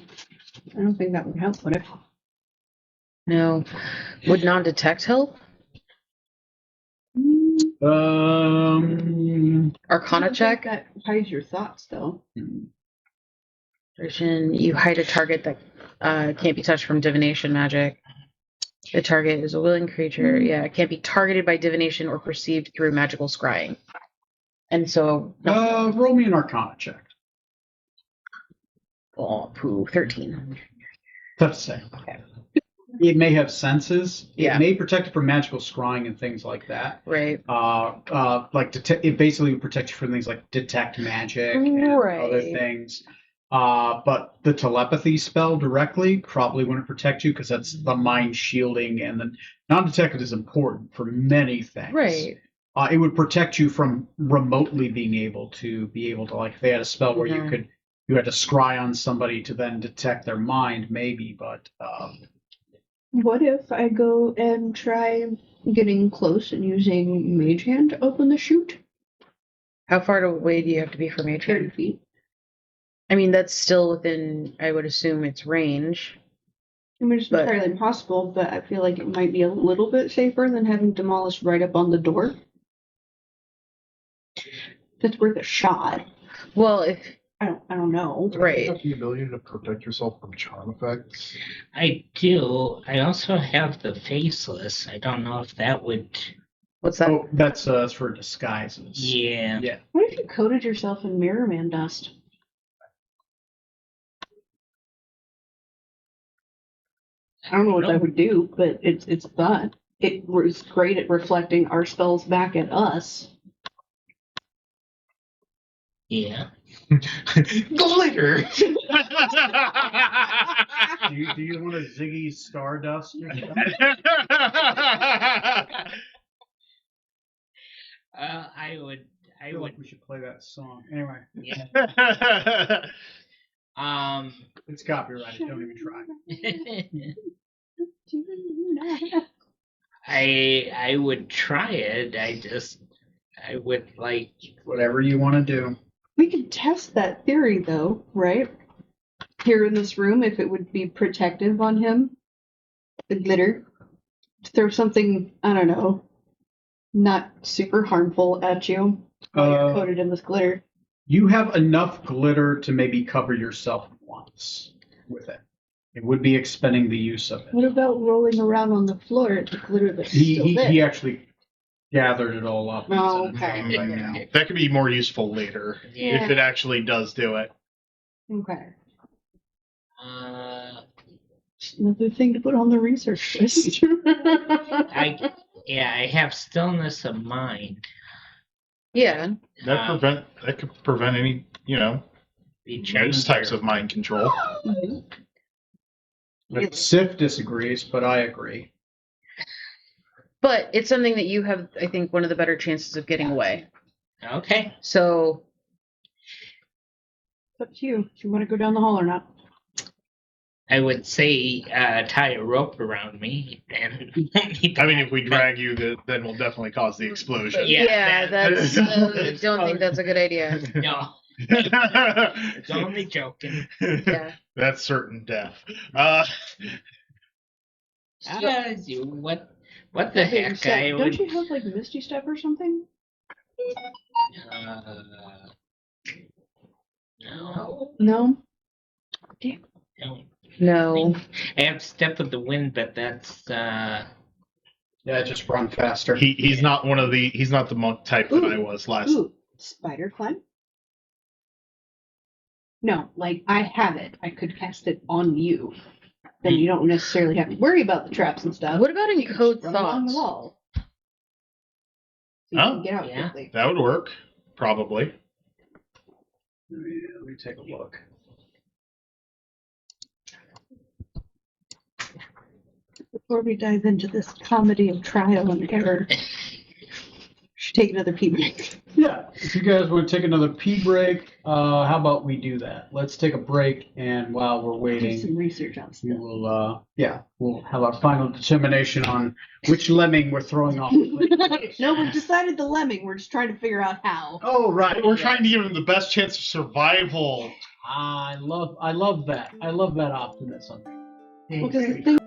I don't think that would help, would it? No. Would non-detect help? Arcana check? That hides your thoughts, though. Version, you hide a target that can't be touched from divination magic. The target is a willing creature. Yeah, it can't be targeted by divination or perceived through magical scrying. And so, no. Roll me an Arcana check. Oh, poo, 13. Tough to say. Okay. It may have senses. Yeah. It may protect it from magical scrying and things like that. Right. Like it basically would protect you from things like detect magic and Right. other things. But the telepathy spell directly probably wouldn't protect you because that's the mind shielding, and the non-detected is important for many things. Right. It would protect you from remotely being able to like if they had a spell where Mhm. you had to scry on somebody to then detect their mind, maybe, but What if I go and try getting close and using Mage Hand to open the chute? How far away do you have to be from 30 Atria? feet. I mean, that's still within, I would assume, its range. I mean, it's But- entirely possible, but I feel like it might be a little bit safer than having Demolished right up on the door. That's worth a shot. Well, if I don't know. right. You have the ability to protect yourself from charm effects. I do. I also have the faceless. I don't know if that would. What's that? oh, that's for disguises. Yeah. Yeah. What if you coated yourself in Mirror Man dust? I don't know what that would do, but it's fun. It was great at reflecting our spells back at us. Yeah. Glitter. Do you want a Ziggy Stardust? Or something? I would. I feel like we should play that song. Anyway, Yeah. it's copyrighted. Don't even try. I would try it. I would like. Whatever you want to do. We could test that theory, though, right? Here in this room, if it would be protective on him, the glitter. Throw something, I don't know, not super harmful at you while you're coated in this glitter. You have enough glitter to maybe cover yourself once with it. It would be expending the use of it. What about rolling around on the floor, the glitter that's still there? He actually gathered it all up. Oh, and set it okay. down right now. That could be more useful later Yeah. if it actually does do it. Okay. Uh, Another thing to put on the research list. I have stillness of mind. Yeah. That could prevent any, those types of mind control. But Sif disagrees, but I agree. But it's something that you have, I think, one of the better chances of getting away. Okay. So It's up to you if you want to go down the hall or not. I would say tie a rope around me and. I mean, if we drag you, then we'll definitely cause the explosion. Yeah, that's. Don't think that's a good idea. No, it's only joking. Yeah. That's certain death. What the heck? I Don't would. you have like Misty Step or something? No. No. No. No. I have Step of the Wind, but that's Yeah, just run faster. He's not the monk type that I was last. Ooh, spider climb? No, like I have it. I could cast it on you. Then you don't necessarily have to worry about the traps and stuff. What about You can encode just run along the thoughts? wall. So you Oh, can get out yeah. quickly. That would work, probably. Let me take a look. Before we dive into this comedy of trial and error, should take another pee break. Yeah, if you guys want to take another pee break, how about we do that? Let's take a break, and while we're Do some waiting, research on we stuff. will, we'll have our final determination on which lemming we're throwing off. No, we've decided the lemming. We're just trying to figure out how. Oh, right. We're trying to give him the best chance of survival. I love that. I love that optimism. Because the thing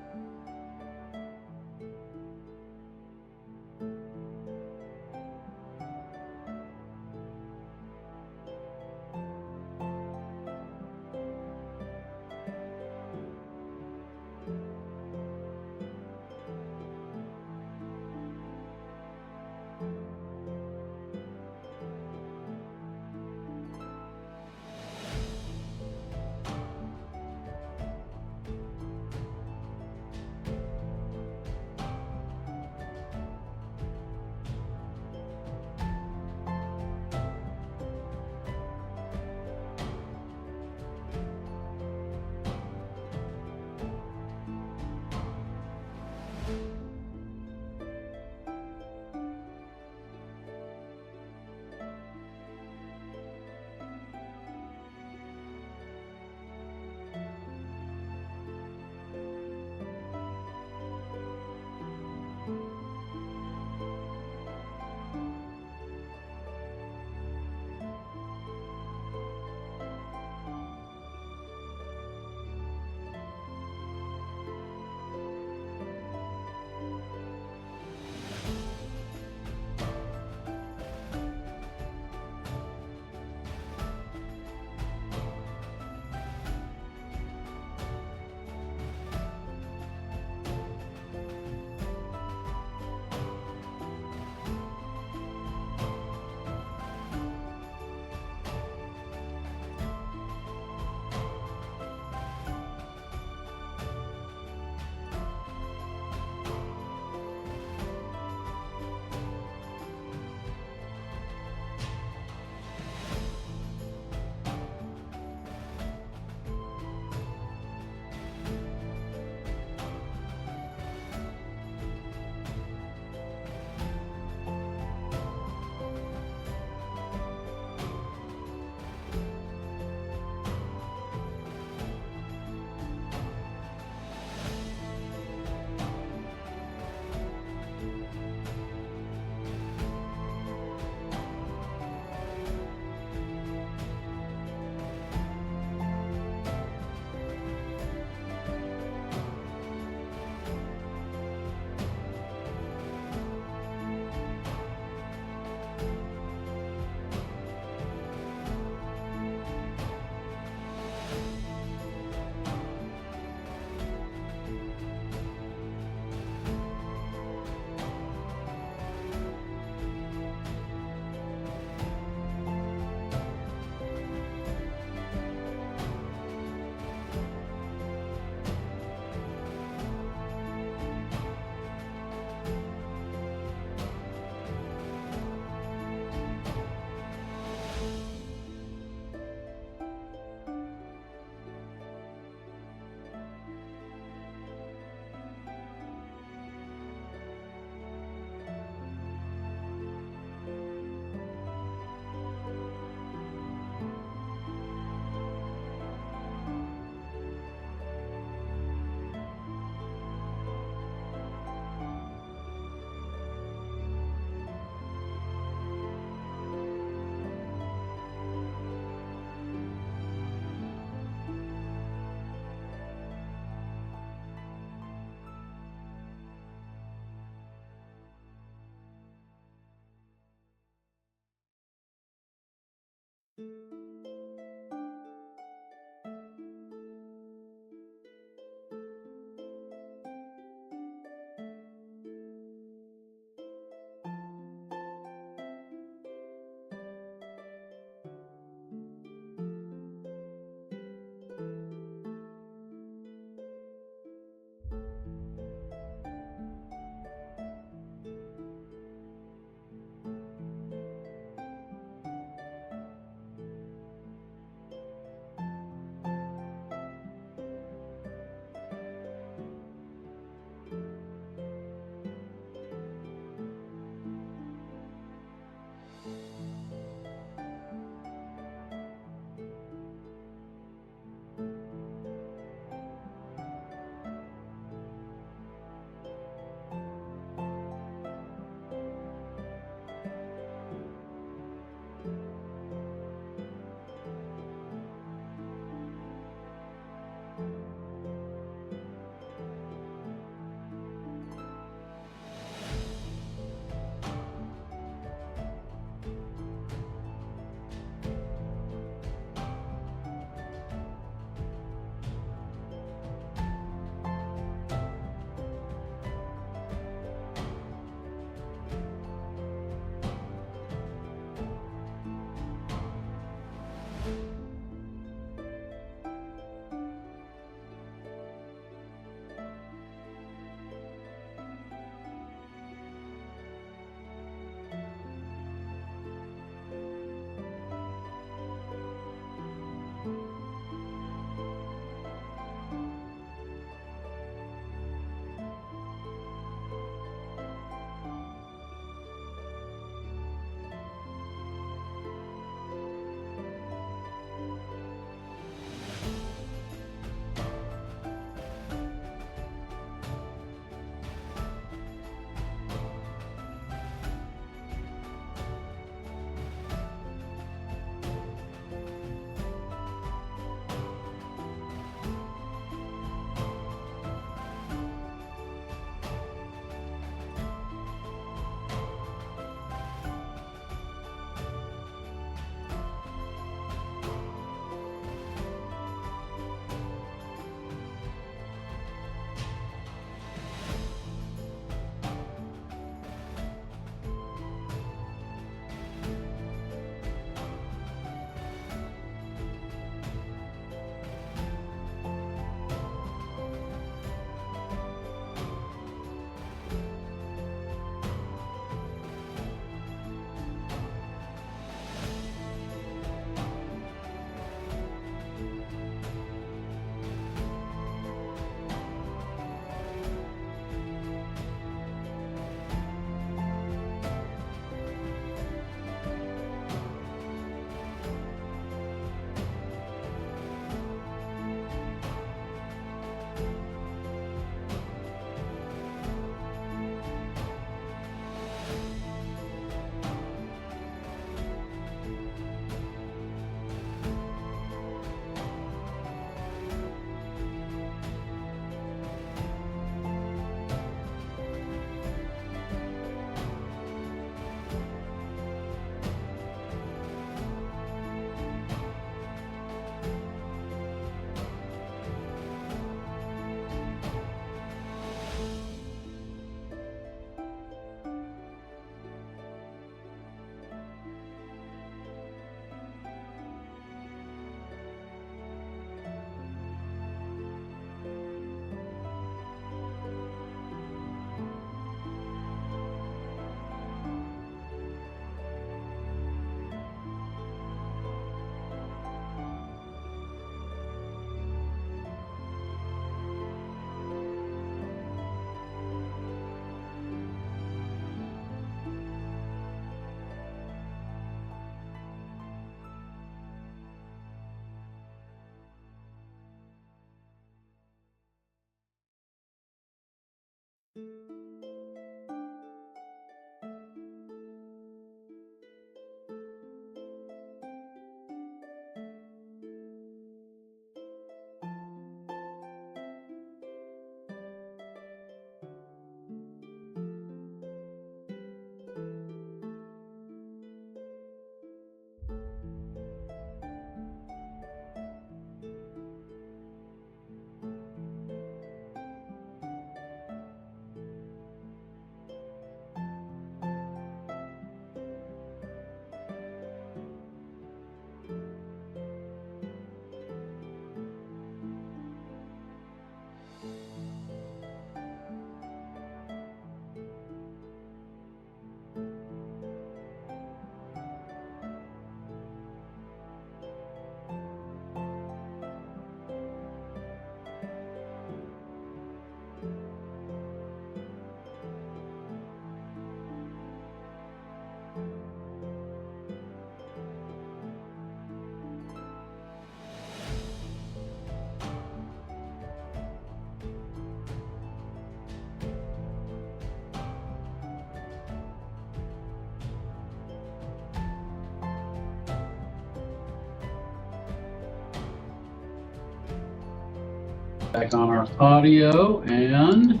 Back on our audio and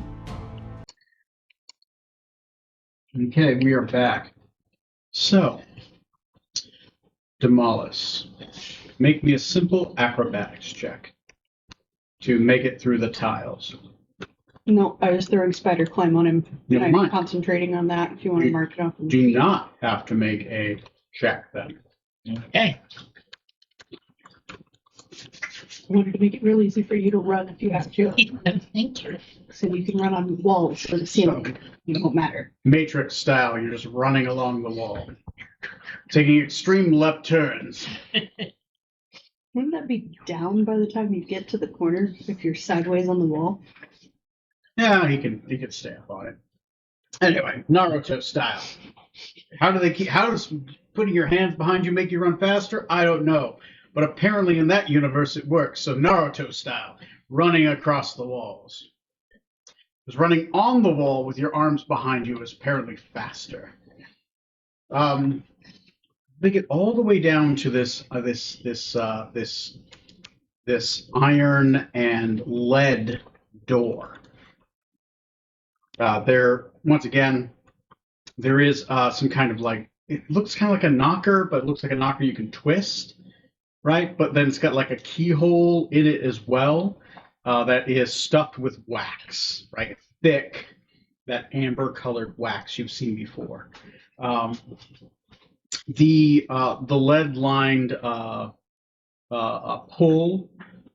okay, we are back. So, Demolus, make me a simple acrobatics check to make it through the tiles. No, I was throwing spider climb on him. Never I'm mind. concentrating on that if you want to mark it off. Do not have to make a check then. Okay. I wanted to make it real easy for you to run if you have to. Thank you. So you can run on walls or the ceiling. It won't matter. Matrix style, you're just running along the wall, taking extreme left turns. Wouldn't that be down by the time you get to the corner if you're sideways on the wall? Yeah, he can stay up on it. Anyway, Naruto style. How does putting your hands behind you make you run faster? I don't know. But apparently in that universe it works. So Naruto style, running across the walls. Because running on the wall with your arms behind you is apparently faster. They get all the way down to this iron and lead door. Once again, there is some kind of like, it looks kind of like a knocker, but it looks like a knocker you can twist, right? But then it's got like a keyhole in it as well that is stuffed with wax, right? Thick, that amber colored wax you've seen before. The lead lined pull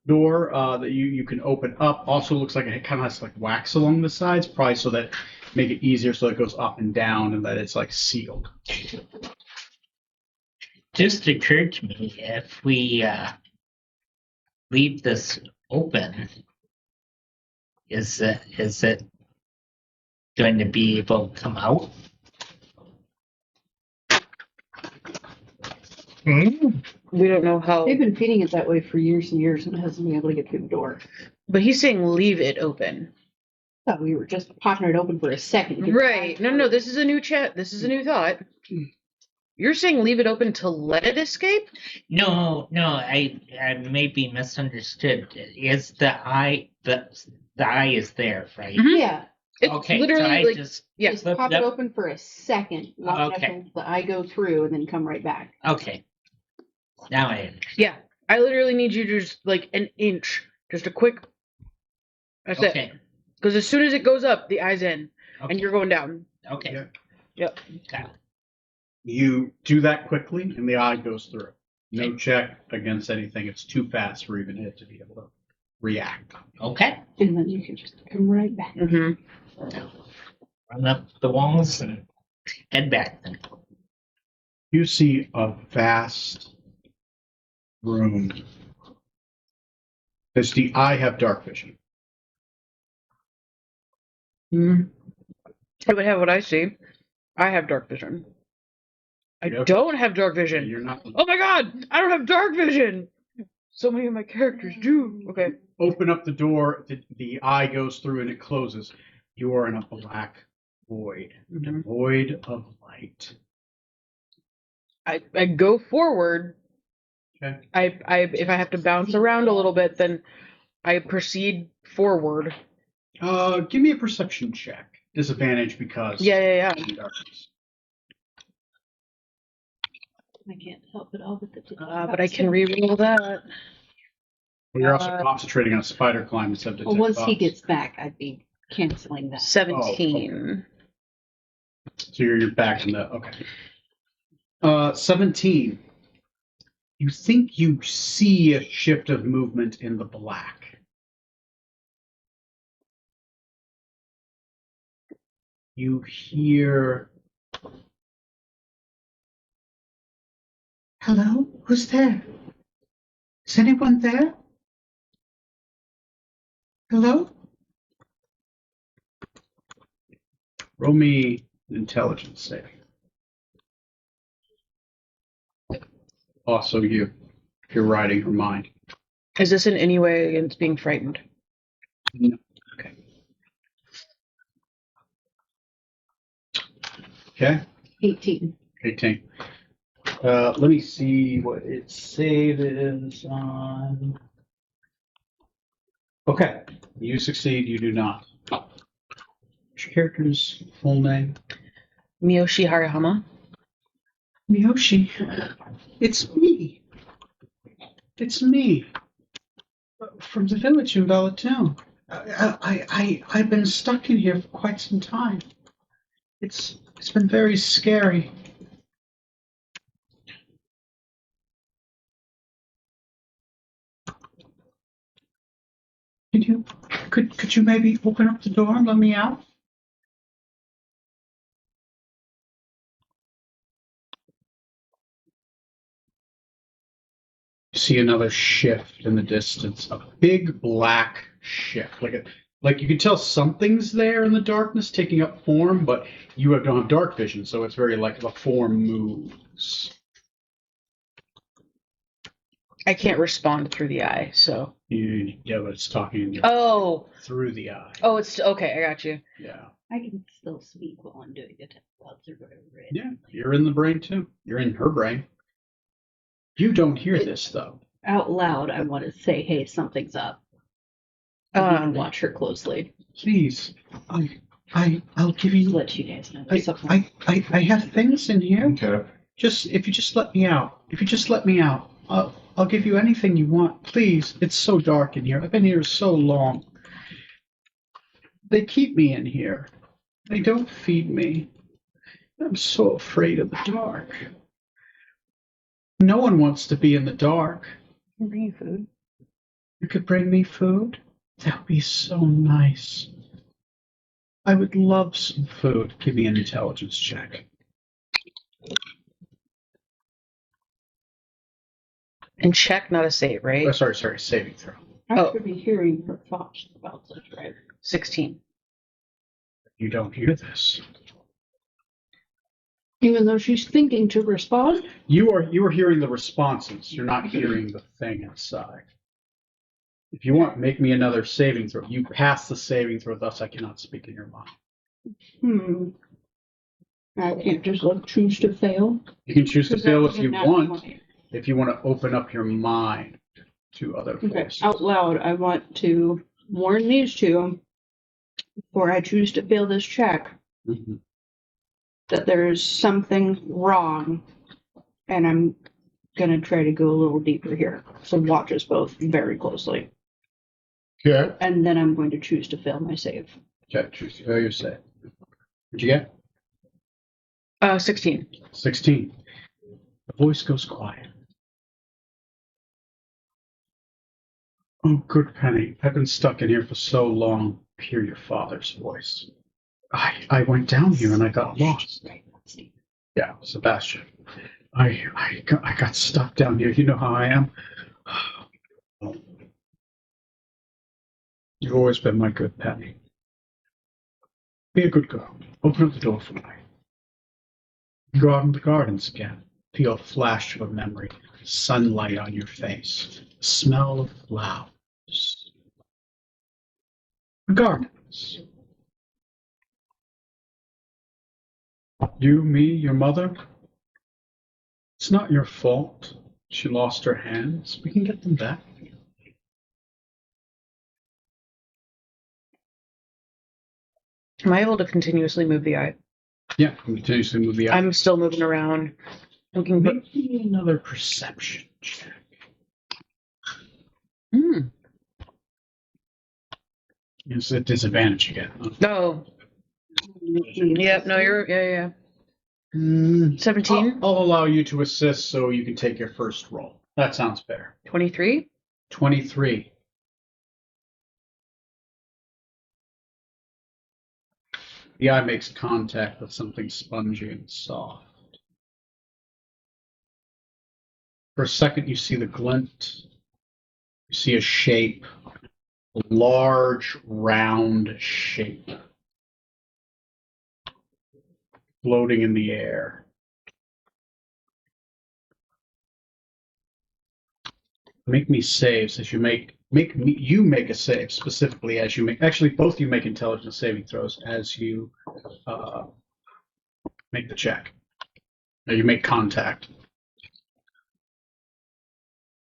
door that you can open up also looks like it kind of has like wax along the sides, probably so that make it easier so it goes up and down and that it's like sealed. Just occurred to me, if we leave this open, is it going to be able to come out? We don't know how. They've been feeding it that way for years and years and it hasn't been able to get through the door. But he's saying leave it open. Thought we were just popping it open for a second. Right. No, this is a new chat. This is a new thought. You're saying leave it open to let it escape? No, I maybe misunderstood. Is the eye the eye is there, right? Mhm. Yeah. It's Okay, literally so I like just yeah. Just Flip pop it it up. open for a second. Long enough Okay. for the eye go through and then come right back. okay. Now I understand. Yeah. I literally need you to just like an inch. Just a quick. That's it. Okay. Because as soon as it goes up, the eye's in. Okay. And you're going down. Okay. Yeah. Yep. Got it. You do that quickly and the eye goes through. No check against anything. It's too fast for even it to be able to react. Okay. And then you can just come right back. Mm-hmm. Run up the walls and head back then. You see a vast room. Does the eye have dark vision? Mm-hmm. It would have what I see. I have dark vision. I Yep. don't have dark vision. You're not. Oh my god! I don't have dark vision! So many of my characters do. Okay. Open up the door, the eye goes through and it closes. You are in a black void, Mhm. devoid of light. I go forward. Okay. If I have to bounce around a little bit, then I proceed forward. Give me a perception check. Disadvantage because Yeah. in darkness. I can't help it all with the. But I can reroll that. Well, you're also concentrating on spider climb instead of Well, once he detect gets back, I'd be canceling that. 17. So you're back in the okay. 17. You think you see a shift of movement in the black. You hear, "Hello? Who's there? Is anyone there? Hello?" Roll me an intelligence save. Also you, if you're riding her mind. Is this in any way against being frightened? No. Okay. Okay. 18. 18. Let me see what its save is on. Okay. You succeed, you do not. What's your character's full name? Miyoshi Harihama. Miyoshi. It's me. It's me. From the village in Valatoon. I've been stuck in here for quite some time. It's been very scary. Could you maybe open up the door and let me out? You see another shift in the distance, a big black shift, like you can tell something's there in the darkness taking up form, but you don't have dark vision, so it's very like the form moves. I can't respond through the eye, so. Yeah, but it's talking in your Oh, through the eye. oh, it's okay. I got you. Yeah. I can still speak while I'm doing it. Yeah, you're in the brain too. You're in her brain. You don't hear this though. Out loud, I want to say, "Hey, something's up." And watch her closely. Please, I'll give you. Let you guys know. There's something. I have things in here. Okay. If you just let me out. If you just let me out, I'll give you anything you want. Please. It's so dark in here. I've been here so long. They keep me in here. They don't feed me. I'm so afraid of the dark. No one wants to be in the dark. Can I bring you food? You could bring me food? That would be so nice. I would love some food. Give me an intelligence check. And check, not a save, right? Oh, sorry, saving throw. I Oh. should be hearing her thoughts about this, right? 16. You don't hear this. Even though she's thinking to respond. You are hearing the responses. You're not hearing the thing inside. If you want, make me another saving throw. You pass the saving throw, thus I cannot speak in your mind. I can't just choose to fail. You can choose to Because that fail was if a you nat want. 20. If you want to open up your mind to other Okay, forces. out loud, I want to warn these two before I choose to fail this check Mhm. that there's something wrong, and I'm gonna try to go a little deeper here. So watch us both very closely, Okay. and then I'm going to choose to fail my save. Okay, choose to fail your save. What'd you get? 16. 16. The voice goes quiet. Oh, good Penny. I've been stuck in here for so long. Hear your father's voice. I went down here and I got lost. Yeah, Sebastian. I got stuck down here. You know how I am. You've always been my good Penny. Be a good girl. Open up the door for me. Go out in the gardens again. Feel a flash of a memory. Sunlight on your face. The smell of flowers. The gardens. You, me, your mother. It's not your fault. She lost her hands. We can get them back. Am I able to continuously move the eye? Yeah, continuously move the eye. I'm still moving around. Looking for. Make me another perception check. It's a disadvantage again. No. Yep, no, yeah. 17? I'll allow you to assist so you can take your first roll. That sounds fair. 23? 23. The eye makes contact with something spongy and soft. For a second, you see the glint. You see a shape, a large, round shape, floating in the air. Make me saves as you make a save specifically as you make. Actually, both of you make intelligence saving throws as you make the check. Or you make contact.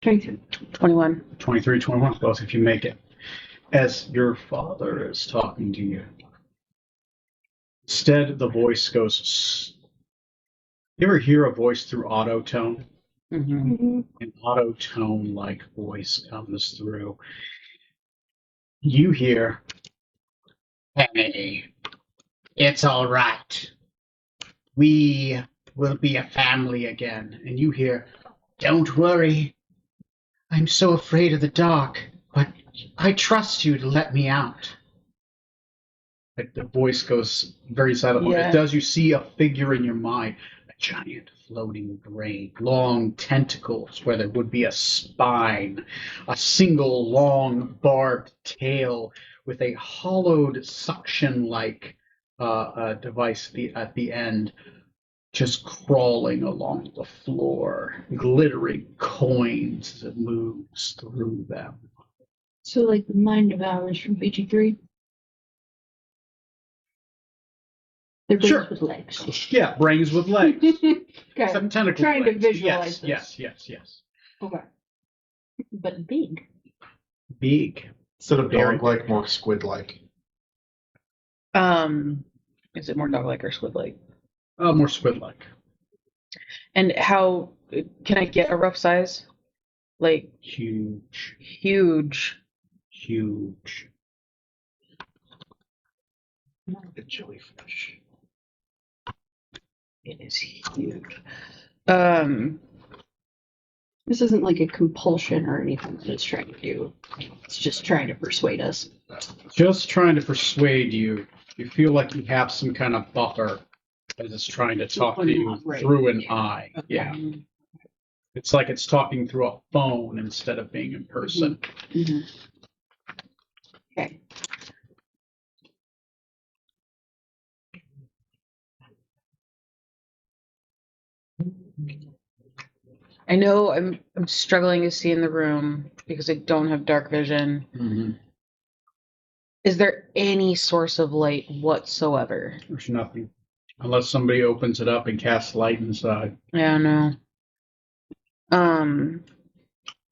21. 23, 21, both if you make it. as your father is talking to you. Instead, the voice goes. You ever hear a voice through auto tone? Mm-hmm. An auto tone like voice comes through. You hear, Penny, it's all right. We will be a family again. And you hear, don't worry. I'm so afraid of the dark, but I trust you to let me out. Like the voice goes very silent. What Yeah. it does, you see a figure in your mind, a giant floating brain, long tentacles where there would be a spine, a single long barbed tail with a hollowed suction-like device at the end, just crawling along the floor, glittering coins as it moves through them. So, like the mind devours from BG3. They're brains Sure. with legs. Yeah, brains with legs. Okay. Some tentacle Trying to legs. visualize Yes, this. yes. Okay. But big. Big. Instead of Very dog-like, more squid-like. Is it more dog-like or squid-like? More squid-like. And how can I get a rough size? Like Huge. huge. Huge. A jellyfish. It is huge. This isn't like a compulsion or anything that it's trying to do. It's just trying to persuade us. Just trying to persuade you. You feel like you have some kind of buffer as it's trying to talk to you Right. through an eye. Okay. Yeah. It's like it's talking through a phone instead of being in person. Mm-hmm. Okay. I know I'm struggling to see in the room because I don't have dark vision. Mm-hmm. Is there any source of light whatsoever? There's nothing. Unless somebody opens it up and casts light inside. Yeah, no.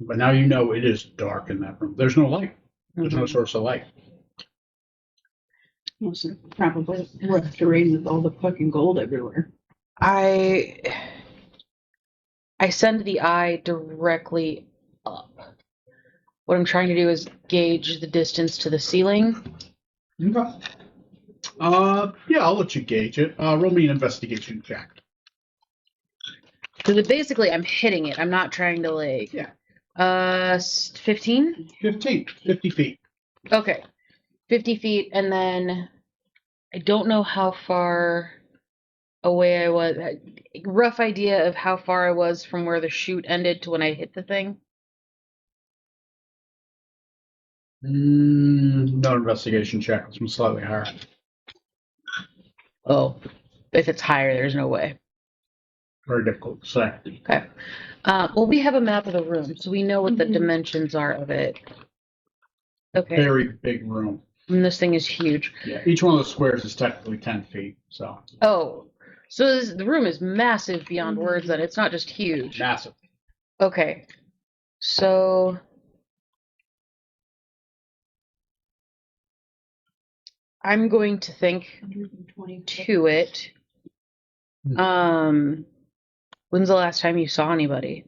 But now you know it is dark in that room. There's no light. There's no Mhm. source of light. Must have probably rough terrain with all the fucking gold everywhere. I send the eye directly up. What I'm trying to do is gauge the distance to the ceiling. Okay. Yeah, I'll let you gauge it. Roll me an investigation check. Because basically I'm hitting it. I'm not trying to like. Yeah. 15? 50 feet. Okay. 50 feet, and then I don't know how far away I was. Rough idea of how far I was from where the shoot ended to when I hit the thing. No investigation check. It's slightly higher. Oh. If it's higher, there's no way. Very difficult to say. Okay. Well, we have a map of the room, so we know what the Mhm. dimensions are of it. Okay. Very big room. And this thing is huge. Yeah, each one of those squares is technically 10 feet, so Oh. So the room is massive beyond words, then. It's not just huge. massive. Okay. So I'm going to think 120. to it. When's the last time you saw anybody?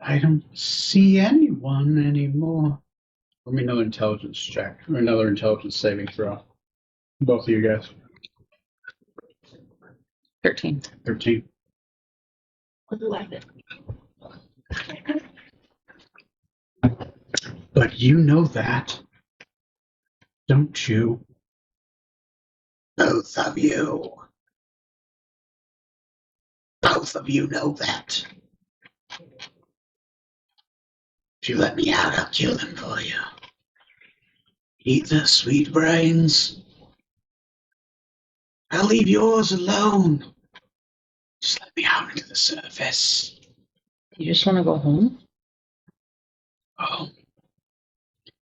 I don't see anyone anymore. Let me another intelligence check or another intelligence saving throw. Both of you guys. 13. 13. 11. But you know that, don't you? Both of you. Both of you know that. If you let me out, I'll kill them for you. Eat the sweet brains. I'll leave yours alone. Just let me out into the surface. You just want to go home? Oh,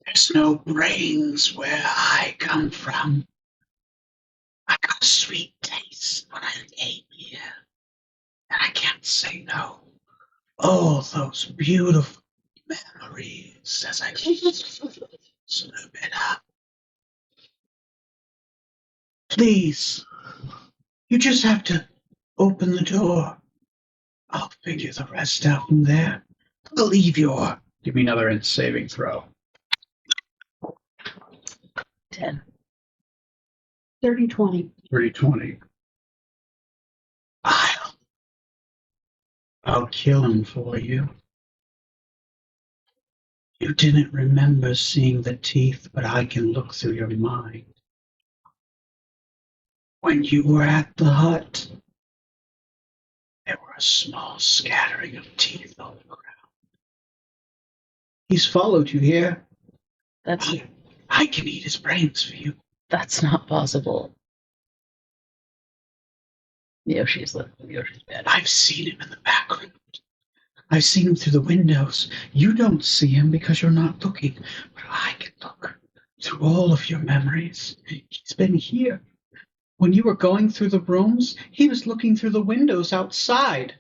there's no brains where I come from. I got a sweet taste when I came here, and I can't say no. Oh, those beautiful, memories as I slurp it up. Please, you just have to open the door. I'll figure the rest out from there. Believe your. Give me another saving throw. 10. 30-20. 320. I'll kill him for you. You didn't remember seeing the teeth, but I can look through your mind. When you were at the hut, there were a small scattering of teeth on the ground. He's followed you here. That's I can eat his brains for you. not possible. Yoshi's bad. I've seen him in the background. I've seen him through the windows. You don't see him because you're not looking, but I can look through all of your memories. He's been here. When you were going through the rooms, he was looking through the windows outside.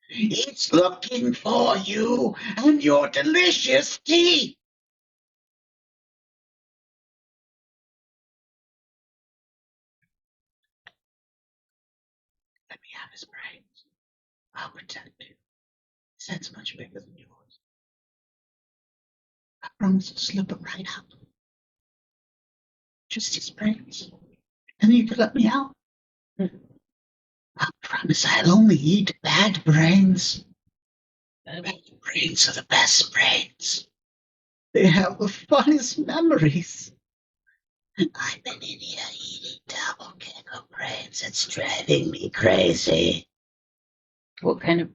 It's looking for you and your delicious tea. Let me have his brains. I'll protect you. His head's much bigger than yours. I promise to slip it right up. Just his brains. And then you could let me out. I promise I'll only eat bad brains. Bad brains are the best brains. They have the funnest memories. I've been in here eating double kick of brains. It's driving me crazy. What kind of?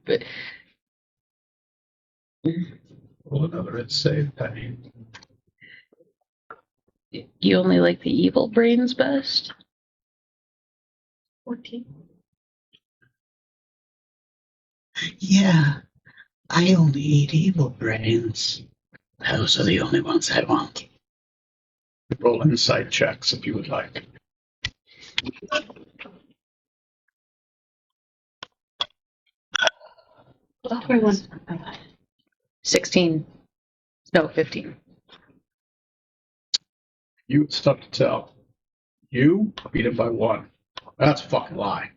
Roll another and save Penny. You only like the evil brains best? 14. Yeah, I only eat evil brains. Those are the only ones I want. Roll insight checks if you would like. Oh, 21. 16. No, 15. You, it's tough to tell. You beat him by 1. That's a fucking lie.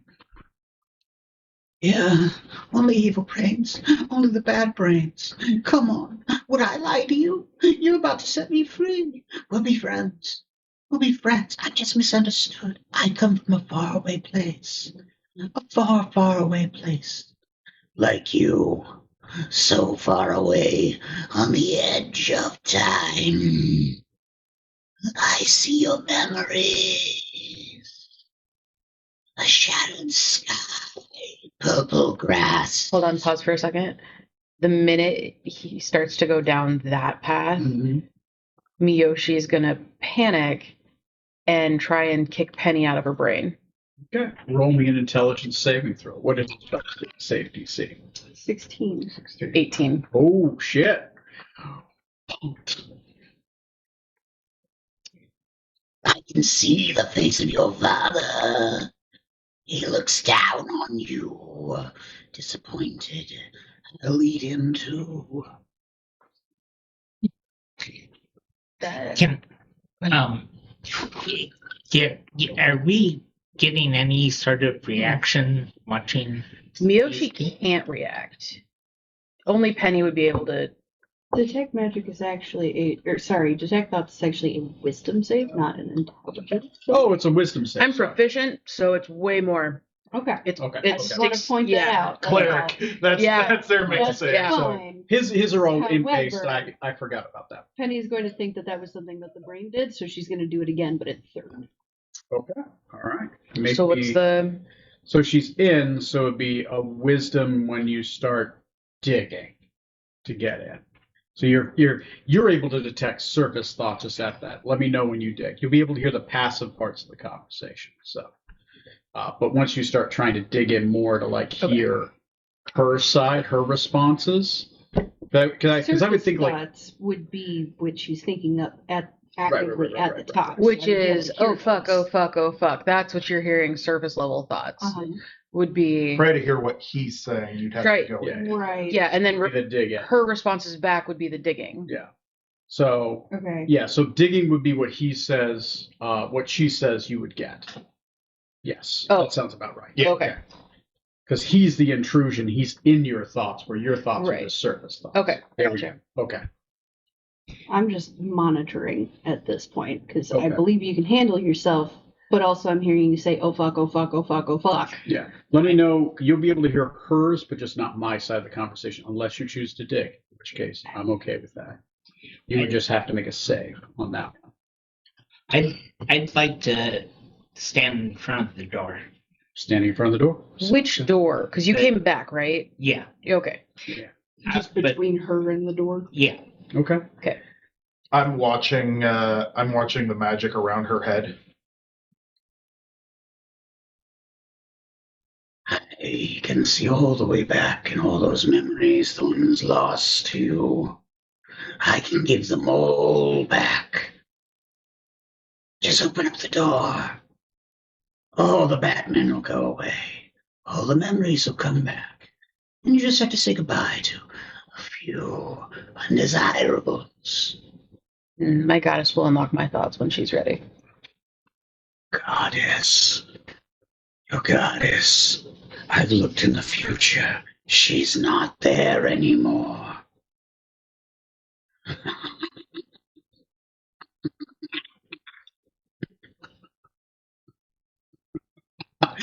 Yeah, only evil brains. Only the bad brains. Come on. Would I lie to you? You're about to set me free. We'll be friends. We'll be friends. I just misunderstood. I come from a faraway place. A far, far away place. Like you. So far away on the edge of time. I see your memories. A shattered sky, purple grass. Hold on, pause for a second. The minute he starts to go down that path, Miyoshi is going to panic and try and kick Penny out of her brain. Okay. Roll me an intelligence saving throw. What is safety DC? 16. 18. Oh, shit. I can see the face of your father. He looks down on you, disappointed. I'll lead him to. Are we getting any sort of reaction watching? Miyoshi can't react. Only Penny would be able to. Detect magic is actually detect thoughts is actually a wisdom save, not an intelligence. Oh, it's a wisdom save. I'm proficient, so it's way more. Okay. It's Okay. I it's just want to six- point yeah. that out. Cleric. That's their main That's save. Yeah. fine. His are all in base. However- I forgot about that. Penny's going to think that was something that the brain did, so she's going to do it again, but in third. Okay. All right. Make So what's me- the? So she's in, so it'd be a wisdom when you start digging to get in. So you're able to detect surface thoughts just at that. Let me know when you dig. You'll be able to hear the passive parts of the conversation. So, but once you start trying to dig in more to like hear her side, her responses, because I would think like thoughts would be what she's thinking of at right, actively at the right. top. Which So I'd be able is to hear oh fuck, those. oh fuck, oh fuck. That's what you're hearing. Surface level thoughts. Uh-huh. would be Try to hear what he's saying. You'd have Right. to go. Yeah. in. Right. yeah, and then The dig in. her responses back would be the digging. Yeah. So Okay. yeah, so digging would be what he says, what she says you would get. Yes, Oh. that sounds about right. Yeah. Okay. Because he's the intrusion, he's in your thoughts, where your thoughts are the Right. surface thoughts. Okay. There we Gotcha. go. Okay. I'm just monitoring at this point because I Okay. believe you can handle yourself, but also I'm hearing you say, "Oh fuck, oh fuck, oh fuck, oh fuck." Yeah. Let me know. You'll be able to hear hers, but just not my side of the conversation, unless you choose to dig. In which case, I'm okay with that. You would just have to make a save on that one. I'd like to stand in front of the door. Standing in front of the door. Which door? Because you came back, right? Yeah. Okay. Just but- between her and the door. Yeah. Okay. I'm watching the magic around her head. I can see all the way back and all those memories, the ones lost to you. I can give them all back. Just open up the door. All the Batmen will go away. All the memories will come back. And you just have to say goodbye to a few undesirables. My goddess will unlock my thoughts when she's ready. Goddess. Your goddess. I've looked in the future. She's not there anymore.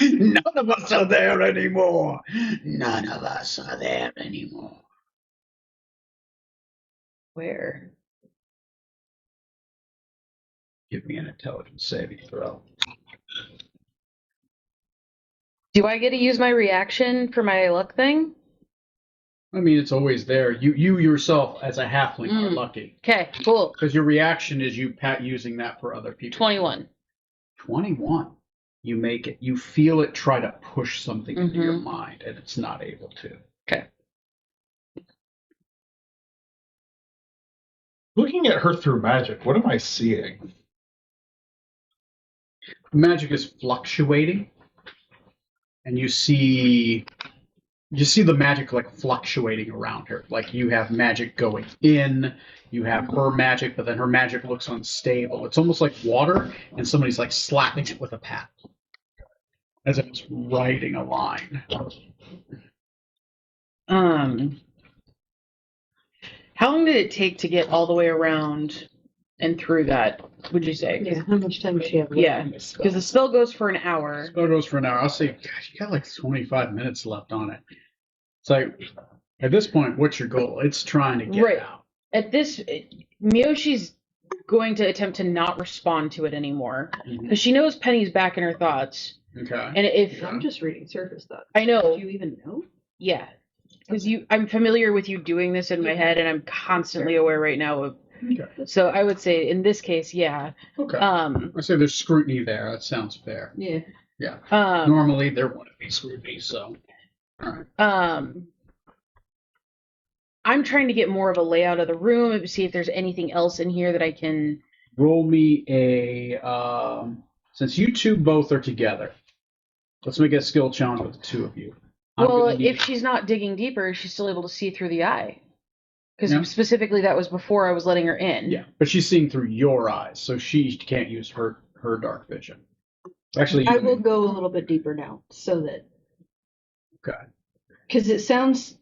None of us are there anymore. None of us are there anymore. Where? Give me an intelligence saving throw. Do I get to use my reaction for my luck thing? I mean, it's always there. You yourself, as a halfling, are lucky. Okay, cool. Because your reaction is you using that for other people. 21. 21. You make it. You feel it try to push something into your Mhm. mind, and it's not able to. Okay. Looking at her through magic, what am I seeing? Magic is fluctuating, and you see the magic like fluctuating around her. Like you have magic going in, you have her magic, but then her magic looks unstable. It's almost like water, and somebody's like slapping it with a paddle, as if it's writing a line. How long did it take to get all the way around and through that, would you say? Yeah, how much time does she have left Yeah, on this spell? because the spell goes for an hour. Spell goes for an hour. I'll say, gosh, you got like 25 minutes left on it. It's like, at this point, what's your goal? It's trying to get Right. out. At this, Miyoshi's going to attempt to not respond to it anymore Mhm. because she knows Penny's back in her thoughts. Okay. And if I'm just reading surface thoughts. I know, Do you even know? yeah, because I'm familiar with you doing this in my head, and I'm constantly aware right now of. Okay. So I would say in this case, yeah. Okay. Um. I say there's scrutiny there. That sounds fair. Yeah. Normally there wouldn't be scrutiny, so. All right. I'm trying to get more of a layout of the room and see if there's anything else in here that I can. Roll me a. Since you two both are together, let's make a skill challenge with the two of you. I'm Well, gonna need- if she's not digging deeper, she's still able to see through the eye. Because Yeah. specifically, that was before I was letting her in. Yeah, but she's seeing through your eyes, so she can't use her dark vision. Actually, I you will can- go a little bit deeper now, so that Okay. because it sounds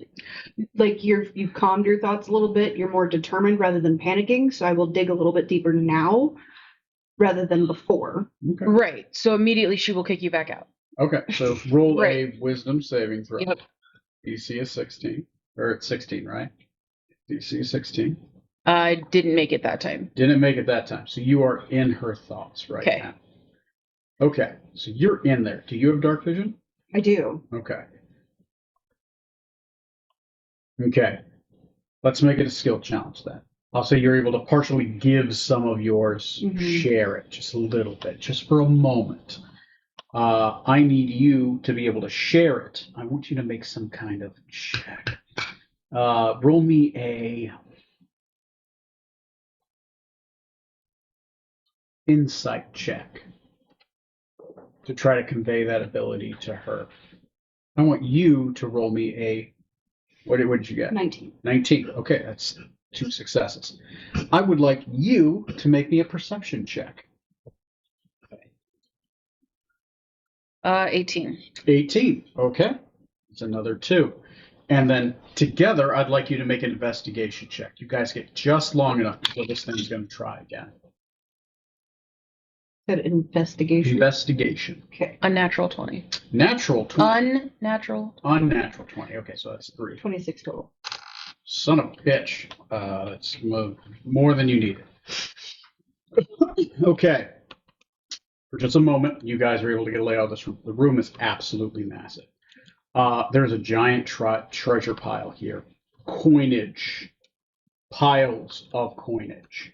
like you've calmed your thoughts a little bit. You're more determined rather than panicking. So I will dig a little bit deeper now, rather than before. Okay. Right. So immediately she will kick you back out. Okay. So roll Right. a wisdom saving throw. Yep. DC is 16, or it's 16, right? DC is 16. I didn't make it that time. Didn't make it that time, so you are in her thoughts right Okay. now. Okay, so you're in there. Do you have dark vision? I do. Okay. Okay. Let's make it a skill challenge then. I'll say you're able to partially give some of yours, Mhm. share it just a little bit, just for a moment. I need you to be able to share it. I want you to make some kind of check. Roll me a insight check to try to convey that ability to her. I want you to roll me a. What did you get? 19. 19. Okay, that's 2 successes. I would like you to make me a perception check. 18. 18. Okay. It's another 2. And then together, I'd like you to make an investigation check. You guys get just long enough before this thing's going to try again. That investigation. Investigation. Okay. Unnatural 20. Natural 20. Unnatural. Unnatural 20. Okay, so that's 3. 26 total. Son of a bitch. That's more than you needed. Okay. For just a moment, you guys are able to get a layout of this room. The room is absolutely massive. There's a giant treasure pile here. Coinage. Piles of coinage.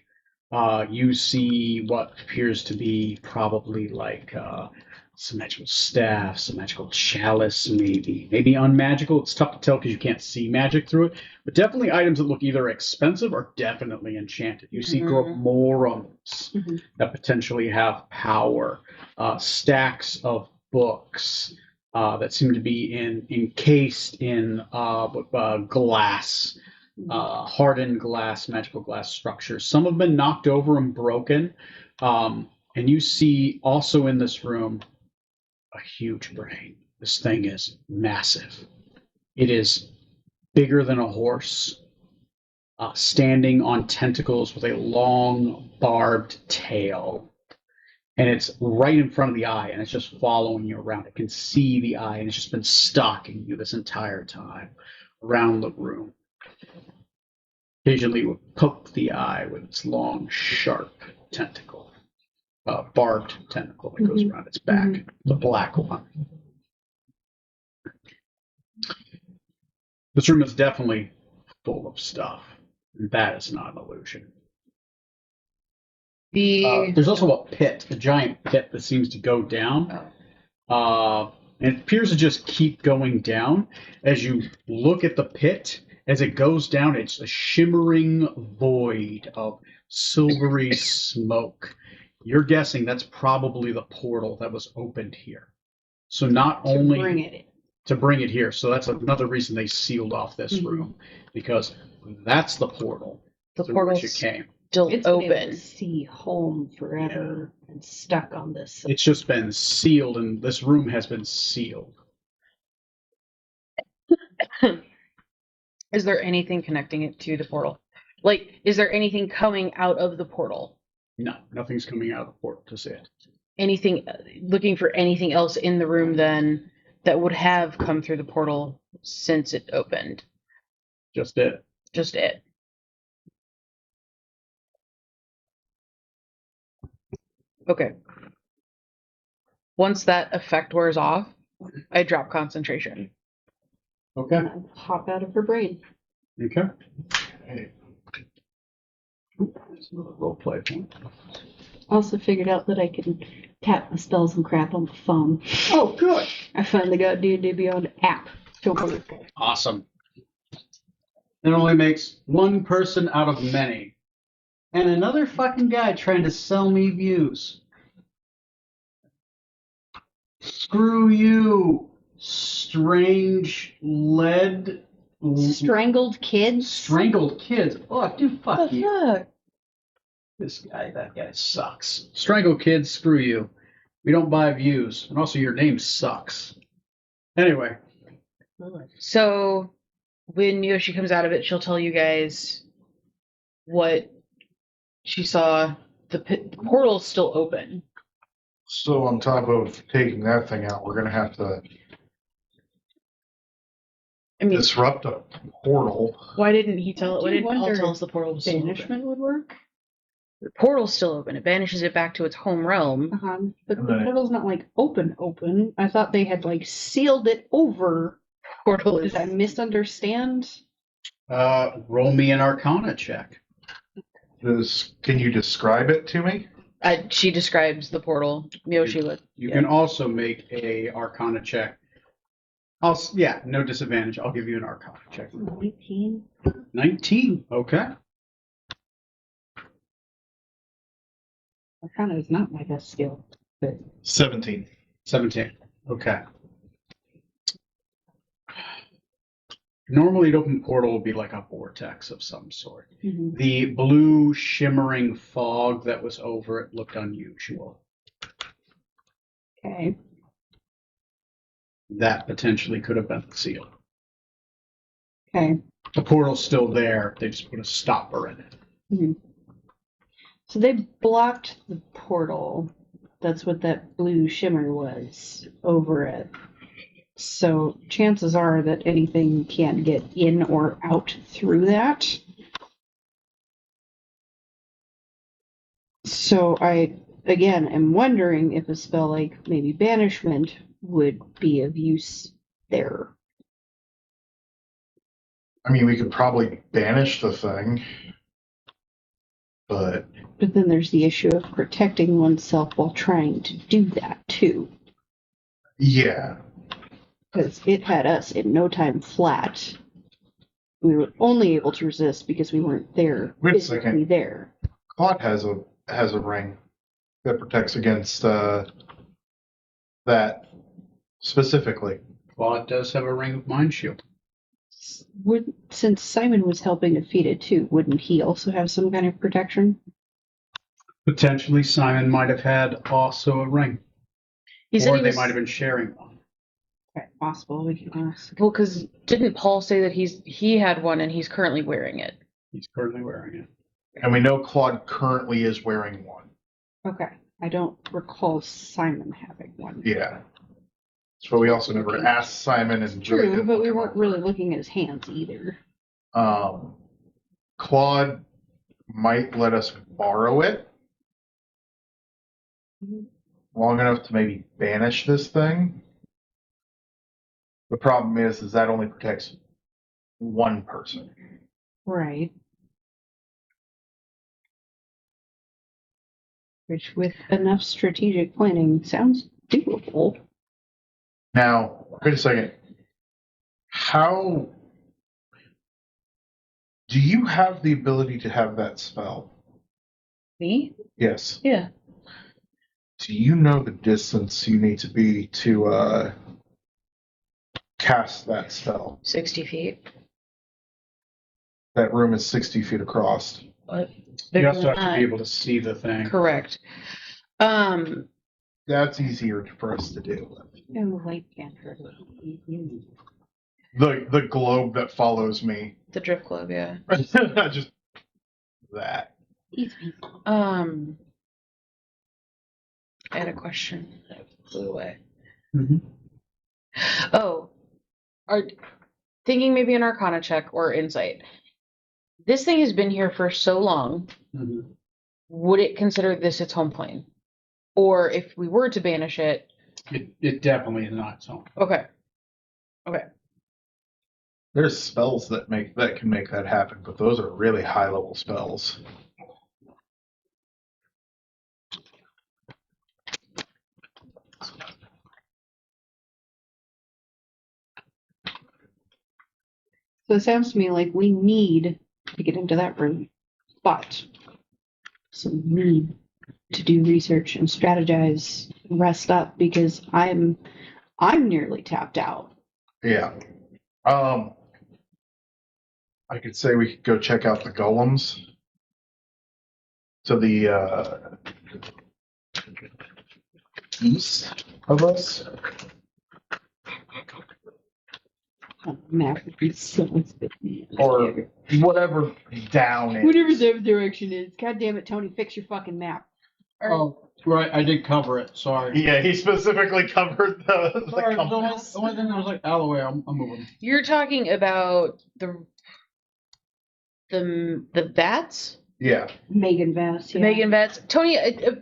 You see what appears to be probably like some magical staff, some magical chalice, maybe unmagical. It's tough to tell because you can't see magic through it, but definitely items that look either expensive or definitely enchanted. You see morums that potentially have power, stacks of books that seem to be encased in glass. Hardened glass, magical glass structures. Some have been knocked over and broken. And you see also in this room a huge brain. This thing is massive. It is bigger than a horse, standing on tentacles with a long, barbed tail. And it's right in front of the eye, and it's just following you around. It can see the eye, and it's just been stalking you this entire time around the room. Occasionally, it would poke the eye with its long, sharp tentacle, barbed tentacle that goes around its back, the black one. This room is definitely full of stuff. That is not an illusion. There's also a pit, a giant pit that seems to go down. And it appears to just keep going down. As you look at the pit, as it goes down, it's a shimmering void of silvery smoke. You're guessing that's probably the portal that was opened here. So not only to bring it here. So that's another reason they sealed off this room, because that's the portal through which it came. Still It's been able open. to see home forever and stuck on this. It's just been sealed, and this room has been sealed. Is there anything connecting it to the portal? Like, is there anything coming out of the portal? No, nothing's coming out of the portal to see it. Anything, looking for anything else in the room then that would have come through the portal since it opened? Just it. Just it. Okay. Once that effect wears off, I drop concentration. Okay. And I pop out of her brain. Okay. There's another role play point. Also figured out that I can tap my spells and crap on the phone. Oh, good. I finally got D&D Beyond app. So wonderful. Awesome. It only makes one person out of many. And another fucking guy trying to sell me views. Screw you, strange lead. Strangled kids? Strangled kids. Oh, dude, fuck What the you. fuck? That guy sucks. Strangled kids, screw you. We don't buy views. And also, your name sucks. Anyway. So, when Yoshi comes out of it, she'll tell you guys what she saw. The portal's still open. So on top of taking that thing out, we're going to have to I mean, disrupt a portal. why didn't he tell it? Why Do you didn't Paul wonder tell us the portal was still open? Banishment would work? The portal's still open. It banishes it back to its home realm. But And the then it- portal's not like open. I thought they had like sealed it over. Portal is Did I misunderstand? Roll me an Arcana check. Can you describe it to me? She describes the portal. Yoshi would. You Yeah. can also make a Arcana check. No disadvantage. I'll give you an Arcana check. 19. 19. Okay. Arcana is not my best skill. But 17. 17. Okay. Normally, an open portal would be like a vortex of some sort. Mhm. The blue shimmering fog that was over it looked unusual. Okay. That potentially could have been the seal. Okay. The portal's still there. They just put a stopper in it. So they blocked the portal. That's what that blue shimmer was over it. So chances are that anything can't get in or out through that. So I, again, am wondering if a spell like maybe Banishment would be of use there. I mean, we could probably banish the thing, but But then there's the issue of protecting oneself while trying to do that too. yeah. Because it had us in no time flat. We were only able to resist because we weren't there, Wait a physically second. there. Claude has a ring that protects against that specifically. Claude does have a ring of mind shield. Since Simon was helping defeat it too, wouldn't he also have some kind of protection? Potentially, Simon might have had also a ring, He said or he they was, might have been sharing one. Okay, possible. We can ask. well, because didn't Paul say that he had one and he's currently wearing it? He's currently wearing it. And we know Claude currently is wearing one. Okay. I don't recall Simon having one. Yeah. So we also never asked Simon and True, really didn't but look we him weren't over. really looking at his hands either. Claude might let us borrow it Mhm. long enough to maybe banish this thing. The problem is that only protects one person. Right. Which, with enough strategic planning, sounds doable. Now, wait a second. How do you have the ability to have that spell? Me? Yes. Yeah. Do you know the distance you need to be to cast that spell? 60 feet. That room is 60 feet across. But You also have to not- be able to see the thing. Correct. That's easier for us to deal with. No light can't hurt. The globe that follows me. The drift globe, yeah. Just that. I had a question that flew away. Mhm. Oh, thinking maybe an Arcana check or Insight. This thing has been here for so long. Mhm. Would it consider this its home plane? Or if we were to banish it, It definitely is not its own. okay. There's spells that can make that happen, but those are really high level spells. So it sounds to me like we need to get into that room, but so we need to do research and strategize, and rest up because I'm nearly tapped out. Yeah. I could say we could go check out the golems to the east of us. Map would be so good. Or whatever down is. Whatever the direction is. God damn it, Tony, fix your fucking map. Oh, right. I did cover it. Sorry. Yeah, he specifically covered the Sorry, compass. the only thing I was like, out of the way, I'm moving. You're talking about the bats? Yeah. Megan Vast. The Megan bats. Tony,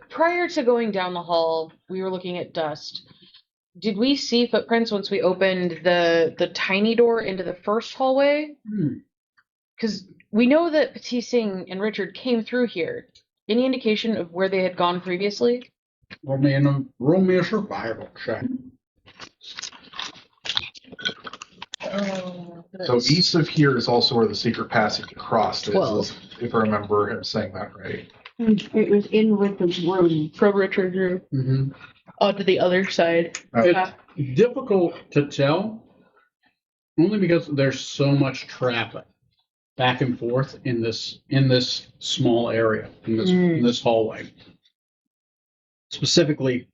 prior to going down the hall, we were looking at dust. Did we see footprints once we opened the tiny door into the first hallway? Because we know that Petit Singh and Richard came through here. Any indication of where they had gone previously? Roll me a survival check. So east of here is also where the secret passage across is, 12. if I remember him saying that right. It was in with the room. From Richard room Mm-hmm. onto the other side. Okay. It's difficult to tell Only because there's so much traffic back and forth in this small area, in this hallway. Specifically,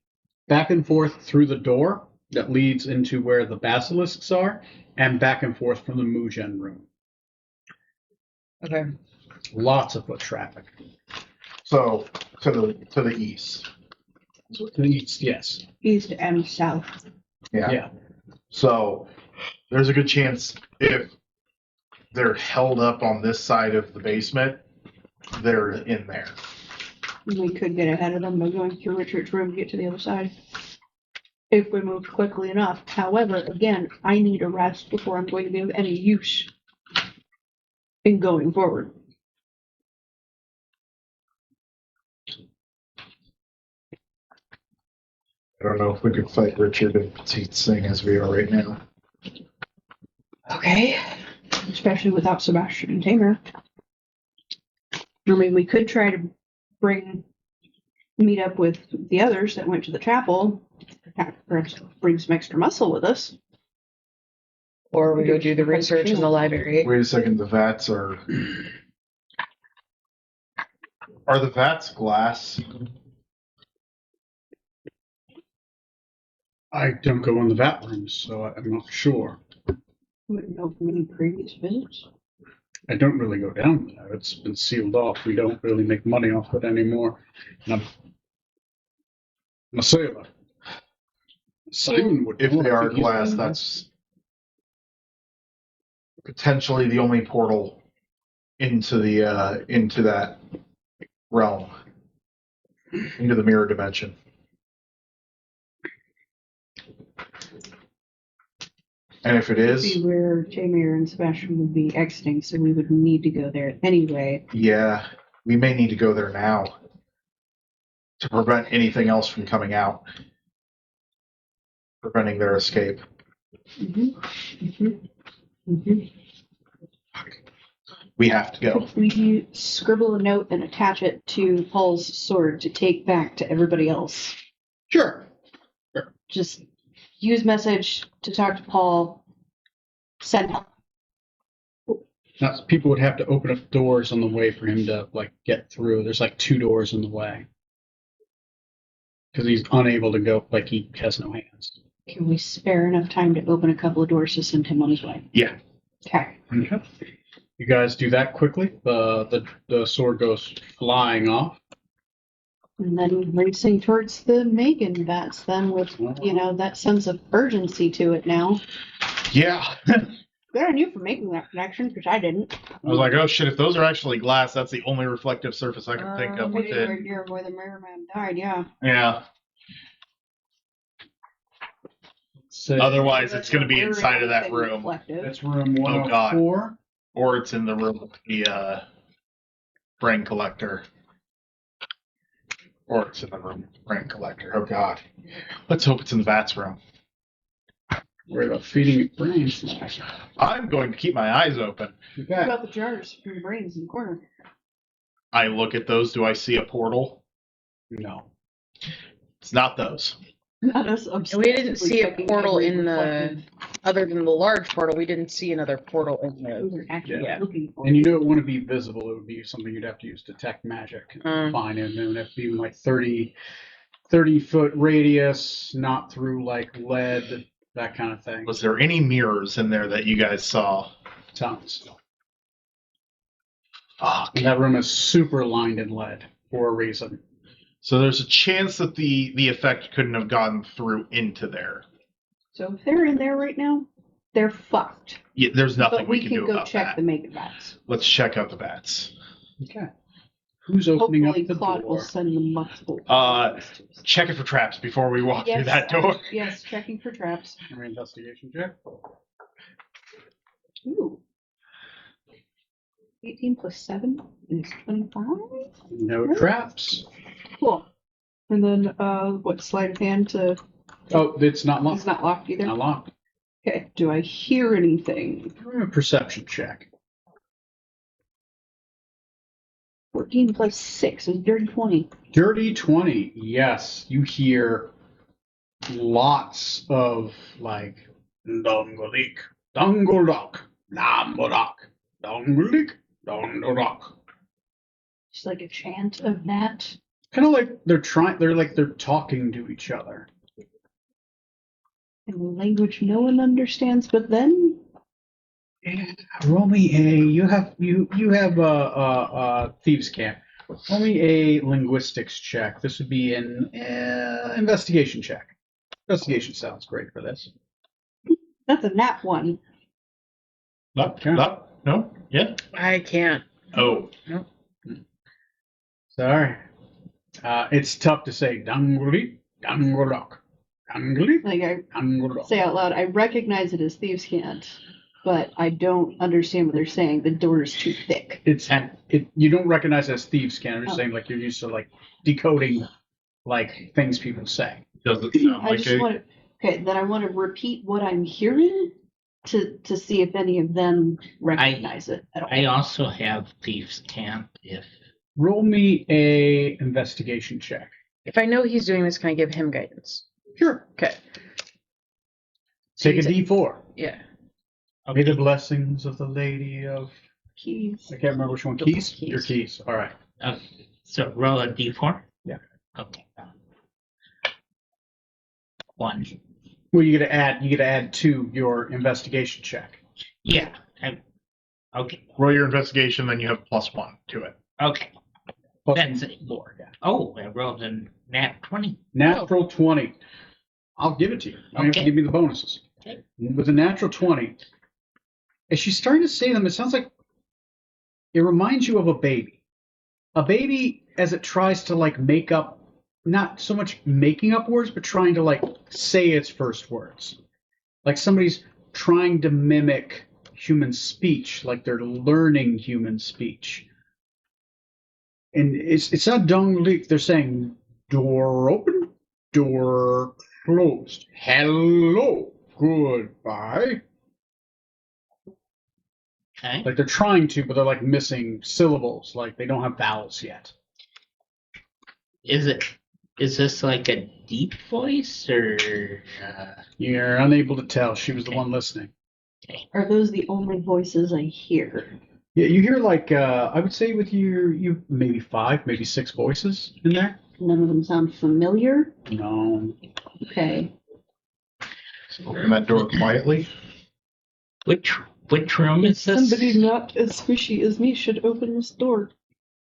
back and forth through the door that leads into where the basilisks are, and back and forth from the Mugen room. Okay. Lots of foot traffic. So to the east. To the east, yes. East and south. Yeah. So there's a good chance if they're held up on this side of the basement, they're in there. We could get ahead of them by going through Richard's room to get to the other side. If we moved quickly enough. However, again, I need a rest before I'm going to be of any use in going forward. I don't know if we could fight Richard and Petite Singh as we are right now. Okay. Especially without Sebastian and Tamer. I mean, we could try to meet up with the others that went to the chapel, perhaps bring some extra muscle with us. Or we go do the research in the library. Wait a second, the vats are the vats glass? I don't go in the vat rooms, so I'm not sure. Wouldn't know from any previous visits. I don't really go down there. It's been sealed off. We don't really make money off it anymore. And I'm a sailor. Simon would. If know they are he's glass, been there. that's potentially the only portal into the into that realm, into the mirror dimension. And if it Be is, where Tamer and Sebastian would be exiting, so we would need to go there anyway. yeah, we may need to go there now to prevent anything else from coming out, preventing their escape. We have to go. We scribble a note and attach it to Paul's sword to take back to everybody else. Sure. Just use message to talk to Paul. Send help. Now, people would have to open up doors on the way for him to get through. There's 2 doors in the way because he's unable to go. He has no hands. Can we spare enough time to open a couple of doors to send him on his way? Yeah. Okay. Okay. You guys do that quickly. The sword goes flying off. And then racing towards the Megan vats then with, that sense of urgency to it now. Yeah. Good on you for making that connection, because I didn't. I was like, oh shit, if those are actually glass, that's the only reflective surface I can think of with it. Near where the Merman died, yeah. Yeah. So Otherwise, it's going to be inside of that room. Reflective. that's room Oh, God. 104. Or it's in the room with the brain collector. Or it's in the room with the brain collector. Oh, God. Let's hope it's in the VATS room. Worried about feeding it brains. I'm going to keep my eyes open. What Okay. about the jars from the brains in the corner? I look at those. Do I see a portal? No. It's not those. Not us We didn't see a checking portal every in the, reflective. other than the large portal, we didn't see another portal in We the. were actually Yeah. looking for. And it wouldn't be visible. It would be something you'd have to use detect magic and find it. And it would have to be 30-foot radius, not through lead, that kind of thing. Was there any mirrors in there that you guys saw? Tons. Fuck. And that room is super lined in lead for a reason. So there's a chance that the effect couldn't have gone through into there. So if they're in there right now, they're fucked. Yeah, there's nothing But we we can do go about check that. the Mega Bats. Let's check out the bats. Okay. Who's opening Hopefully up the Claude will door? send them multiple. Check it for traps before we walk through Yes, that door. Yes, checking for traps. An investigation check. Ooh. 18 plus 7 is 25. No traps. Cool. And then, what, sleight of hand to. Oh, it's not locked. It's not locked either? Not locked. Okay. Do I hear anything? A perception check. 14 plus 6 is dirty 20. Dirty 20. Yes, you hear lots of Ndongalik, Dongolok, Lambolok, Dongolik, Dongolok. Just like a chant of that. Kind of like they're talking to each other. In a language no one understands, but then Roll me a. You have a thieves' camp. Roll me a linguistics check. This would be an investigation check. Investigation sounds great for this. that's a nat one. No? Yeah? I can't. Oh. Sorry. It's tough to say. Dangoli, Dangolok, Dangoli, Like I Dangolok. say out loud, I recognize it as thieves' cant, but I don't understand what they're saying. The door is too thick. You don't recognize it as thieves' can. I'm just Oh. saying like you're used to like decoding like things people say. Does it sound I like just want to. Okay, then I want to repeat what I'm hearing to see if any of them recognize it at all. I also have Thieves' Camp if Roll me a investigation check. If I know he's doing this, can I give him guidance? Sure. Okay. Take a D4. Yeah. May the blessings of the Lady of Keys. I can't remember which one. The Keys? keys. Your keys. All right. so roll a d4. Yeah. Okay. 1. Well, you get to add to your investigation check. Yeah. Okay. roll your investigation, then you have +1 to it. Okay. Plus That's it. more. Yeah. Oh, I rolled a nat 20. Natural 20. I'll give it to you. You don't have to Okay. give me the bonuses. Okay. With a natural 20, as she's starting to say them, it sounds like it reminds you of a baby. A baby as it tries to like make up, not so much making up words, but trying to like say its first words. Like somebody's trying to mimic human speech, like they're learning human speech. And it's not dung leak. They're saying door open, door closed. Hello, goodbye. Okay. Like they're trying to, but they're like missing syllables. Like they don't have vowels yet. Is this like a deep voice or You're unable to tell. She was the Okay. one listening. Are those the only voices I hear? Yeah, you hear like I would say with you maybe 5, maybe 6 voices in there. None of them sound familiar. No. Okay. Open that door quietly. which room is this? Somebody not as squishy as me should open this door.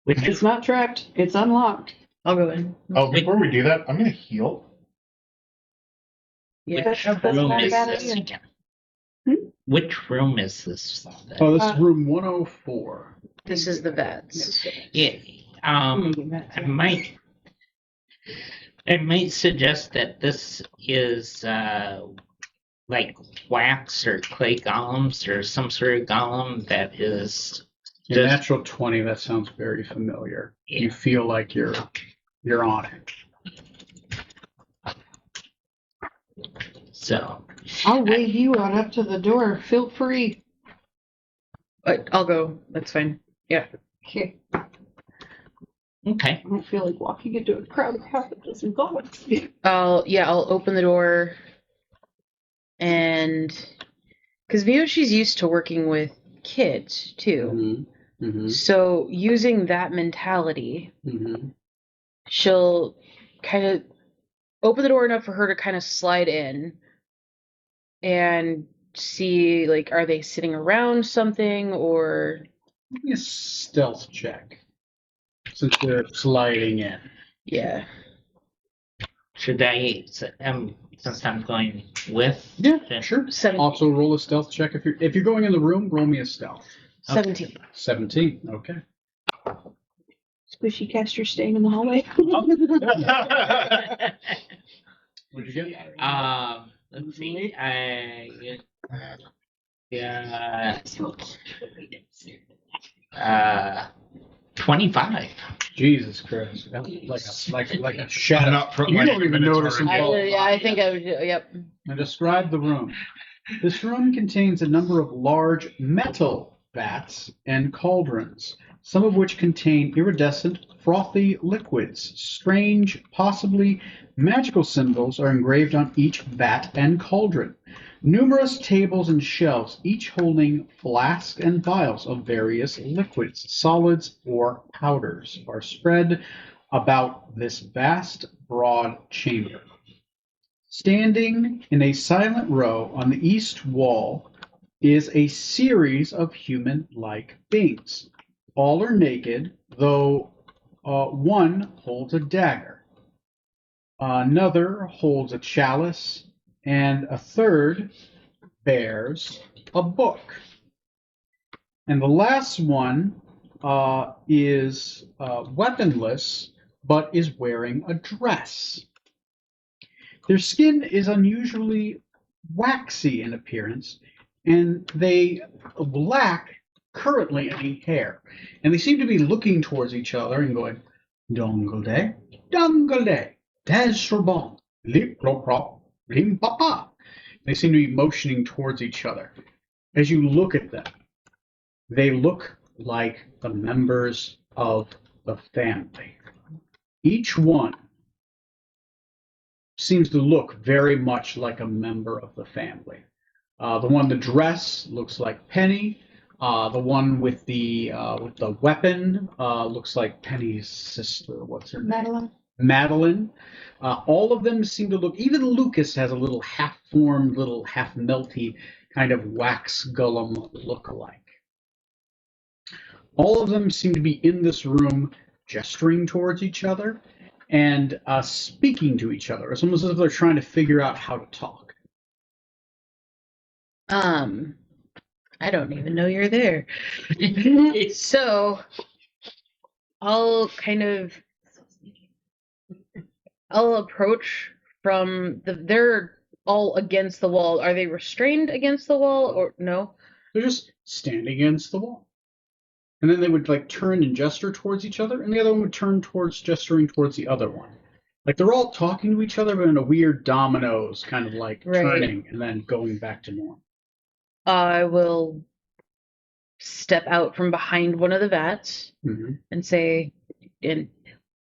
Which It's not trapped. It's unlocked. I'll go in. Oh, before we do that, I'm gonna heal. Yeah. Which That's room not a is bad this idea. again? Hmm? Which room is this? Oh, this is Uh, room 104. This is the vets. Yeah. I might suggest that this is like wax or clay golems or some sort of golem that is Your just natural 20. That sounds very familiar. Yeah. You feel like you're on it. so. I'll wave you on up to the door. Feel free. But I'll go. That's fine. Okay. Okay. I don't feel like walking into a crowd of half a dozen goblins. I'll open the door, and because she's used to working with kids too, Mm-hmm. so using that mentality, Mm-hmm. she'll kind of open the door enough for her to kind of slide in and see, like, are they sitting around something or Give me a stealth check. Since they're sliding in. yeah. Should I, since I'm going with? Yeah, the- sure. 17. Also roll a stealth check if you're going in the room. Roll me a stealth. 17. 17. Okay. Squishy caster staying in the hallway. What'd you get? Let's see. I 25. Jesus Christ! Like a shadow. Not for, You like, don't even notice him. I think I would. Yep. Now describe the room. This room contains a number of large metal vats and cauldrons some of which contain iridescent, frothy liquids. Strange, possibly magical symbols are engraved on each vat and cauldron. Numerous tables and shelves, each holding flasks and vials of various liquids, solids, or powders, are spread about this vast, broad chamber. Standing in a silent row on the east wall is a series of human-like beings. All are naked, though one holds a dagger, another holds a chalice, and a third bears a book. And the last one is weaponless, but is wearing a dress. Their skin is unusually waxy in appearance, and they lack currently any hair. And they seem to be looking towards each other and going, Dongole, Dongole, Tazrabon, Liplopro, Limpapa. They seem to be motioning towards each other. As you look at them, they look like the members of the family. Each one seems to look very much like a member of the family. The one in the dress looks like Penny. The one with the weapon looks like Penny's sister. What's her name? Madeline. Madeline. All of them seem to look. Even Lucas has a little half-formed, little half-melty kind of wax Gollum look-alike. All of them seem to be in this room, gesturing towards each other and speaking to each other. It's almost as if they're trying to figure out how to talk. I don't even know you're there. So I'll approach from they're all against the wall. Are they restrained against the wall or no? They're just standing against the wall. And then they would like turn and gesture towards each other, and the other one would turn towards gesturing towards the other one. Like they're all talking to each other, but in a weird dominoes, kind of like turning and then going back to normal. I will step out from behind one of the vats and say,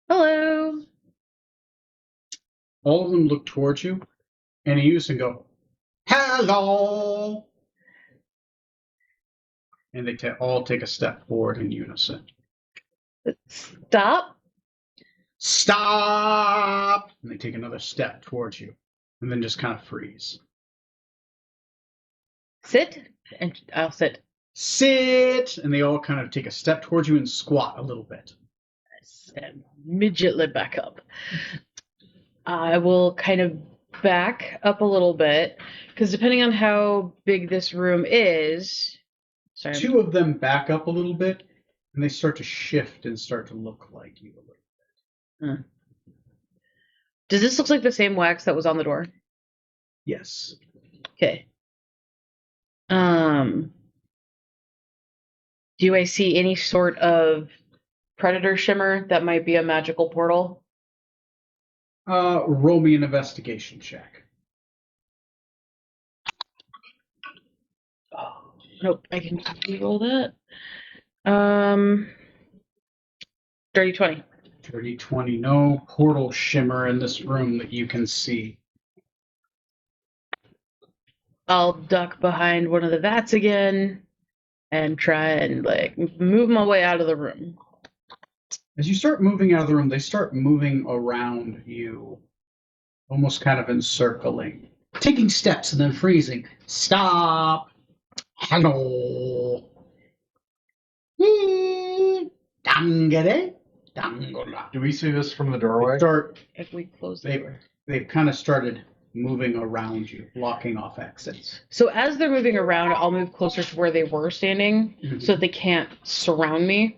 hello. All of them look towards you, and in unison go, hello. And they all take a step forward in unison. Stop. Stop! And they take another step towards you, and then just kind of freeze. Sit, and I'll sit. Sit! And they all kind of take a step towards you and squat a little bit. And midgetly back up. I will kind of back up a little bit, because depending on how big this room is... Sorry. Two of them back up a little bit, and they start to shift and start to look like you a little bit. Does this look like the same wax that was on the door? Yes. Okay. Do I see any sort of predator shimmer that might be a magical portal? Roll me an investigation check. Oh, nope, I can roll that. Dirty 20. Dirty 20. No portal shimmer in this room that you can see. I'll duck behind one of the vats again and try and like move my way out of the room. As you start moving out of the room, they start moving around you, almost kind of encircling, taking steps and then freezing. Stop. Hello. Dangere. Dangola. Do we see this from the doorway? Start. If we close the door. They've kind of started moving around you, blocking off exits. So as they're moving around, I'll move closer to where they were standing so that they can't surround me.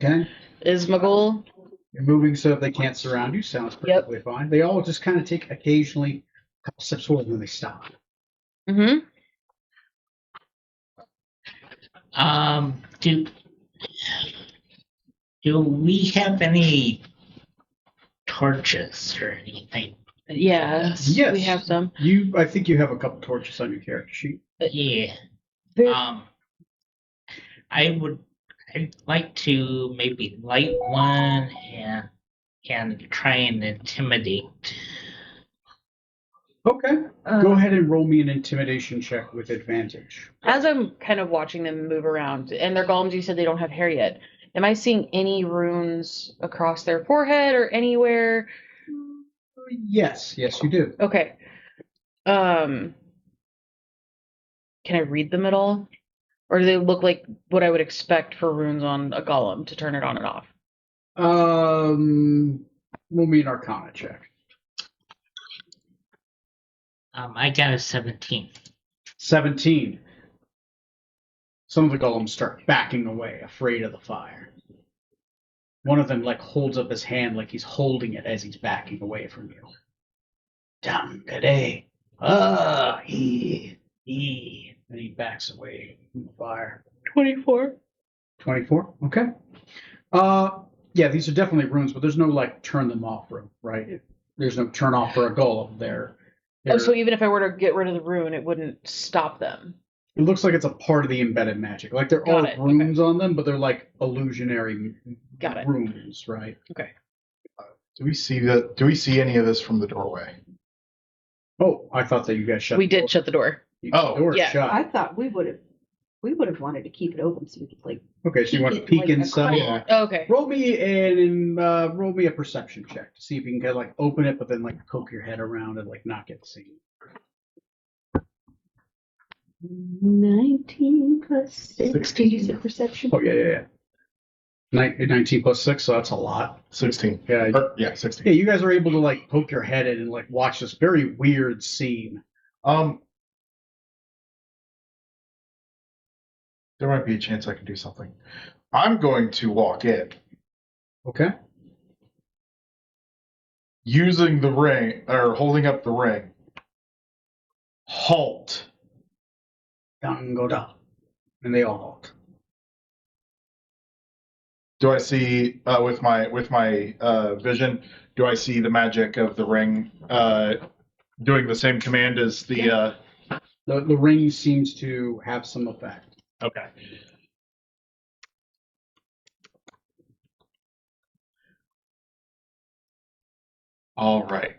Okay. Is my goal. You're moving so that they can't surround you. Sounds perfectly fine. They all just kind of take occasionally a couple steps forward and then they stop. Mm-hmm. Do we have any torches or anything? Yes. Yes. We have some. I think you have a couple torches on your character sheet. Yeah. There- I would I'd like to maybe light one and try and intimidate. Okay. Go ahead and roll me an intimidation check with advantage. As I'm kind of watching them move around, and their golems, you said they don't have hair yet. Am I seeing any runes across their forehead or anywhere? Yes, you do. Okay. Can I read them at all? Or do they look like what I would expect for runes on a golem to turn it on and off? Roll me an Arcana check. I got a 17. 17. Some of the golems start backing away, afraid of the fire. One of them holds up his hand like he's holding it as he's backing away from you. Dangade. He. And he backs away from the fire. 24. 24? Okay. Yeah, these are definitely runes, but there's no turn them off room, right? There's no turn off for a golem there. Oh, so even if I were to get rid of the rune, it wouldn't stop them. It looks like it's a part of the embedded magic. There Got are it, runes on them, but they're illusionary Got it. runes, right? Okay. Do we see any of this from the doorway? Oh, I thought that you guys shut. We the did door. shut the door. The Oh, door yeah. shut. I thought we would have wanted to keep it open so we could Okay, so you want to peek peek it, inside? Yeah. Oh, okay. Roll me a perception check to see if you can open it, but then poke your head around and not get seen. 19 plus 6. 16. Use a perception. Oh yeah. 19 plus 6, so that's a lot. 16. Yeah, Yeah, 16. yeah. You guys are able to poke your head in and watch this very weird scene. There might be a chance I can do something. I'm going to walk in Okay. using the ring, or holding up the ring. Halt. Dangoda. And they all halt. Do I see with my vision? Do I see the magic of the ring doing the same command as the? The ring seems to have some effect. Okay. All right.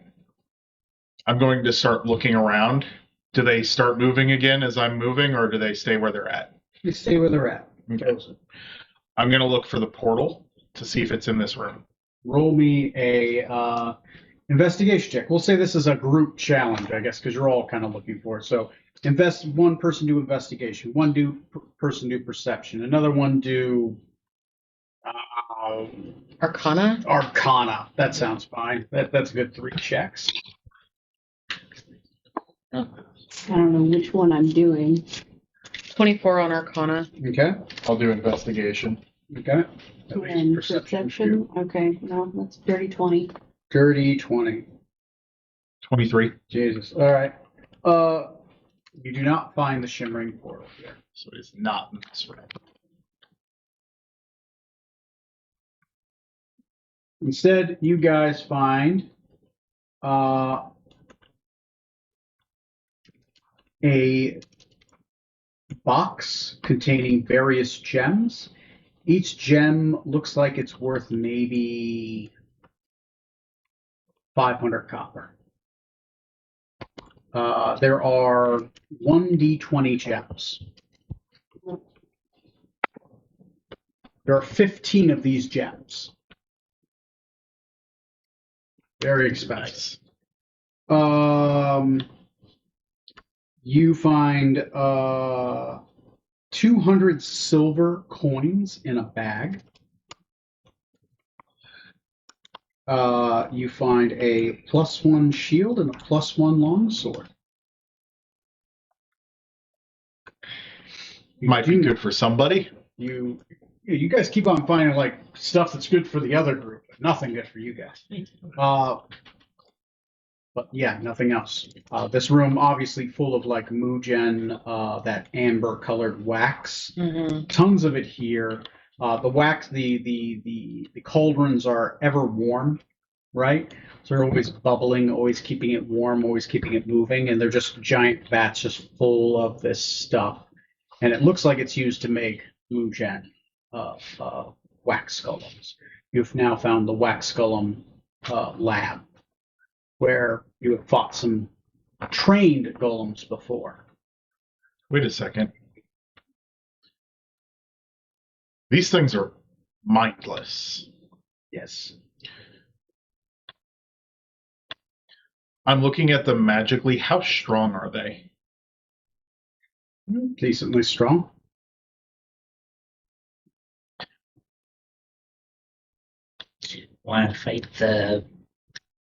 I'm going to start looking around. Do they start moving again as I'm moving, or do they stay where they're at? They stay where they're at. Okay. I'm going to look for the portal to see if it's in this room. Roll me a investigation check. We'll say this is a group challenge, I guess, because you're all kind of looking for it. So one person do investigation, one person do perception, another one do Arcana? Arcana. That sounds fine. That's a good 3 checks. I don't know which one I'm doing. 24 on Arcana. Okay. I'll do investigation. Okay. That leaves And perception. perception. Okay, no, that's dirty 20. Dirty 20. 23. Jesus. All right. You do not find the shimmering portal here. So it's not in this room. Instead, you guys find a box containing various gems. Each gem looks like it's worth maybe 500 copper. There are 1d20 gems. There are 15 of these gems. Very expensive. You find 200 silver coins in a bag. You find a +1 shield and a +1 longsword. Might be good for somebody. You guys keep on finding stuff that's good for the other group, but nothing good for you guys. But yeah, nothing else. This room obviously full of Mugen, that amber colored wax. Mm-hmm. Tons of it here. The wax, the cauldrons are ever warm, right? So they're always bubbling, always keeping it warm, always keeping it moving, and they're just giant vats just full of this stuff. And it looks like it's used to make Mugen. wax golems. You've now found the wax golem lab, where you have fought some trained golems before. Wait a second. These things are mindless. Yes. I'm looking at them magically. How strong are they? Decently strong. Want to fight the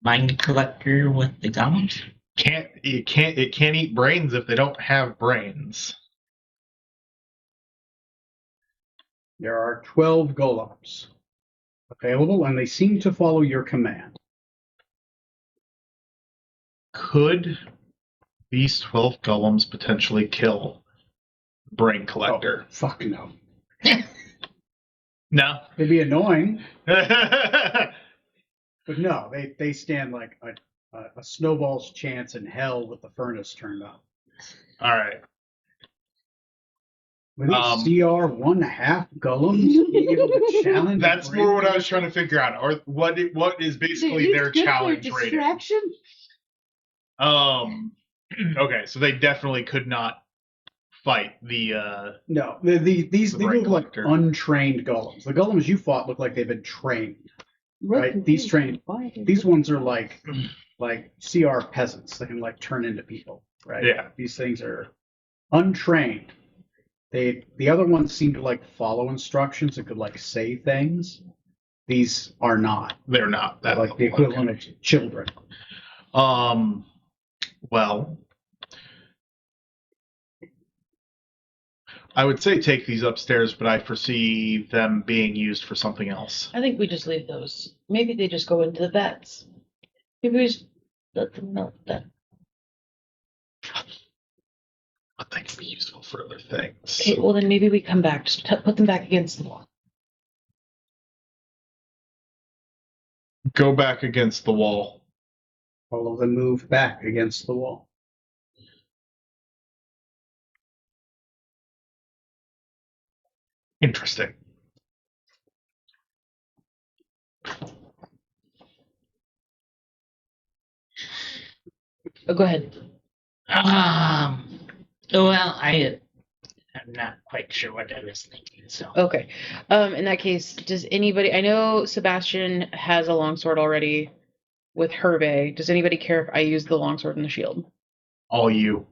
mind collector with the guns? It can't eat brains if they don't have brains. There are 12 golems available, and they seem to follow your command. Could these 12 golems potentially kill Brain Collector? Oh, fuck no. No. It'd be annoying, All but no, they stand like a snowball's chance in hell with the furnace turned up. right. With these CR 1.5 golems be able to challenge. That's more what I was trying to figure out. Or what is basically their challenge rating. Distraction. Okay, so they definitely could not fight the No, these The they brain look like collector. untrained golems. The golems you fought look like they've been trained. Right, these These These ones are like CR peasants that can like turn into people. Right. Yeah. These things are untrained. The other ones seem to like follow instructions and could like say things. These are not. they're not They're that like the level. equivalent of children. Well, I would say take these upstairs, but I foresee them being used for something else. I think we just leave those. Maybe they just go into the vets. Maybe we just let them melt then. But they can be useful for other things. Okay, well then maybe we come back. Just put them back against the wall. Go back against the wall. All of them move back against the wall. Interesting. Oh, go ahead. Well, I'm not quite sure what I was thinking. So Okay. In that case, does anybody? I know Sebastian has a longsword already with Hervé. Does anybody care if I use the longsword and the shield? All you.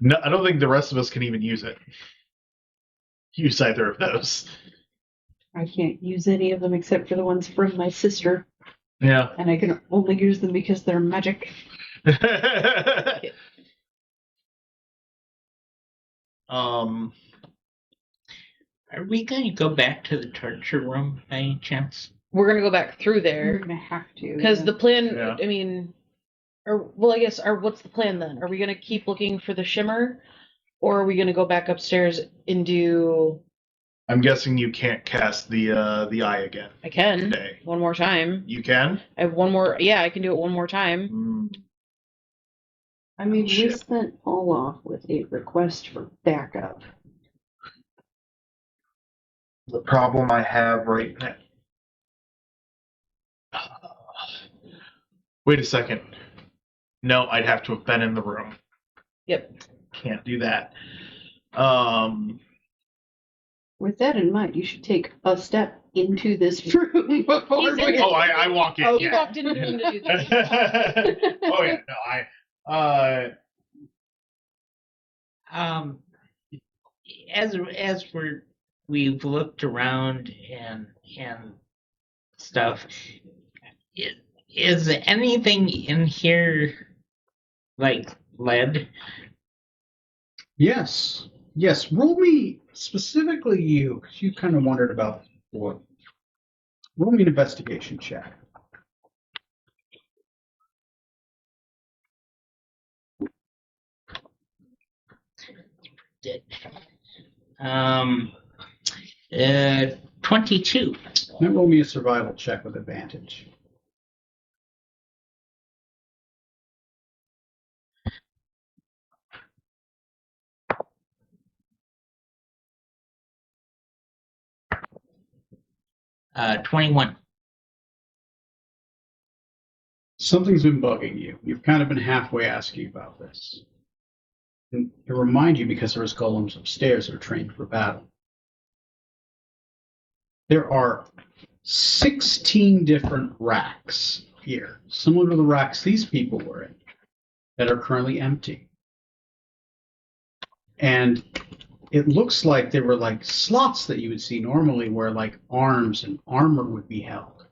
No, I don't think the rest of us can even use it. Use either of those. I can't use any of them except for the ones from my sister, Yeah. and I can only use them because they're magic. are we going to go back to the torture room by any chance? We're gonna go back through We're there gonna have to. because the plan. Yeah. I mean, or well, I guess. What's the plan then? Are we gonna keep looking for the shimmer, or are we gonna go back upstairs and do? I'm guessing you can't cast the eye again I can today. one more time. You can? I have one more. Yeah, I can do it one more time. I mean, we Shit. sent Paul off with a request for backup. The problem I have right now. Wait a second. No, I'd have to have been in the room. Yep. Can't do that. With that in mind, you should take a step into this room before He's in we. it. Oh, I walk in. Oh, You Yeah. walked into the room to do that. Oh yeah, no, As we've looked around and stuff, is anything in here like lead? Yes. Yes. Roll me specifically you, because you kind of wondered about this before. Roll me an investigation check. Did 22. Now roll me a survival check with advantage. 21. Something's been bugging you. You've kind of been halfway asking about this. And to remind you, because there's golems upstairs that are trained for battle, there are 16 different racks here, similar to the racks these people were in, that are currently empty. And it looks like they were like slots that you would see normally where like arms and armor would be held.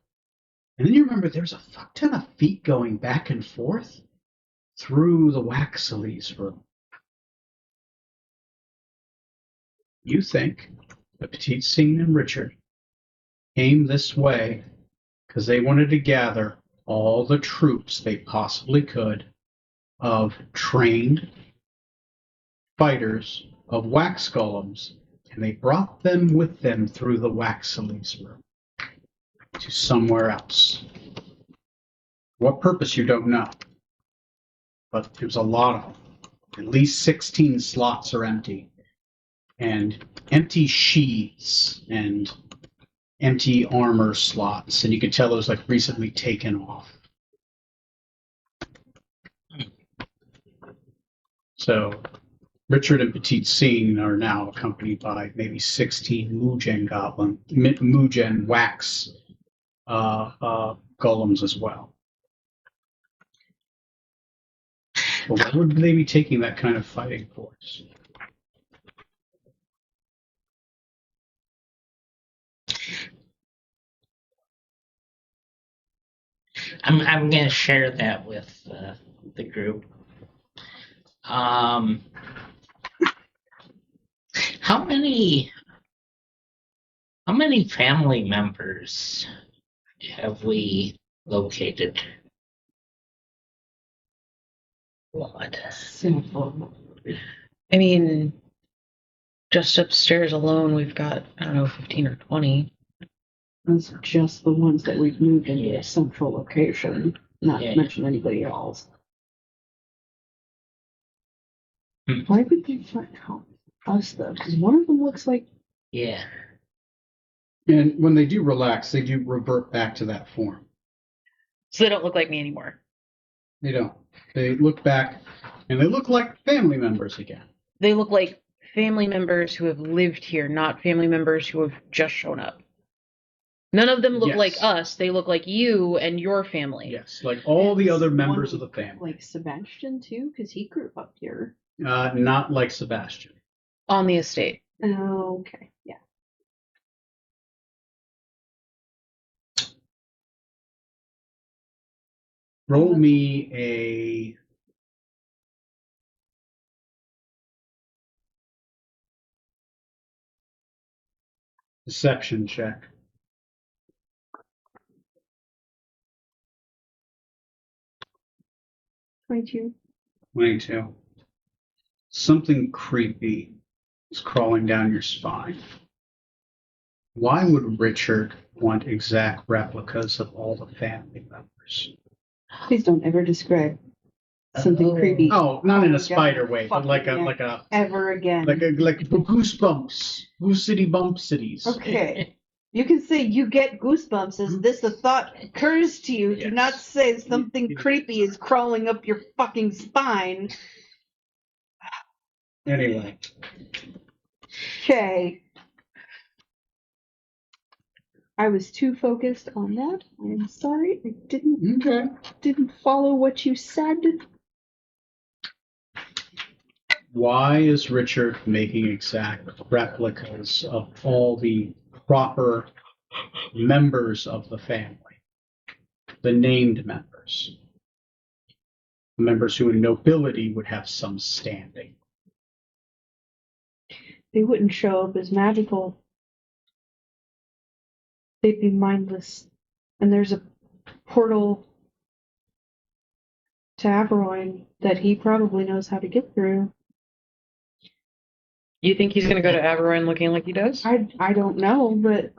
And then you remember there's a fuck ton of feet going back and forth through the Waxley's room. You think that Petite Singh and Richard came this way because they wanted to gather all the troops they possibly could of trained fighters of wax golems, and they brought them with them through the Waxley's room to somewhere else. What purpose, you don't know. But there's a lot of them. At least 16 slots are empty. And empty sheaths and empty armor slots. And you can tell those like recently taken off. So Richard and Petite Singh are now accompanied by maybe 16 Mugen wax golems as well. But why would they be taking that kind of fighting force? I'm going to share that with the group. How many family members have we located? What? Simple. I mean, just upstairs alone, we've got, I don't know, 15 or 20. That's just the ones that we've moved into Yeah. a central location, not Yeah. to mention anybody else. Hmm. Why would they find us though? Because one of them looks like Yeah. And when they do relax, they do revert back to that form. So they don't look like me anymore. They don't. They look back, and they look like family members again. They look like family members who have lived here, not family members who have just shown up. None of them look Yes. like us. They look like you and your family. Yes, like all the other One members of the family. like Sebastian too, because he grew up here. Not like Sebastian. On the estate. Oh, okay, yeah. Roll me a deception check. 22. 22. Something creepy is crawling down your spine. Why would Richard want exact replicas of all the family members? Please don't ever describe something creepy Oh, not in a Yeah, spider way, but like a fucking ever again. like goosebumps, goosity bumpsities. Okay. You can say you get goosebumps as this a thought occurs to you. Do Yes. not say something creepy is crawling up your fucking spine. Anyway, Okay. I was too focused on that. I'm sorry. I didn't follow what you said. why is Richard making exact replicas of all the proper members of the family? The named members. The members who in nobility would have some standing. They wouldn't show up as magical. They'd be mindless. And there's a portal to Averoin that he probably knows how to get through. You think he's going to go to Averoin looking like he does? I don't know, but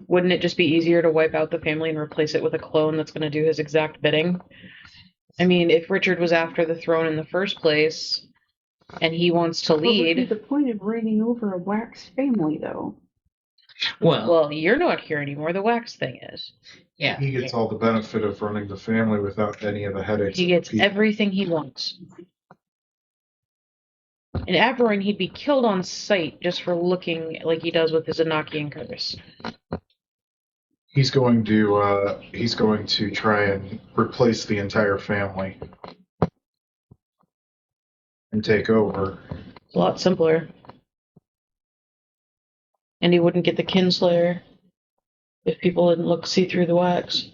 Wouldn't it just be easier to wipe out the family and replace it with a clone that's going to do his exact bidding? I mean, if Richard was after the throne in the first place, and he wants to what would be lead, the point of reigning over a wax family, though? Well, you're not here anymore. The wax thing is. Yeah. He gets all the benefit of running the family without any of the headaches. He of gets people. everything he wants. In Aberon, he'd be killed on sight just for looking like he does with his Anaki and Curtis. He's going to try and replace the entire family and take over. It's a lot simpler. And he wouldn't get the Kinslayer if people didn't see through the wax.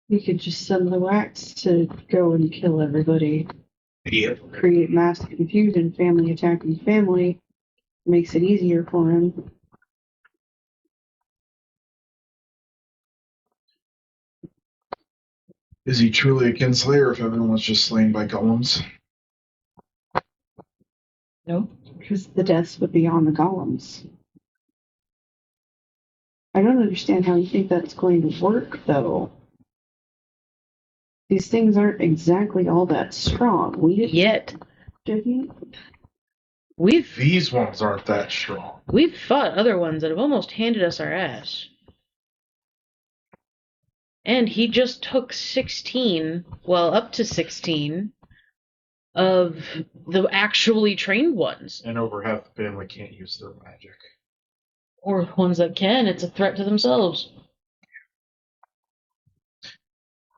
We could just send the wax to go and kill everybody. Yeah. Create mass confusion, family attacking family. Makes it easier for him. Is he truly a kinslayer if everyone was just slain by golems? No? Because the deaths would be on the golems. I don't understand how you think that's going to work, though. These things aren't exactly all that strong. We didn't. Yet. These ones aren't that strong. We've fought other ones that have almost handed us our ass. And he just took 16, well, up to 16, of the actually trained ones. And over half the family can't use their magic. Or ones that can. It's a threat to themselves.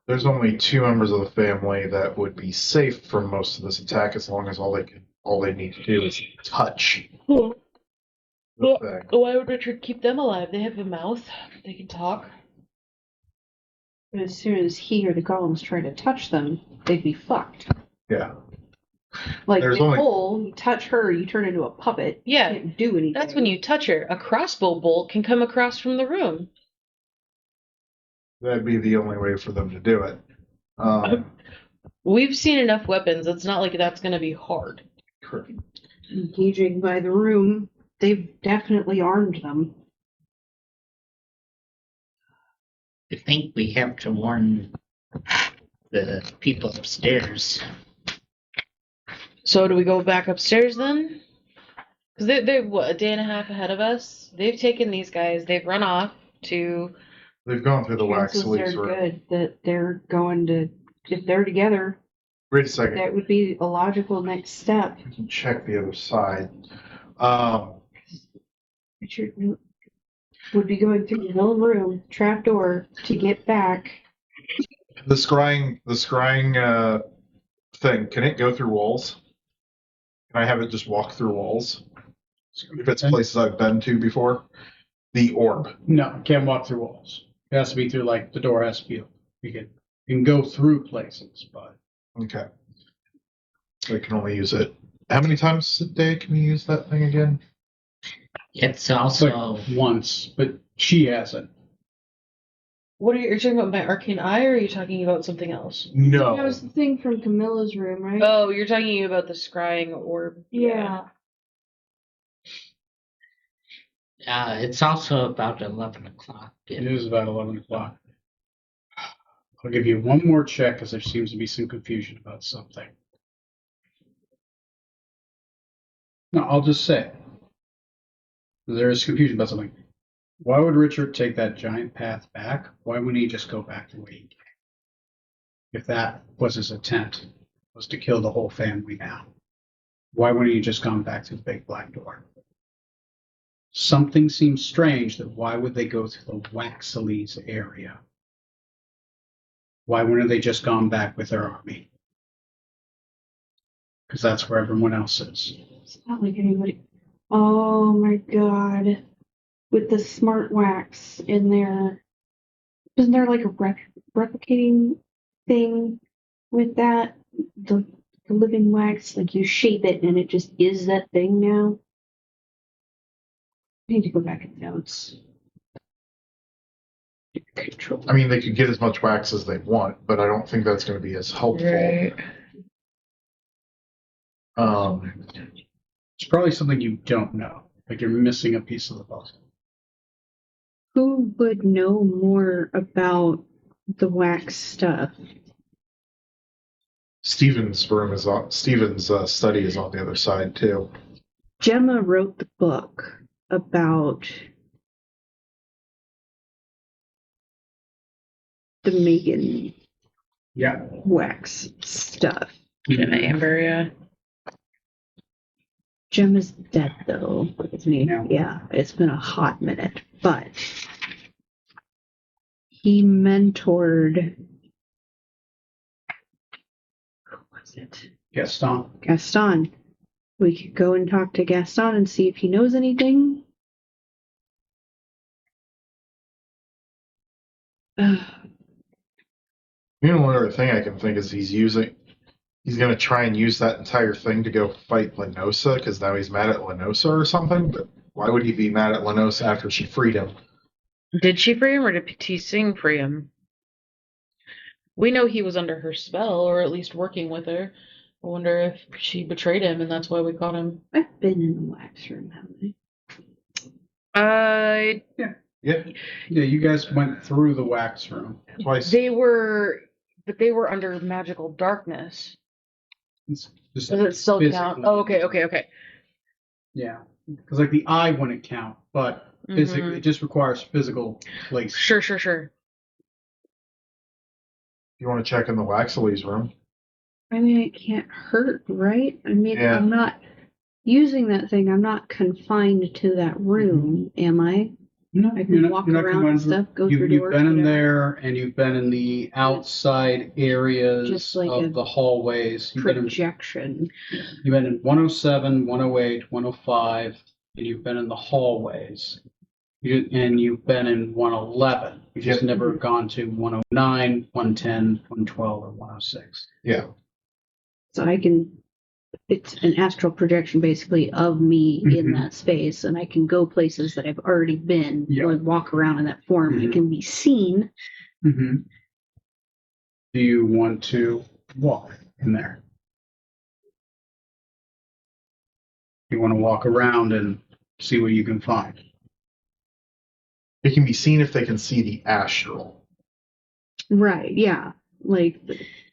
There's only 2 members of the family that would be safe from most of this attack as long as all they need to do is touch the thing. Why would Richard keep them alive? They have a mouth. They can talk. But as soon as he or the golems try to touch them, they'd be fucked. Yeah. Like There's Nicole, you touch her, you turn into a puppet. Yeah. You can't do anything. That's when you touch her. A crossbow bolt can come across from the room. That'd be the only way for them to do it. We've seen enough weapons. It's not like that's going to be hard. Engaging by the room, they've definitely armed them. I think we have to warn the people upstairs. So do we go back upstairs then? Because they're what, a day and a half ahead of us? They've taken these guys. They've run off to... They've gone through the wax Chances sleeves are room. good that they're going to, if they're together, Wait a second. that would be a logical next step. We can check the other side. Richard would be going through the whole room, trapdoor, to get back. The scrying thing, can it go through walls? Can I have it just walk through walls? If it's places I've been to before? The orb. No, can't walk through walls. It has to be through, like, the door has to be open. You can go through places, but Okay. I can only use it. How many times a day can you use that thing again? It's it's also like once, but she hasn't. What are you talking about, my arcane eye, or are you talking about something else? That No. was the thing from Camilla's room, right? Oh, you're talking about the scrying orb. Yeah. it's also about 11 o'clock. It is about 11 o'clock. I'll give you one more check because there seems to be some confusion about something. No, I'll just say there is confusion about something. Why would Richard take that giant path back? Why wouldn't he just go back the way he came? If that was his intent, was to kill the whole family now, why wouldn't he just gone back through the big black door? Something seems strange that why would they go through the Waxleys area? Why wouldn't they just gone back with their army? Because that's where everyone else is. It's not like anybody. Oh my god. With the smart wax in there. Isn't there like a replicating thing with that? The living wax, like you shape it and it just is that thing now? I need to go back in notes. Control. I mean, they could get as much wax as they want, but I don't think that's going to be as helpful. Right. It's probably something you don't know. Like you're missing a piece of the puzzle. Who would know more about the wax stuff? Steven's room is on. Steven's study is on the other side too. Gemma wrote the book about the Megan Yeah. wax stuff. Gemma Amber, yeah. Gemma's dead though, isn't he? Yeah. Yeah, it's been a hot minute, but he mentored. Who was it? Gaston. Gaston. We could go and talk to Gaston and see if he knows anything. The only other thing I can think is he's going to try and use that entire thing to go fight Lenosa because now he's mad at Lenosa or something. But why would he be mad at Lenosa after she freed him? Did she free him or did T. Singh free him? We know he was under her spell, or at least working with her. I wonder if she betrayed him and that's why we caught him. I've been in the wax room, haven't Yeah, Yeah, you guys went through the wax room. twice. They were under magical darkness. It's just Does it still count? physically. Oh, okay. Yeah, because like the eye wouldn't count, but physically, it just requires physical place. Sure. You want to check in the Waxley's room? I mean, it can't hurt, right? I mean, Yeah. I'm not using that thing. I'm not confined to that room, am I? No, I can walk around and confined. stuff, go You've through been doors, in whatever. there, and you've been in the outside areas Just like a of the hallways. You've been Projection. you've been in 107, 108, 105, and you've been in the hallways. And you've been in 111. You've just Yeah. never gone to 109, 110, 112, or 106. Yeah. So I can. It's an astral projection, basically, of me in Mhm. that space, and I can go places that I've already been. Yeah. Or walk around in that form. Mhm. I can be seen. Mm-hmm. Do you want to walk in there? You want to walk around and see what you can find? It can be seen if they can see the astral. Right, yeah. Like,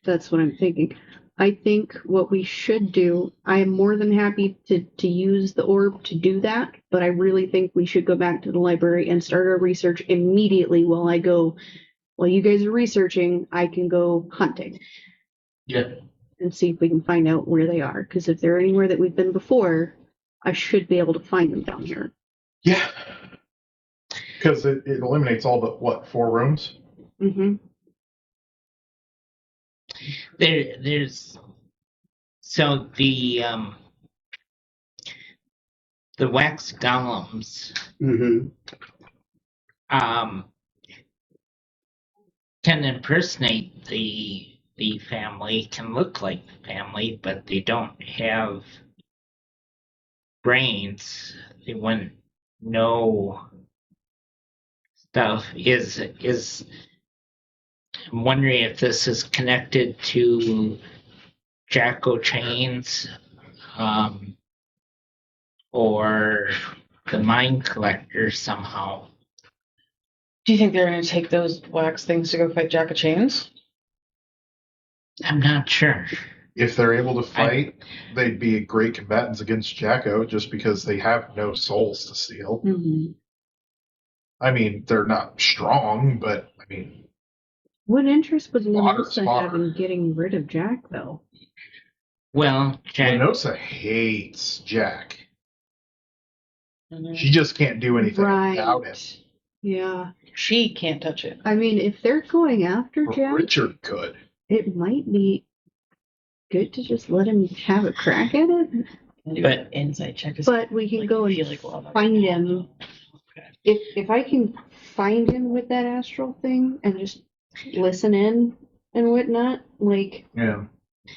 that's what I'm thinking. I think what we should do, I am more than happy to use the orb to do that, but I really think we should go back to the library and start our research immediately while you guys are researching, I can go hunting. Yeah. And see if we can find out where they are. Because if they're anywhere that we've been before, I should be able to find them down here. Yeah. Because it eliminates all but 4 rooms? Mm-hmm. There's so the wax golems Mm-hmm. can impersonate the family, can look like the family, but they don't have brains. They wouldn't know stuff. I'm wondering if this is connected to Jacko Chains, or the Mind Collector somehow. Do you think they're going to take those wax things to go fight Jack of Chains? I'm not sure. If they're able to fight, they'd be great combatants against Jacko just because they have no souls to steal. Mm-hmm. I mean, they're not strong, but I mean, What interest would Water's Lenosa water. have in getting rid of Jack, though? Well, Jack, Lenosa hates Jack. She just can't do anything about it. Yeah. She can't touch it. I mean, if they're going after Jack, Richard could. it might be good to just let him have a crack at it. But- insight check. But we can go and find him. If I can find him with that astral thing and just listen in and whatnot, like Yeah.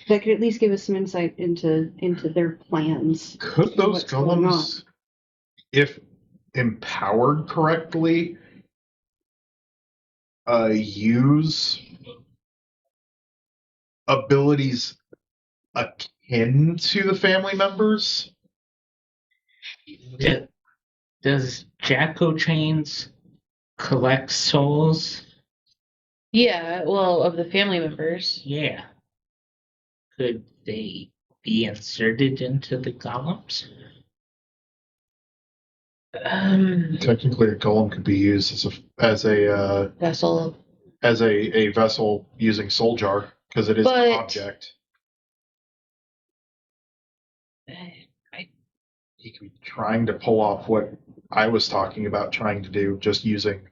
that could at least give us some insight into their plans. Could and those what's going golems, if empowered correctly, use abilities akin to the family members? does Jacko Chains collect souls? Yeah, well, of the family members. Yeah. Could they be inserted into the golems? Technically, a golem could be used as a Vessel. as a vessel using soul jar because it is But- an object. He could be trying to pull off what I was talking about trying to do, just using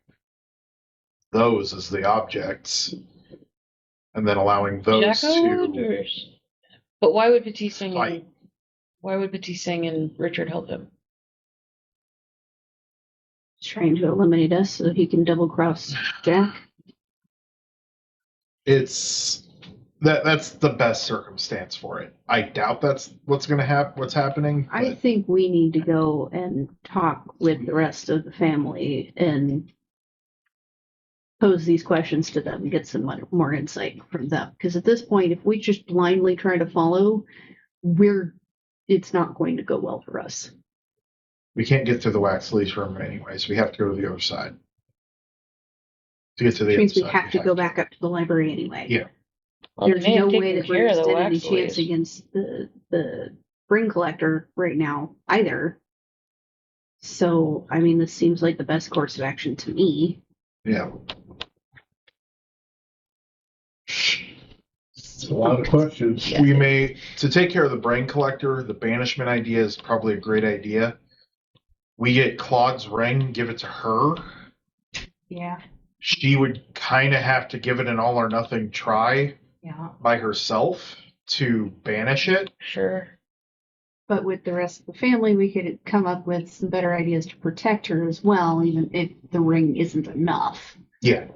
those as the objects, and then allowing those Jacko to or... But why would Petit Sing fight. and Richard help him? He's trying to eliminate us so he can double cross Jack. It's that's the best circumstance for it. I doubt that's what's going to happen. What's happening? I but think we need to go and talk with the rest of the family and pose these questions to them, get some more insight from them. Because at this point, if we just blindly try to follow, it's not going to go well for us. we can't get to the wax lease room anyways. We have to go to the other side. To get to the Which other means we side, have to go back up to the library anyway. Yeah. Well, There's they may have no taken way that care we're of going the to stand any wax chance leaves. against the spring collector right now either. So, I mean, this seems like the best course of action to me. Yeah. It's a lot of questions. Yeah. We may, to take care of the brain collector, the banishment idea is probably a great idea. We get Claude's ring, give it to her. Yeah. She would kind of have to give it an all or nothing try Yeah. by herself to banish it. Sure. But with the rest of the family, we could come up with some better ideas to protect her as well, even if the ring isn't enough. Yeah.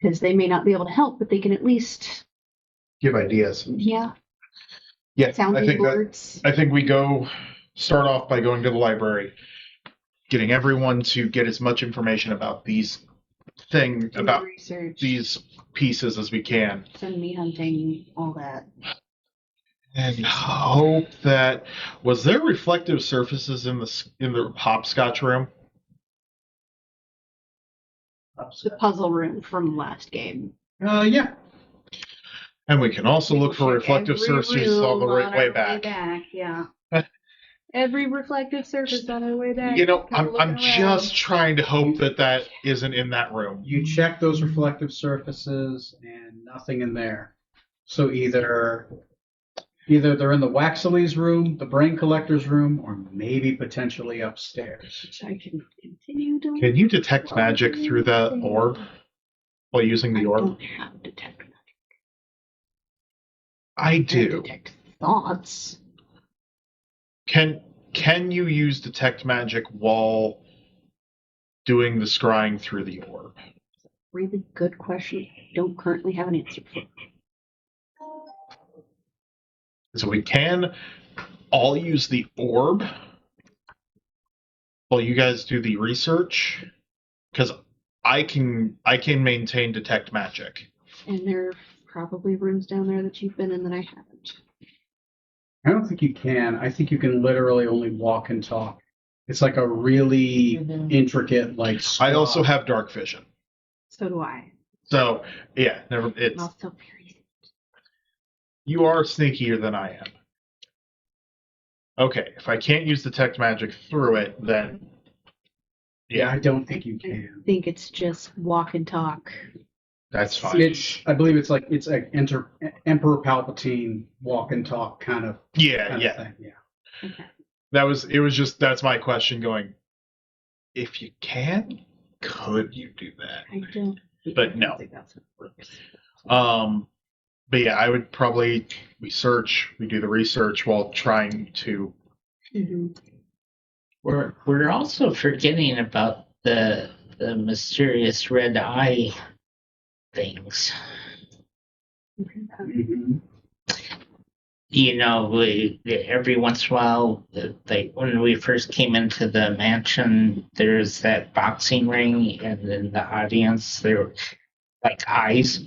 Because they may not be able to help, but they can at least, Give ideas. yeah, Yeah. sounding boards. I think we start off by going to the library, getting everyone to get as much information about do about research, these pieces as we can. send me hunting, all that. And hope that was there reflective surfaces in the hopscotch room. The puzzle room from last game. Yeah. And we can also look for reflective Every surfaces on the room way our back. Yeah. Every reflective surface on our way back. You know, Kinda I'm looking just trying to hope that isn't in that room. You check those reflective surfaces and nothing in there. So either they're in the Waxley's room, the brain collector's room, or maybe potentially upstairs. Which I can continue to. Can you detect magic through that orb while using I the orb? don't have detect magic. I I do. detect thoughts. Can you use detect magic while doing the scrying through the orb? Really good question. I don't currently have an answer for. So we can all use the orb while you guys do the research, because I can maintain detect magic. And there are probably rooms down there that you've been in that I haven't. I don't think you can. I think you can literally only walk and talk. It's like a really Mhm. intricate, like. I also swab. have dark vision. So do I. So yeah, I'm it's also very. you are sneakier than I am. Okay, if I can't use detect magic through it, then Yeah, I don't think you I can. think it's just walk and talk. that's fine. I believe it's like Emperor Palpatine walk and talk kind of Yeah, yeah. thing. Yeah. Okay. That's my question going. If you can, could you do that? I don't. But I don't no. think that's how it works. But yeah, I would probably we do the research while trying to. Mhm. We're also forgetting about the mysterious red eye things. Mhm. You know, every once in a while, like when we first came into the mansion, there's that boxing ring, and in the audience there were like eyes,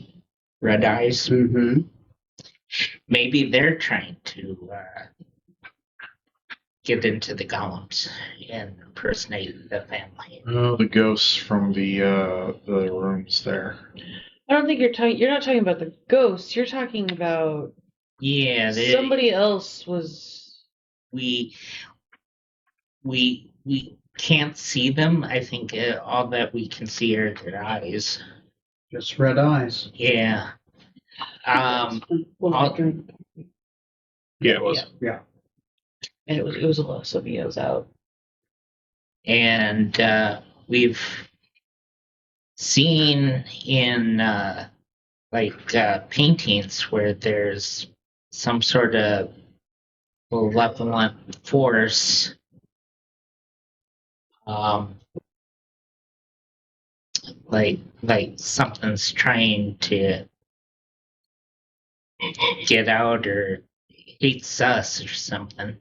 red eyes. Mhm. Maybe they're trying to get into the golems and impersonate the family. Oh, the ghosts from the rooms there. I don't think you're not talking about the ghosts. You're talking about Yeah, somebody else was. we can't see them. I think all that we can see are their eyes. Just red eyes. Yeah. Well, I'll- during- Yeah, it was. And it was a low, so Mio's out. And we've seen in paintings where there's some sort of malevolent force. Like something's trying to get out or hates us or something.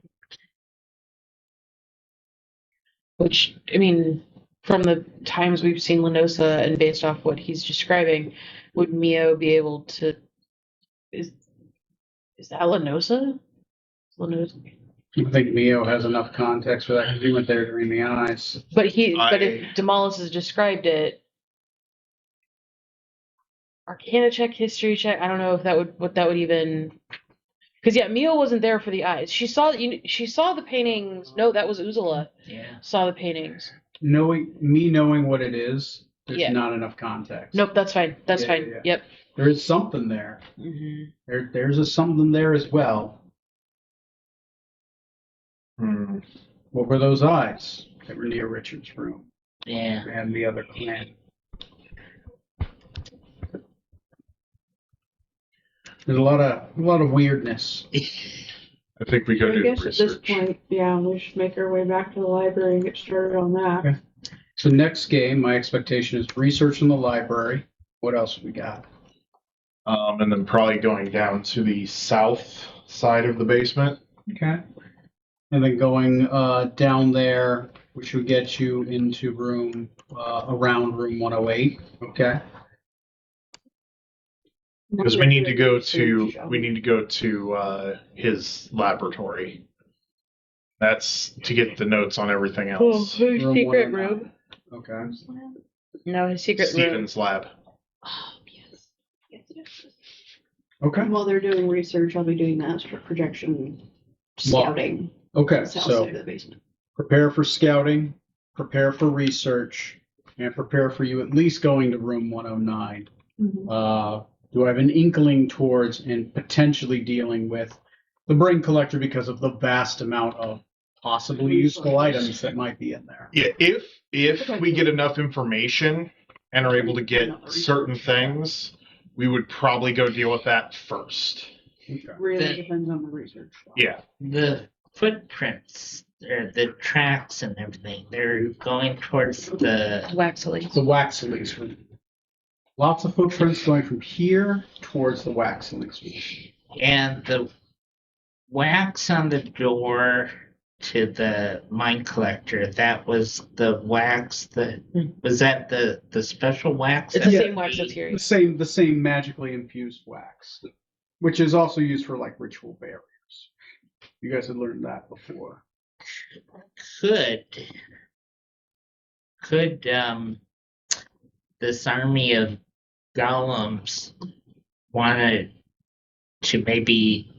Which, I mean, from the times we've seen Lenosa and based off what he's describing, would Mio be able to? Is that Lenosa? Lenosa. I think Mio has enough context for that because he went there during the eyes. But if Demolis has described it, Arcana check, history check. I don't know if what that would even. Because yeah, Mio wasn't there for the eyes. She saw the paintings. No, that was Uzula. Yeah. Saw the paintings. Knowing what it is, there's Yeah. not enough context. Nope, that's fine. That's Yeah, fine. yeah. Yep. There is something there. Mm-hmm. There's something there as well. Hmm. What were those eyes that were near Richard's room Yeah. and the other clan? There's a lot of weirdness. I think we go I do guess at this research. point, yeah, we should make our way back to the library and get started on that. Okay. So next game, my expectation is research in the library. What else we got? And then probably going down to the south side of the basement. Okay. And then going down there, which would get you into around room 108. Okay. Because we need to go to his laboratory. That's to get the notes on everything else. his Room secret 109. room. Okay. No, his secret room. Steven's lab. Oh, yes. Okay. While they're doing research, I'll be doing the astral projection Well, scouting. Okay. South So side of the basement. prepare for scouting, prepare for research, and prepare for you at least going to room 109. Do I have an inkling towards and potentially dealing with the brain collector because of the vast amount of possibly useful items that might be in there? Yeah, if we get enough information and are able to get certain things, we would probably go deal with that first. Okay. Really The- depends on the research. Yeah. The footprints, or the tracks and everything, they're going towards the. Waxily. The Waxley's room. Lots of footprints going from here towards the Waxley's room. And the wax on the door to the mine collector, that was the wax was that the special wax? It's the Yeah. same wax that's here. The same magically infused wax, which is also used for like ritual barriers. You guys had learned that before. Could this army of golems wanted to maybe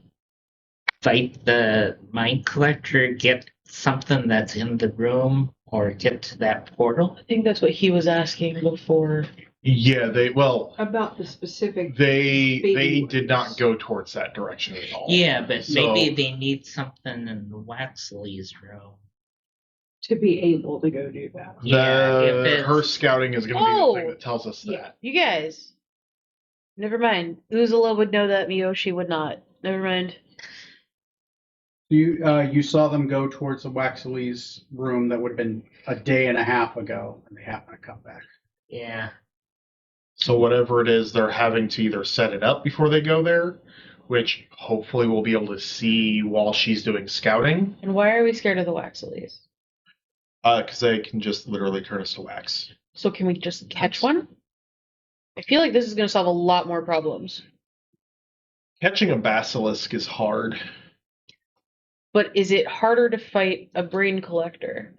fight the mine collector, get something that's in the room, or get to that portal? I think that's what he was asking before. Yeah, About the specific. they Baby did not wax. go towards that direction at all. Yeah, but So- maybe they need something in the Waxley's room. To be able to go do that. Yeah, if it's- Her scouting is going to be Oh! the thing that tells us Yeah, that. you guys. Never mind. Uzula would know that. Miyoshi would not. Never mind. You saw them go towards the Waxley's room that would have been a day and a half ago, and they happen to come back. Yeah. So whatever it is, they're having to either set it up before they go there, which hopefully we'll be able to see while she's doing scouting, And why are we scared of the Waxleys? because they can just literally turn us to wax. So can we just catch one? I feel like this is going to solve a lot more problems. Catching a basilisk is hard. But is it harder to fight a brain collector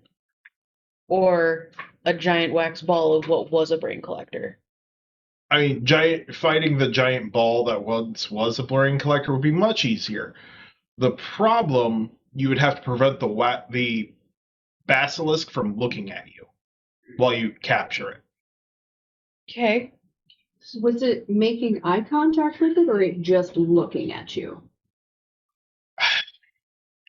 or a giant wax ball of what was a brain collector? I mean, fighting the giant ball that once was a brain collector would be much easier. The problem, you would have to prevent the basilisk from looking at you while you capture it. Okay. Was it making eye contact with it, or it just looking at you?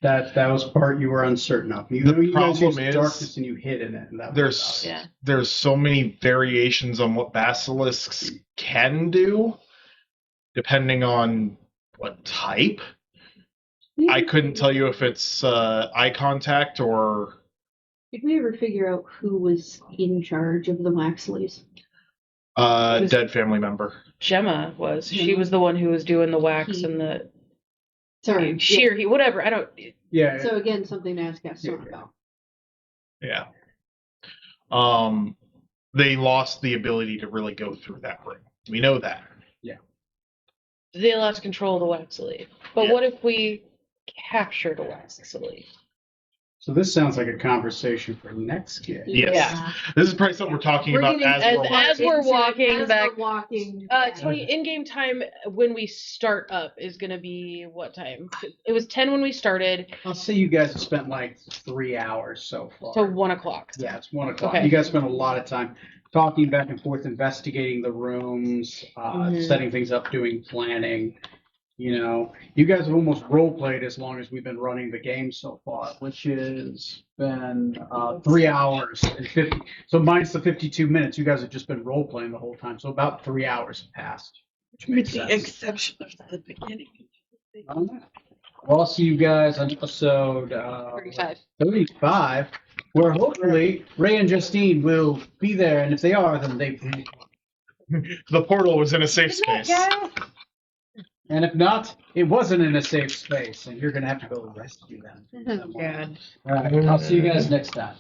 That was part you were uncertain of. You guys problem used is- darkness and you hid in it, and that There's was about it. Yeah. there's so many variations on what basilisks can do, depending on what type. I couldn't tell you if it's eye contact or Did we ever figure out who was in charge of the Waxleys? dead family member. Gemma was. She was the one who was doing the wax He- and the Sorry, sheer. He whatever. I don't. yeah. Yeah. So again, something to ask Gaston about. Yeah. They lost the ability to really go through that room. We know that. They lost control of the Waxley. But Yeah. what if we captured a Waxley? So this sounds like a conversation for next game. Yes. Yeah. This is probably something we're talking We're about getting- as, we're as we're walking As back- we're walking. Tony, in-game time when we start up is going to be what time? It was 10 when we started, I'll say you guys have spent like 3 hours so far. so 1 o'clock. Yeah, it's 1 o'clock. Okay. You guys spent a lot of time talking back and forth, investigating the rooms, Mhm. setting things up, doing planning. You know, you guys have almost role played as long as we've been running the game so far, which has been 3 hours and 50. So minus the 52 minutes, you guys have just been role playing the whole time. So about 3 hours have passed, which makes sense. exception of the beginning. Well, I'll see you guys on episode 35, where hopefully Ray and Justine will be there, and if they are, then they. the portal was in a safe space. And if not, it wasn't in a safe space, and you're gonna have to go rescue them. God. All right, I'll see you guys next time.